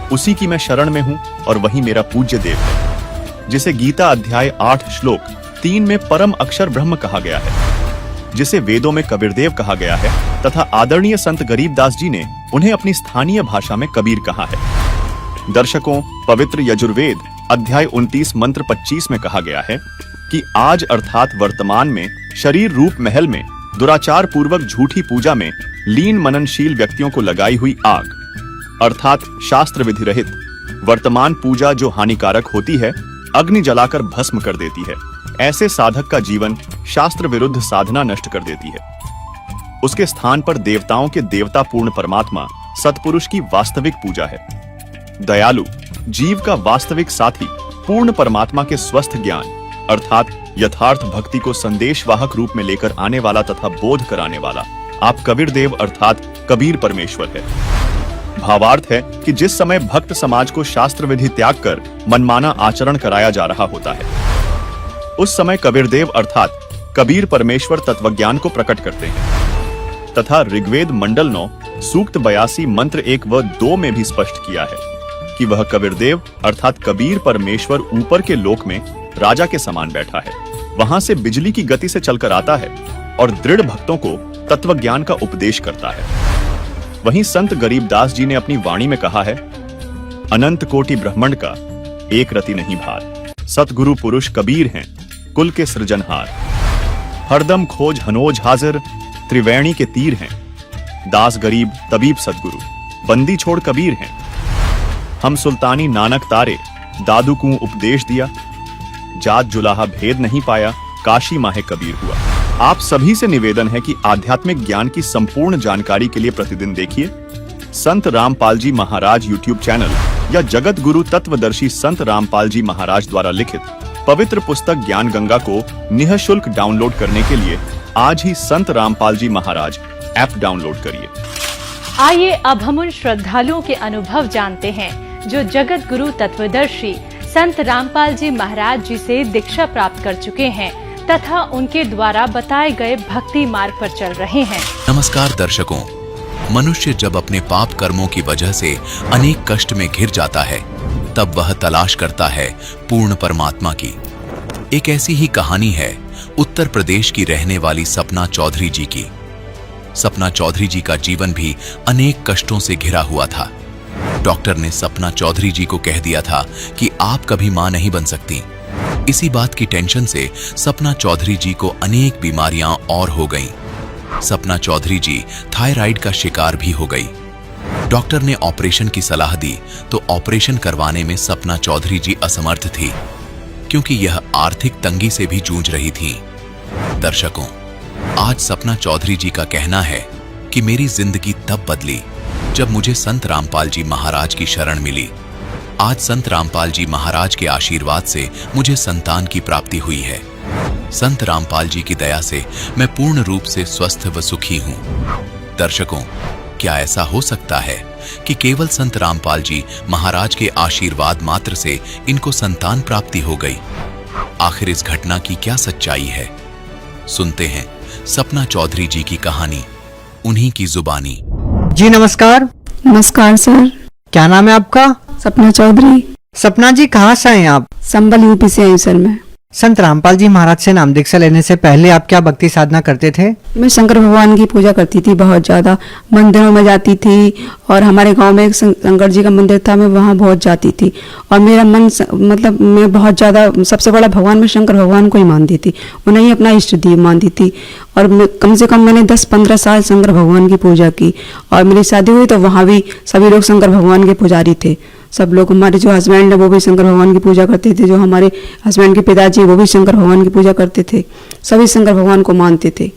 उसी की मैं शरण में हूं और वही मेरा पूज्य देव है, जिसे गीता अध्याय 8 श्लोक 3 में परम अक्षर ब्रह्म कहा गया है, जिसे वेदों में कबीरदेव कहा गया है तथा आदरणीय संत गरीबदास जी ने उन्हें अपनी स्थानीय भाषा में कबीर कहा है। दर्शकों, पवित्र यजुर्वेद अध्याय 29 मंत्र 25 में कहा गया है कि आज अर्थात वर्तमान में शरीर रूप महल में दुराचार पूर्वक झूठी पूजा में लीन मननशील व्यक्तियों को लगाई हुई आग अर्थात शास्त्र विधि रहित वर्तमान पूजा जो हानिकारक होती है, अग्नि जलाकर भस्म कर देती है। ऐसे साधक का जीवन शास्त्र विरुद्ध साधना नष्ट कर देती है। उसके स्थान पर देवताओं के देवता पूर्ण परमात्मा सतपुरुष की वास्तविक पूजा है। दयालु जीव का वास्तविक साथी पूर्ण परमात्मा के स्वस्थ ज्ञान अर्थात यथार्थ भक्ति को संदेशवाहक रूप में लेकर आने वाला तथा बोध कराने वाला आप कबीरदेव अर्थात कबीर परमेश्वर है। भावार्थ है कि जिस समय भक्त समाज को शास्त्र विधि त्याग कर मनमाना आचरण कराया जा रहा होता है, उस समय कबीरदेव अर्थात कबीर परमेश्वर तत्वज्ञान को प्रकट करते हैं तथा ऋग्वेद मंडल 9 सूक्त 82 मंत्र 1 व 2 में भी स्पष्ट किया है कि वह कबीरदेव अर्थात कबीर परमेश्वर ऊपर के लोक में राजा के समान बैठा है। वहां से बिजली की गति से चलकर आता है और दृढ़ भक्तों को तत्वज्ञान का उपदेश करता है। वहीं संत गरीबदास जी ने अपनी वाणी में कहा है, अनंत कोटि ब्रह्मांड का एक रति नहीं भार, सतगुरु पुरुष कबीर हैं कुल के सृजनहार। हरदम खोज हनोज हाजिर, त्रिवेणी के तीर हैं, दास गरीब तबीब सतगुरु, बंदी छोड़ कबीर हैं। हम सुल्तानी नानक तारे, दादू को उपदेश दिया, जात जुलाहा भेद नहीं पाया, काशी माहे कबीर हुआ। आप सभी से निवेदन है कि आध्यात्मिक ज्ञान की संपूर्ण जानकारी के लिए प्रतिदिन देखिए संत रामपाल जी महाराज यूट्यूब चैनल या जगत गुरु तत्वदर्शी संत रामपाल जी महाराज द्वारा लिखित पवित्र पुस्तक ज्ञान गंगा को निःशुल्क डाउनलोड करने के लिए आज ही संत रामपाल जी महाराज ऐप डाउनलोड करिए। आइए अब हम उन श्रद्धालुओं के अनुभव जानते हैं जो जगत गुरु तत्वदर्शी संत रामपाल जी महाराज जी से दीक्षा प्राप्त कर चुके हैं तथा उनके द्वारा बताए गए भक्ति मार्ग पर चल रहे हैं। नमस्कार दर्शकों, मनुष्य जब अपने पाप कर्मों की वजह से अनेक कष्ट में घिर जाता है तब वह तलाश करता है पूर्ण परमात्मा की। एक ऐसी ही कहानी है उत्तर प्रदेश की रहने वाली सपना चौधरी जी की। सपना चौधरी जी का जीवन भी अनेक कष्टों से घिरा हुआ था। डॉक्टर ने सपना चौधरी जी को कह दिया था कि आप कभी मां नहीं बन सकती। इसी बात की टेंशन से सपना चौधरी जी को अनेक बीमारियां और हो गईं। सपना चौधरी जी थायराइड का शिकार भी हो गई। डॉक्टर ने ऑपरेशन की सलाह दी तो ऑपरेशन करवाने में सपना चौधरी जी असमर्थ थी क्योंकि यह आर्थिक तंगी से भी जूझ रही थी। दर्शकों, आज सपना चौधरी जी का कहना है कि मेरी जिंदगी तब बदली जब मुझे संत रामपाल जी महाराज की शरण मिली। आज संत रामपाल जी महाराज के आशीर्वाद से मुझे संतान की प्राप्ति हुई है। संत रामपाल जी की दया से मैं पूर्ण रूप से स्वस्थ व सुखी हूँ। दर्शकों, क्या ऐसा हो सकता है कि केवल संत रामपाल जी महाराज के आशीर्वाद मात्र से इनको संतान प्राप्ति हो गई? आखिर इस घटना की क्या सच्चाई है? सुनते हैं सपना चौधरी जी की कहानी, उन्हीं की जुबानी। जी नमस्कार। नमस्कार सर। क्या नाम है आपका? सपना चौधरी। सपना जी, कहाँ से हैं आप? संबल यूपी से आई सर मैं। संत रामपाल जी महाराज से नाम दीक्षा लेने से पहले आप क्या भक्ति साधना करते थे? मैं शंकर भगवान की पूजा करती थी, बहुत ज्यादा मंदिरों में जाती थी और हमारे गांव में एक शंकर जी का मंदिर था, मैं वहां बहुत जाती थी और मेरा मन मतलब मैं बहुत ज्यादा सबसे बड़ा भगवान मैं शंकर भगवान को ही मानती थी, उन्हें ही अपना इष्ट देव मानती थी और कम से कम मैंने 10-15 साल शंकर भगवान की पूजा की और मेरी शादी हुई तो वहां भी सभी लोग शंकर भगवान के पुजारी थे। सब लोग, हमारे जो हस्बैंड है वो भी शंकर भगवान की पूजा करते थे, जो हमारे हस्बैंड के पिताजी वो भी शंकर भगवान की पूजा करते थे, सभी शंकर भगवान को मानते थे।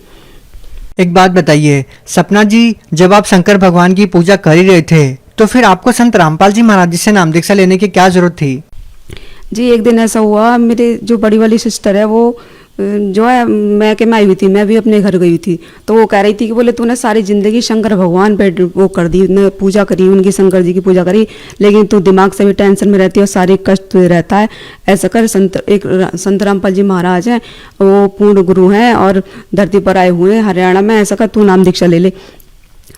एक बात बताइए सपना जी, जब आप शंकर भगवान की पूजा कर ही रहे थे तो फिर आपको संत रामपाल जी महाराज जी से नाम दीक्षा लेने की क्या जरूरत थी? जी एक दिन ऐसा हुआ, मेरे जो बड़ी वाली सिस्टर है वो जो है मैं के में आई हुई थी, मैं भी अपने घर गई थी तो वो कह रही थी कि बोले तूने सारी जिंदगी शंकर भगवान पे वो कर दी, ने पूजा करी, उनकी शंकर जी की पूजा करी, लेकिन तू दिमाग से भी टेंशन में रहती है और सारे कष्ट तुझे रहता है। ऐसा कर, संत रामपाल जी महाराज हैं, वो पूर्ण गुरु हैं और धरती पर आए हुए हैं हरियाणा में, ऐसा कर तू नाम दीक्षा ले ले।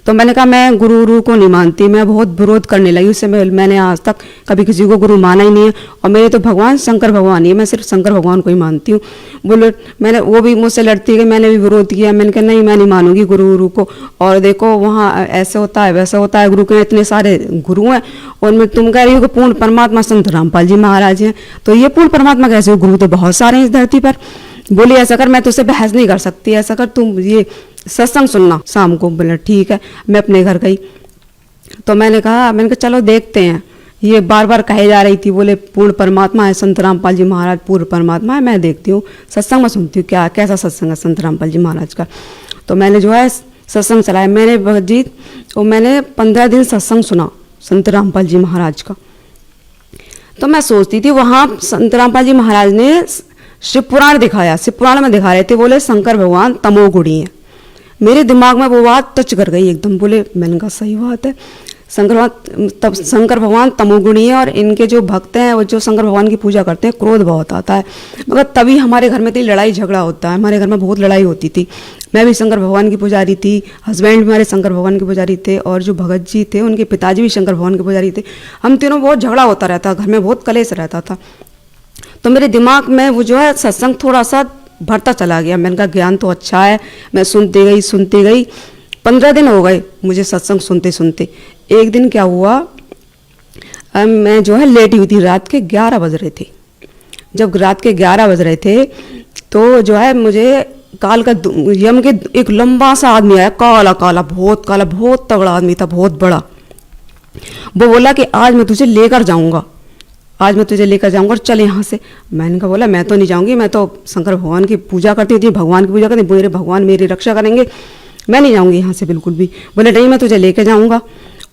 तो मैंने कहा मैं गुरु को नहीं मानती, मैं बहुत विरोध करने लगी। उससे मैंने आज तक कभी किसी को गुरु माना ही नहीं है और मेरे तो भगवान शंकर भगवान ही है, मैं सिर्फ शंकर भगवान को ही मानती हूँ। बोले मैंने, वो भी मुझसे लड़ती है, मैंने भी विरोध किया, मैंने कहा नहीं मैं नहीं मानूंगी गुरु को, और देखो वहाँ ऐसे होता है वैसा होता है, गुरु के इतने सारे गुरु हैं और मैं तुम कह रही हो कि पूर्ण परमात्मा संत रामपाल जी महाराज हैं, तो ये पूर्ण परमात्मा कैसे हो? गुरु तो बहुत सारे हैं इस धरती पर। बोली ऐसा कर, मैं तुझसे बहस नहीं कर सकती, ऐसा कर तुम ये सत्संग सुनना शाम को। बोला ठीक है। मैं अपने घर गई तो मैंने कहा चलो देखते हैं, ये बार बार कहे जा रही थी, बोले पूर्ण परमात्मा है संत रामपाल जी महाराज, पूर्ण परमात्मा है, मैं देखती हूँ सत्संग में, सुनती हूँ क्या कैसा सत्संग है संत रामपाल जी महाराज का। तो मैंने जो है सत्संग चलाया, मैंने 15 दिन सत्संग सुना संत रामपाल जी महाराज का। तो मैं सोचती थी वहाँ संत रामपाल जी महाराज ने शिव पुराण दिखाया, शिव पुराण में दिखा रहे थे, बोले शंकर भगवान तमोगुणी है। मेरे दिमाग में वो बात टच कर गई एकदम, बोले मैंने कहा सही बात है, शंकर भगवान तमोगुणी है और इनके जो भक्त हैं वो जो शंकर भगवान की पूजा करते हैं क्रोध बहुत आता है, मगर तभी हमारे घर में थी लड़ाई झगड़ा होता है, हमारे घर में बहुत लड़ाई होती थी। मैं भी शंकर भगवान की पुजारी थी, हस्बैंड भी हमारे शंकर भगवान के पुजारी थे और जो भगत जी थे उनके पिताजी भी शंकर भगवान के पुजारी थे। हम तीनों बहुत झगड़ा होता रहता, घर में बहुत कलेश रहता था। तो मेरे दिमाग में वो जो है सत्संग थोड़ा सा भरता चला गया। मैंने कहा ज्ञान तो अच्छा है, मैं सुनती गई। 15 दिन हो गए मुझे सत्संग सुनते सुनते। एक दिन क्या हुआ, मैं जो है लेटी हुई थी, रात के 11 बज रहे थे। जब रात के 11 बज रहे थे तो जो है मुझे काल का यम के एक लंबा सा आदमी आया, काला बहुत तगड़ा आदमी था, बहुत बड़ा। वो बोला कि आज मैं तुझे लेकर जाऊंगा आज मैं तुझे लेकर जाऊंगा और चल यहाँ से। मैंने कहा बोला मैं तो नहीं जाऊंगी, मैं तो शंकर भगवान की पूजा करती थी, भगवान की पूजा करती, मेरे भगवान मेरी रक्षा करेंगे, मैं नहीं जाऊंगी यहाँ से बिल्कुल भी। बोले नहीं मैं तुझे लेकर जाऊंगा।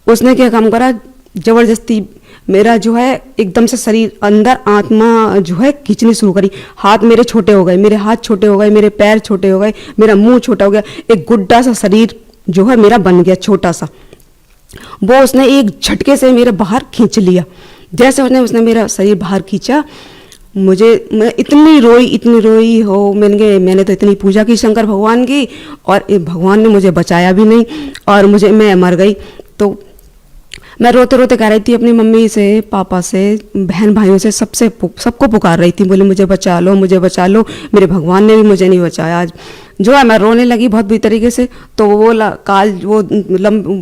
उसने क्या काम करा, जबरदस्ती मेरा जो है एकदम से शरीर अंदर आत्मा जो है खींचनी शुरू करी। हाथ मेरे छोटे हो गए, मेरे हाथ छोटे हो गए, मेरे पैर छोटे हो गए, मेरा मुंह छोटा हो गया, एक गुड्डा सा शरीर जो है मेरा बन गया छोटा सा। वो उसने एक झटके से मेरे बाहर खींच लिया। जैसे उसने मेरा शरीर बाहर खींचा, मैं इतनी रोई हो। मैंने तो इतनी पूजा की शंकर भगवान की, और भगवान ने मुझे बचाया भी नहीं, और मैं मर गई। तो मैं रोते रोते कह रही थी अपनी मम्मी से, पापा से, बहन भाइयों से, सबको पुकार रही थी, बोले मुझे बचा लो, मुझे बचा लो, मेरे भगवान ने भी मुझे नहीं बचाया। आज जो है मैं रोने लगी बहुत बुरी तरीके से। तो वो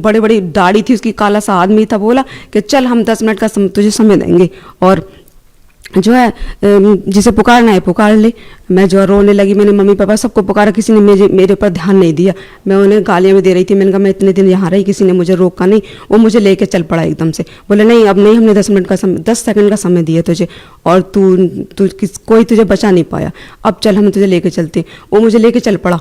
बड़ी बड़ी दाढ़ी थी उसकी, काला सा आदमी था, बोला कि चल हम 10 मिनट का तुझे समय देंगे, और जो है जिसे पुकारना है पुकार ले। मैं जो रोने लगी, मैंने मम्मी पापा सबको पुकारा, किसी ने मेरे ऊपर ध्यान नहीं दिया। मैं उन्हें गालियां भी दे रही थी। मैंने कहा मैं इतने दिन यहाँ रही, किसी ने मुझे रोका नहीं। वो मुझे लेके चल पड़ा एकदम से, बोले नहीं अब नहीं, हमने 10 सेकंड का समय दिया तुझे, और कोई तुझे बचा नहीं पाया, अब चल हम तुझे लेके चलते। वो मुझे लेके चल पड़ा।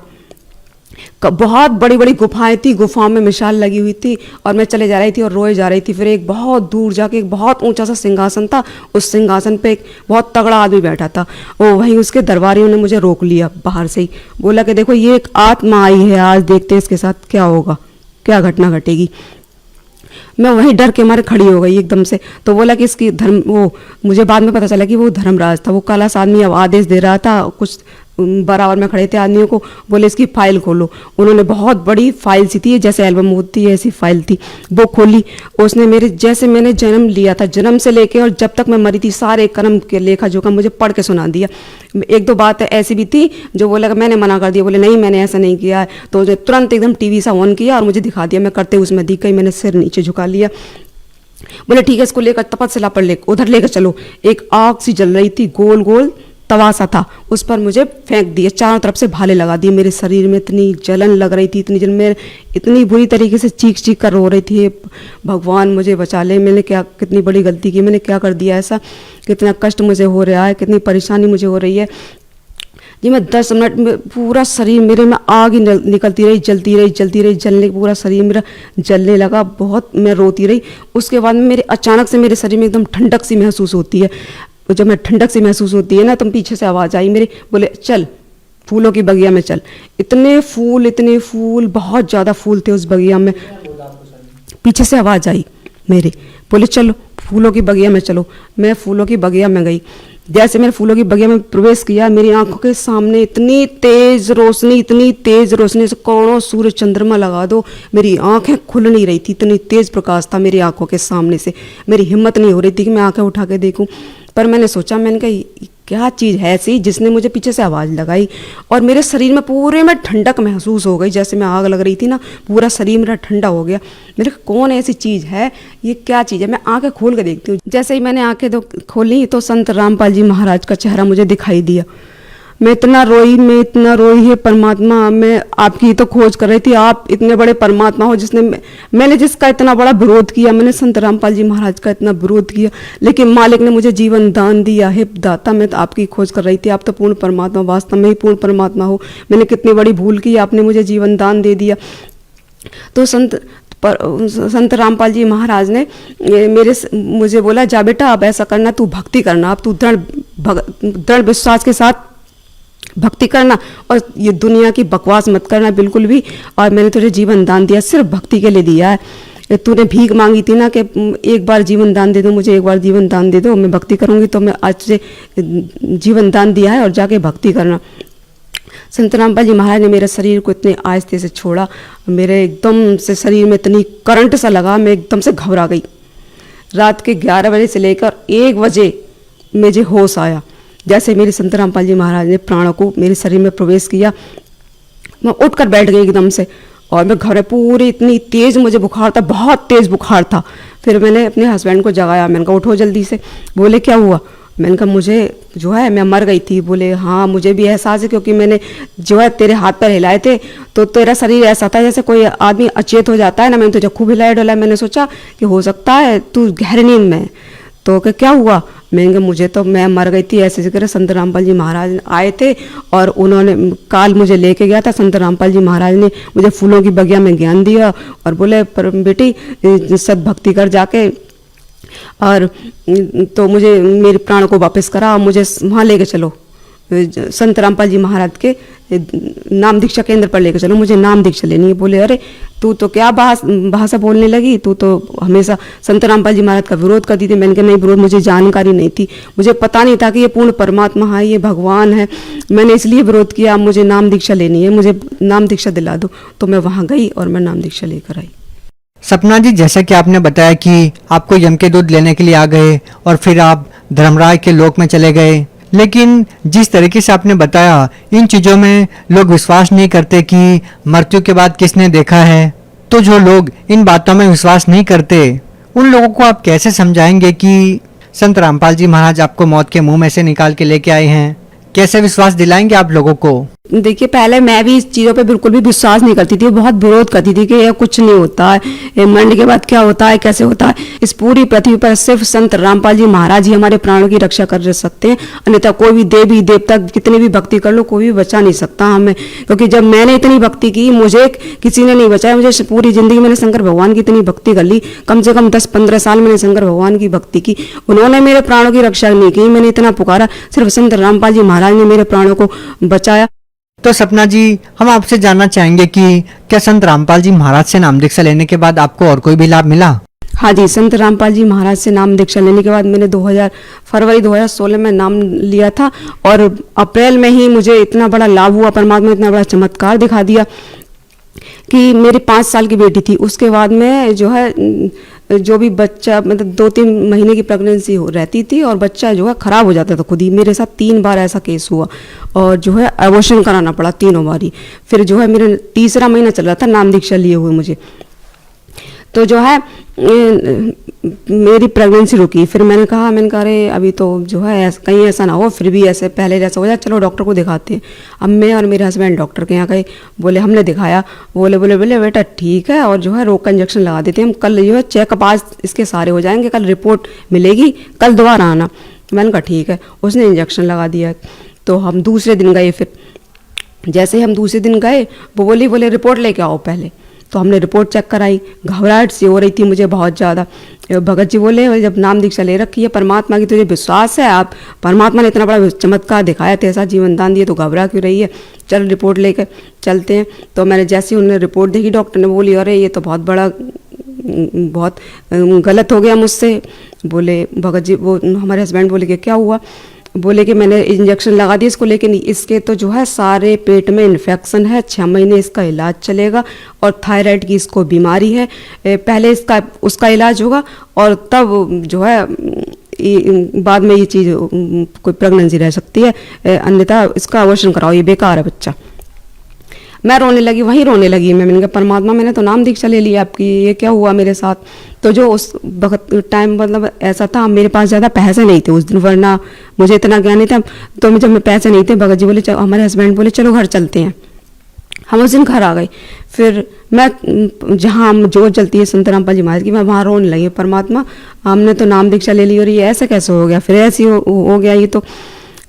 बहुत बड़ी बड़ी गुफाएं थी, गुफाओं में मिसाल लगी हुई थी, और मैं चले जा रही थी और रोए जा रही थी। फिर एक बहुत दूर जाके एक बहुत ऊंचा सा सिंहासन था, उस सिंहासन पे एक बहुत तगड़ा आदमी बैठा था। वो वहीं उसके दरबारियों ने मुझे रोक लिया बाहर से ही, बोला कि देखो ये एक आत्मा आई है, आज देखते हैं इसके साथ क्या होगा, क्या घटना घटेगी। मैं वहीं डर के मारे खड़ी हो गई एकदम से। तो बोला कि इसकी मुझे बाद में पता चला कि वो धर्मराज था, वो काला सा आदमी अब आदेश दे रहा था। कुछ बराबर में खड़े थे आदमियों को, बोले इसकी फाइल खोलो। उन्होंने बहुत बड़ी फाइल सी थी, जैसे एल्बम होती है ऐसी फाइल थी, वो खोली। उसने जैसे मैंने जन्म लिया था, जन्म से लेके और जब तक मैं मरी थी, सारे कर्म के लेखा जोखा मुझे पढ़ के सुना दिया। एक दो बात ऐसी भी थी जो बोला कि मैंने मना कर दिया, बोले नहीं मैंने ऐसा नहीं किया है। तो तुरंत एकदम टीवी सा ऑन किया और मुझे दिखा दिया, मैं करते उसमें दिख गई, मैंने सिर नीचे झुका लिया। बोले ठीक है इसको लेकर तपस्या पर उधर लेकर चलो। एक आग सी जल रही थी, गोल गोल तवा सा था, उस पर मुझे फेंक दिया, चारों तरफ से भाले लगा दिए। मेरे शरीर में इतनी जलन लग रही थी, इतनी जलन, मैं इतनी बुरी तरीके से चीख कर रो रही थी, भगवान मुझे बचा ले, मैंने क्या कितनी बड़ी गलती की, मैंने क्या कर दिया ऐसा, कितना कष्ट मुझे हो रहा है, कितनी परेशानी मुझे हो रही है जी। मैं 10 मिनट में पूरा शरीर मेरे में आग ही निकलती रही, जलती रही, जलने पूरा शरीर मेरा जलने लगा, बहुत मैं रोती रही। उसके बाद में मेरे अचानक से मेरे शरीर में एकदम ठंडक सी महसूस होती है। जब मैं ठंडक सी महसूस होती है ना, तो पीछे से आवाज़ आई मेरे, बोले चल फूलों की बगिया में चल। इतने फूल, बहुत ज़्यादा फूल थे उस बगिया में। पीछे से आवाज़ आई मेरे, बोले चलो फूलों की बगिया में चलो। मैं फूलों की बगिया में गई। जैसे मैंने फूलों की बगिया में प्रवेश किया, मेरी आंखों के सामने इतनी तेज रोशनी से करोड़ों सूर्य चंद्रमा लगा दो, मेरी आंखें खुल नहीं रही थी, इतनी तेज प्रकाश था मेरी आंखों के सामने से। मेरी हिम्मत नहीं हो रही थी कि मैं आंखें उठा के देखूं, पर मैंने सोचा, मैंने कहा क्या चीज़ है ऐसी जिसने मुझे पीछे से आवाज़ लगाई, और मेरे शरीर में पूरे में ठंडक महसूस हो गई, जैसे मैं आग लग रही थी ना, पूरा शरीर मेरा ठंडा हो गया। मेरे कौन ऐसी चीज़ है, ये क्या चीज़ है। मैं आंखें खोल के देखती हूँ, जैसे ही मैंने आंखें खोली तो संत रामपाल जी महाराज का चेहरा मुझे दिखाई दिया। मैं इतना रोई है परमात्मा, मैं आपकी तो खोज कर रही थी, आप इतने बड़े परमात्मा हो मैंने जिसका इतना बड़ा विरोध किया, मैंने संत रामपाल जी महाराज का इतना विरोध किया, लेकिन मालिक ने मुझे जीवन दान दिया है दाता। मैं तो आपकी खोज कर रही थी, आप तो पूर्ण परमात्मा, वास्तव में ही पूर्ण परमात्मा हो। मैंने कितनी बड़ी भूल की, आपने मुझे जीवन दान दे दिया। तो संत रामपाल जी महाराज ने मुझे बोला, जा बेटा अब ऐसा करना, तू भक्ति करना, अब तू दृढ़ विश्वास के साथ भक्ति करना, और ये दुनिया की बकवास मत करना बिल्कुल भी। और मैंने तुझे जीवन दान दिया, सिर्फ भक्ति के लिए दिया है। तूने भीख मांगी थी ना कि एक बार जीवन दान दे दो, मुझे एक बार जीवन दान दे दो, मैं भक्ति करूंगी। तो मैं आज से जीवन दान दिया है और जाके भक्ति करना। संत रामपाल जी महाराज ने मेरे शरीर को इतने आहिस्ते से छोड़ा, मेरे एकदम से शरीर में इतनी करंट सा लगा, मैं एकदम से घबरा गई। रात के 11 बजे से लेकर 1 बजे मुझे होश आया। जैसे मेरे संत रामपाल जी महाराज ने प्राणों को मेरे शरीर में प्रवेश किया, मैं उठकर बैठ गई एकदम से, और मैं घबराई पूरी, इतनी तेज मुझे बुखार था, बहुत तेज बुखार था। फिर मैंने अपने हस्बैंड को जगाया, मैंने कहा उठो जल्दी से। बोले क्या हुआ, मैंने कहा मुझे जो है मैं मर गई थी। बोले हाँ मुझे भी एहसास है, क्योंकि मैंने जो है तेरे हाथ पैर हिलाए थे तो तेरा शरीर ऐसा था जैसे कोई आदमी अचेत हो जाता है ना। मैंने तुझे खूब हिलाया डोला, मैंने सोचा कि हो सकता है तू गहरी नींद में। तो क्या हुआ, मैंने कहा मुझे तो, मैं मर गई थी ऐसे कर। संत रामपाल जी महाराज आए थे और उन्होंने काल मुझे लेके गया था। संत रामपाल जी महाराज ने मुझे फूलों की बगिया में ज्ञान दिया और बोले पर बेटी सद्भक्ति कर जाके, और तो मुझे मेरे प्राण को वापस करा और मुझे वहाँ लेके चलो, संत रामपाल जी महाराज के नाम दीक्षा केंद्र पर लेकर चलो, मुझे नाम दीक्षा लेनी है। बोले अरे तू तो क्या भाषा बोलने लगी, तू तो हमेशा संत रामपाल जी महाराज का विरोध करती थी। मैंने कहा नहीं विरोध, मुझे जानकारी नहीं थी, मुझे पता नहीं था कि ये पूर्ण परमात्मा है, ये भगवान है, मैंने इसलिए विरोध किया। मुझे नाम दीक्षा लेनी है, मुझे नाम दीक्षा दिला दो। तो मैं वहाँ गई और मैं नाम दीक्षा लेकर आई। सपना जी, जैसा कि आपने बताया कि आपको यम के दूध लेने के लिए आ गए और फिर आप धर्मराज के लोक में चले गए, लेकिन जिस तरीके से आपने बताया इन चीज़ों में लोग विश्वास नहीं करते कि मृत्यु के बाद किसने देखा है। तो जो लोग इन बातों में विश्वास नहीं करते उन लोगों को आप कैसे समझाएंगे कि संत रामपाल जी महाराज आपको मौत के मुंह में से निकाल के लेके आए हैं? कैसे विश्वास दिलाएंगे आप लोगों को? देखिए पहले मैं भी इस चीज़ों पे बिल्कुल भी विश्वास नहीं करती थी, बहुत विरोध करती थी कि ये कुछ नहीं होता है, मरने के बाद क्या होता है, कैसे होता है। इस पूरी पृथ्वी पर सिर्फ संत रामपाल जी महाराज ही हमारे प्राणों की रक्षा कर सकते हैं, अन्यथा कोई भी देवी देवता कितनी भी भक्ति कर लो कोई भी बचा नहीं सकता हमें। क्योंकि जब मैंने इतनी भक्ति की मुझे किसी ने नहीं बचाया, मुझे पूरी जिंदगी मैंने शंकर भगवान की इतनी भक्ति कर ली, कम से कम 10-15 साल मैंने शंकर भगवान की भक्ति की, उन्होंने मेरे प्राणों की रक्षा नहीं की। मैंने इतना पुकारा, सिर्फ संत रामपाल जी महाराज ने मेरे प्राणों को बचाया। तो सपना जी, हम आपसे जानना चाहेंगे कि क्या संत रामपाल जी महाराज से नाम दीक्षा लेने के बाद आपको और कोई भी लाभ मिला? हाँ जी, संत रामपाल जी महाराज से नाम दीक्षा लेने के बाद मैंने फरवरी 2016 में नाम लिया था और अप्रैल में ही मुझे इतना बड़ा लाभ हुआ, परमात्मा ने इतना बड़ा चमत्कार दिखा दिया कि मेरी 5 साल की बेटी थी, उसके बाद में जो है जो भी बच्चा मतलब 2-3 महीने की प्रेगनेंसी रहती थी और बच्चा जो है खराब हो जाता था खुद ही। मेरे साथ 3 बार ऐसा केस हुआ और जो है एबॉर्शन कराना पड़ा 3 बारी। फिर जो है मेरा 3रा महीना चल रहा था नाम दीक्षा लिए हुए मुझे, तो जो है मेरी प्रेगनेंसी रुकी। फिर मैंने कहा अरे अभी तो जो है कहीं ऐसा ना हो, फिर भी ऐसे पहले जैसा हो जाए, चलो डॉक्टर को दिखाते हैं। अब मैं और मेरे हस्बैंड डॉक्टर के यहाँ गए, बोले हमने दिखाया, बोले बेटा ठीक है और जो है रोग का इंजेक्शन लगा देते हैं हम, कल जो है चेकअप आज इसके सारे हो जाएंगे, कल रिपोर्ट मिलेगी, कल दोबारा आना। मैंने कहा ठीक है। उसने इंजेक्शन लगा दिया। तो हम दूसरे दिन गए, फिर जैसे ही हम दूसरे दिन गए वो बोले रिपोर्ट लेके आओ पहले। तो हमने रिपोर्ट चेक कराई, घबराहट सी हो रही थी मुझे बहुत ज़्यादा। भगत जी बोले जब नाम दीक्षा ले रखी है परमात्मा की, तुझे विश्वास है, आप परमात्मा ने इतना बड़ा चमत्कार दिखाया, ऐसा जीवन दान दिया, तो घबरा क्यों रही है, चल रिपोर्ट लेकर चलते हैं। तो मैंने जैसे ही उन्होंने रिपोर्ट देखी, डॉक्टर ने बोली अरे ये तो बहुत गलत हो गया मुझसे। बोले भगत जी, वो हमारे हस्बैंड बोले कि क्या हुआ? बोले कि मैंने इंजेक्शन लगा दिया इसको, लेकिन इसके तो जो है सारे पेट में इन्फेक्शन है, 6 महीने इसका इलाज चलेगा और थायराइड की इसको बीमारी है, पहले उसका इलाज होगा और तब जो है बाद में ये चीज़ कोई प्रेगनेंसी रह सकती है, अन्यथा इसका अबॉर्शन कराओ, ये बेकार है बच्चा। मैं रोने लगी, वहीं रोने लगी। मैंने कहा परमात्मा मैंने तो नाम दीक्षा ले ली आपकी, ये क्या हुआ मेरे साथ? तो जो उस वक्त टाइम मतलब ऐसा था, मेरे पास ज़्यादा पैसे नहीं थे उस दिन, वरना मुझे इतना ज्ञान नहीं था। तो जब मैं पैसे नहीं थे, भगत जी बोले, हमारे हस्बैंड बोले चलो घर चलते हैं। हम उस दिन घर आ गए। फिर मैं जहाँ जोत जलती है संत रामपाल जी महाराज की, मैं वहाँ रोने लगी, परमात्मा हमने तो नाम दीक्षा ले ली और ये ऐसे कैसे हो गया, फिर ऐसे हो गया ये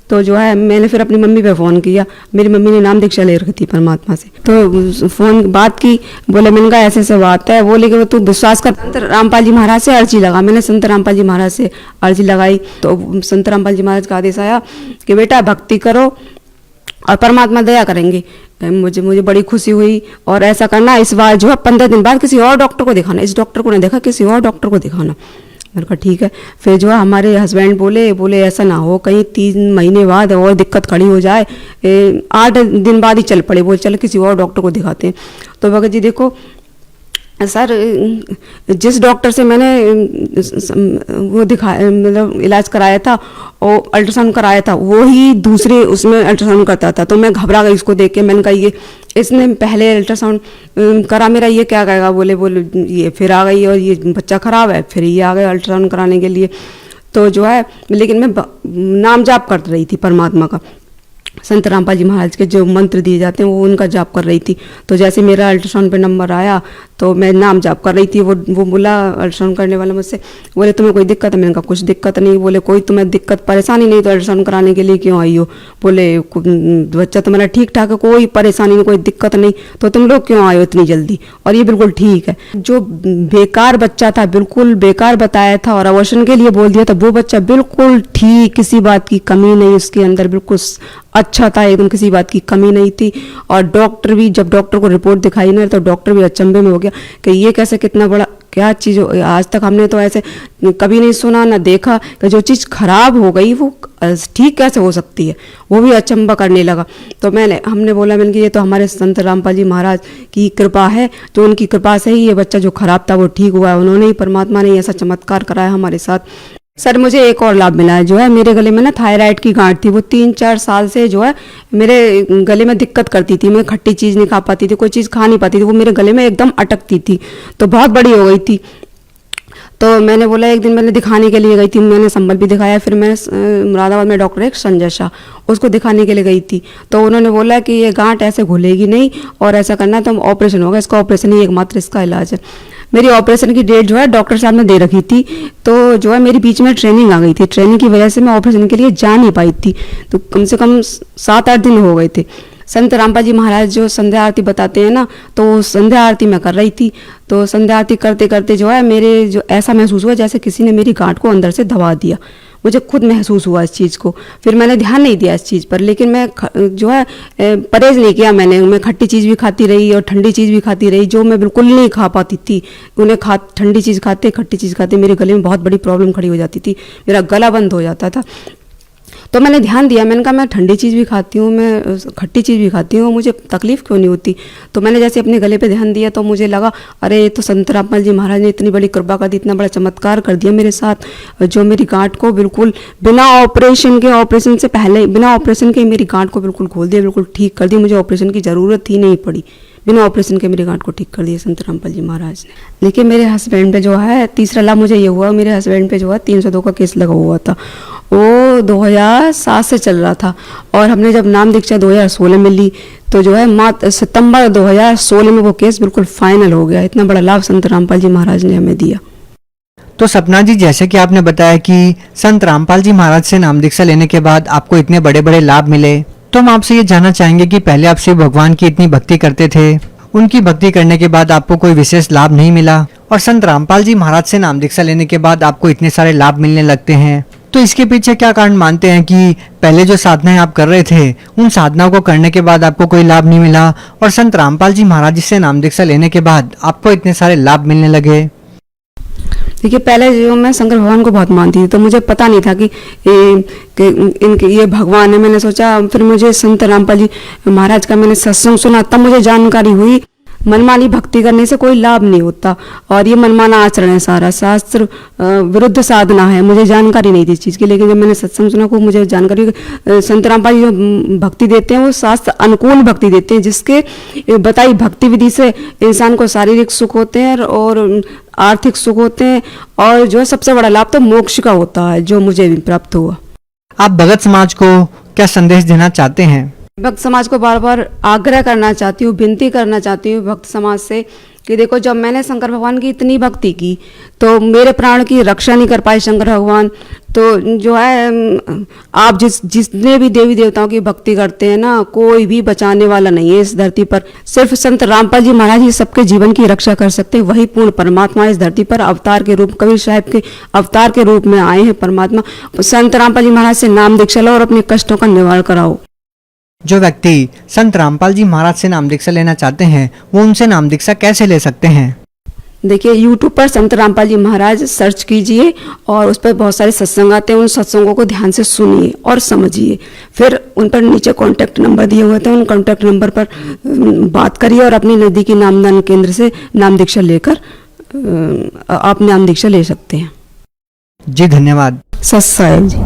तो जो है मैंने फिर अपनी मम्मी पे फ़ोन किया। मेरी मम्मी ने नाम दीक्षा ले रखी थी परमात्मा से, तो फ़ोन बात की, बोले मैंने कहा ऐसे बात है। बोले कि तू विश्वास कर, संत रामपाल जी महाराज से अर्जी लगा। मैंने संत रामपाल जी महाराज से अर्जी लगाई तो संत रामपाल जी महाराज का आदेश आया कि बेटा भक्ति करो और परमात्मा दया करेंगे। मुझे बड़ी खुशी हुई। और ऐसा करना, इस बार जो है 15 दिन बाद किसी और डॉक्टर को दिखाना, इस डॉक्टर को नहीं देखा, किसी और डॉक्टर को दिखाना। मैंने कहा ठीक है। फिर जो है हमारे हस्बैंड बोले ऐसा ना हो कहीं 3 महीने बाद और दिक्कत खड़ी हो जाए, 8 दिन बाद ही चल पड़े, बोले चलो किसी और डॉक्टर को दिखाते हैं। तो भगत जी देखो सर, जिस डॉक्टर से मैंने वो दिखाया मतलब इलाज कराया था और अल्ट्रासाउंड कराया था, वो ही दूसरे उसमें अल्ट्रासाउंड करता था। तो मैं घबरा गई इसको देख के। मैंने कहा ये इसने पहले अल्ट्रासाउंड करा मेरा, ये क्या कहेगा? बोले ये फिर आ गई और ये बच्चा खराब है, फिर ये आ गए अल्ट्रासाउंड कराने के लिए। तो जो है लेकिन मैं नाम जाप कर रही थी परमात्मा का। संत रामपाल जी महाराज के जो मंत्र दिए जाते हैं वो उनका जाप कर रही थी। तो जैसे मेरा अल्ट्रासाउंड पे नंबर आया तो मैं नाम जाप कर रही थी। वो बोला अल्ट्रासाउंड करने वाला मुझसे, बोले तुम्हें कोई दिक्कत है? मैंने कहा कुछ दिक्कत नहीं। बोले कोई तुम्हें दिक्कत परेशानी नहीं तो अल्ट्रासाउंड कराने के लिए क्यों आई हो? बोले बच्चा तुम्हारा ठीक ठाक है, कोई परेशानी नहीं, कोई दिक्कत नहीं, तो तुम लोग क्यों आए हो इतनी जल्दी? और ये बिल्कुल ठीक है। जो बेकार बच्चा था, बिल्कुल बेकार बताया था और अबॉर्शन के लिए बोल दिया था, वो बच्चा बिल्कुल ठीक, किसी बात की कमी नहीं उसके अंदर, बिल्कुल अच्छा था एकदम, किसी बात की कमी नहीं थी। और डॉक्टर भी, जब डॉक्टर को रिपोर्ट दिखाई ना तो डॉक्टर भी अचंभे में हो गया कि ये कैसे, कितना बड़ा क्या चीज़ हो, आज तक हमने तो ऐसे कभी नहीं सुना ना देखा कि जो चीज़ खराब हो गई वो ठीक कैसे हो सकती है। वो भी अचंभा करने लगा। तो हमने बोला मैंने कि ये तो हमारे संत रामपाल जी महाराज की कृपा है, तो उनकी कृपा से ही ये बच्चा जो खराब था वो ठीक हुआ है। उन्होंने ही, परमात्मा ने ऐसा चमत्कार कराया हमारे साथ। सर मुझे एक और लाभ मिला है, जो है मेरे गले में ना थायराइड की गांठ थी, वो 3-4 साल से जो है मेरे गले में दिक्कत करती थी। मैं खट्टी चीज़ नहीं खा पाती थी, कोई चीज़ खा नहीं पाती थी, वो मेरे गले में एकदम अटकती थी, तो बहुत बड़ी हो गई थी। तो मैंने बोला, एक दिन मैंने दिखाने के लिए गई थी, मैंने संबल भी दिखाया। फिर मैं मुरादाबाद में डॉक्टर एक संजय शाह, उसको दिखाने के लिए गई थी। तो उन्होंने बोला कि ये गांठ ऐसे घुलेगी नहीं और ऐसा करना है तो ऑपरेशन होगा, इसका ऑपरेशन ही एकमात्र इसका इलाज है। मेरी ऑपरेशन की डेट जो है डॉक्टर साहब ने दे रखी थी, तो जो है मेरी बीच में ट्रेनिंग आ गई थी। ट्रेनिंग की वजह से मैं ऑपरेशन के लिए जा नहीं पाई थी, तो कम से कम 7-8 दिन हो गए थे। संत रामपाल जी महाराज जो संध्या आरती बताते हैं ना, तो संध्या आरती मैं कर रही थी। तो संध्या आरती करते करते जो है मेरे जो ऐसा महसूस हुआ जैसे किसी ने मेरी गांठ को अंदर से दबा दिया। मुझे खुद महसूस हुआ इस चीज़ को। फिर मैंने ध्यान नहीं दिया इस चीज़ पर, लेकिन मैं जो है परहेज नहीं किया मैंने। मैं खट्टी चीज़ भी खाती रही और ठंडी चीज़ भी खाती रही, जो मैं बिल्कुल नहीं खा पाती थी। ठंडी चीज़ खाते, खट्टी चीज़ खाते मेरे गले में बहुत बड़ी प्रॉब्लम खड़ी हो जाती थी, मेरा गला बंद हो जाता था। तो मैंने ध्यान दिया, मैंने कहा मैं ठंडी चीज़ भी खाती हूँ, मैं खट्टी चीज़ भी खाती हूँ, मुझे तकलीफ़ क्यों नहीं होती। तो मैंने जैसे अपने गले पे ध्यान दिया तो मुझे लगा, अरे ये तो संत रामपाल जी महाराज ने इतनी बड़ी कृपा कर दी, इतना बड़ा चमत्कार कर दिया मेरे साथ, जो मेरी गांठ को बिल्कुल बिना ऑपरेशन के, ऑपरेशन से पहले बिना ऑपरेशन के मेरी गांठ को बिल्कुल खोल दिया, बिल्कुल ठीक कर दिया। मुझे ऑपरेशन की ज़रूरत ही नहीं पड़ी, बिना ऑपरेशन के मेरी गांठ को ठीक कर दिया संत रामपाल जी महाराज ने। लेकिन मेरे हस्बैंड पे जो है तीसरा लाभ मुझे ये हुआ, मेरे हस्बैंड पे जो है 302 का केस लगा हुआ था, वो 2007 से चल रहा था। और हमने जब नाम दीक्षा 2016 में ली तो जो है सितंबर 2016 में वो केस बिल्कुल फाइनल हो गया। इतना बड़ा लाभ संत रामपाल जी महाराज ने हमें दिया। तो सपना जी, जैसे कि आपने बताया कि संत रामपाल जी महाराज से नाम दीक्षा लेने के बाद आपको इतने बड़े बड़े लाभ मिले, तो हम आपसे ये जानना चाहेंगे कि पहले आप शिव भगवान की इतनी भक्ति करते थे, उनकी भक्ति करने के बाद आपको कोई विशेष लाभ नहीं मिला, और संत रामपाल जी महाराज से नाम दीक्षा लेने के बाद आपको इतने सारे लाभ मिलने लगते हैं, तो इसके पीछे क्या कारण मानते हैं कि पहले जो साधनाएं आप कर रहे थे उन साधनाओं को करने के बाद आपको कोई लाभ नहीं मिला, और संत रामपाल जी महाराज से नाम दीक्षा लेने के बाद आपको इतने सारे लाभ मिलने लगे? देखिए, पहले जो मैं शंकर भगवान को बहुत मानती थी, तो मुझे पता नहीं था कि इनके ये भगवान है। मैंने सोचा, फिर मुझे संत रामपाल जी महाराज का मैंने सत्संग सुना, तब मुझे जानकारी हुई मनमानी भक्ति करने से कोई लाभ नहीं होता, और ये मनमाना आचरण है, सारा शास्त्र विरुद्ध साधना है। मुझे जानकारी नहीं थी इस चीज़ की, लेकिन जब मैंने सत्संग सुना को मुझे जानकारी, संत रामपाल जी जो भक्ति देते हैं वो शास्त्र अनुकूल भक्ति देते हैं, जिसके बताई भक्ति विधि से इंसान को शारीरिक सुख होते हैं और आर्थिक सुख होते हैं, और जो सबसे बड़ा लाभ तो मोक्ष का होता है, जो मुझे भी प्राप्त हुआ। आप भगत समाज को क्या संदेश देना चाहते हैं? भक्त समाज को बार बार आग्रह करना चाहती हूँ, विनती करना चाहती हूँ भक्त समाज से कि देखो, जब मैंने शंकर भगवान की इतनी भक्ति की तो मेरे प्राण की रक्षा नहीं कर पाए शंकर भगवान। तो जो है आप जितने भी देवी देवताओं की भक्ति करते हैं ना, कोई भी बचाने वाला नहीं है इस धरती पर। सिर्फ संत रामपाल जी महाराज ही सबके जीवन की रक्षा कर सकते हैं। वही पूर्ण परमात्मा इस धरती पर अवतार के रूप, कबीर साहब के अवतार के रूप में आए हैं परमात्मा। संत रामपाल जी महाराज से नाम दीक्षा लो और अपने कष्टों का निवारण कराओ। जो व्यक्ति संत रामपाल जी महाराज से नाम दीक्षा लेना चाहते हैं वो उनसे नाम दीक्षा कैसे ले सकते हैं? देखिए, YouTube पर संत रामपाल जी महाराज सर्च कीजिए और उस पर बहुत सारे सत्संग आते हैं। उन सत्संगों को ध्यान से सुनिए और समझिए। फिर उन पर नीचे कॉन्टैक्ट नंबर दिए हुए थे, उन कॉन्टैक्ट नंबर पर बात करिए और अपनी नज़दीकी नामदान केंद्र से नाम दीक्षा लेकर आप नाम दीक्षा ले सकते हैं। जी धन्यवाद। सत साहिब जी।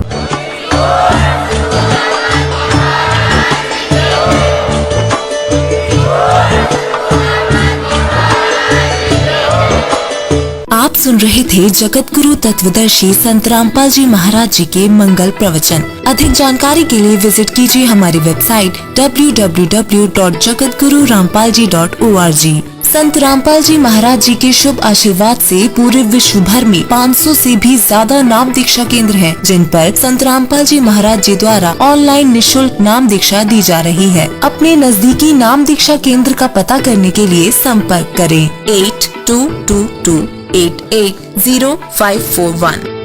आप सुन रहे थे जगत गुरु तत्वदर्शी संत रामपाल जी महाराज जी के मंगल प्रवचन। अधिक जानकारी के लिए विजिट कीजिए हमारी वेबसाइट www.jagatgururampalji.org। संत रामपाल जी महाराज जी के शुभ आशीर्वाद से पूरे विश्व भर में 500 से भी ज्यादा नाम दीक्षा केंद्र हैं, जिन पर संत रामपाल जी महाराज जी द्वारा ऑनलाइन निशुल्क नाम दीक्षा दी जा रही है। अपने नजदीकी नाम दीक्षा केंद्र का पता करने के लिए संपर्क करें 8222880541।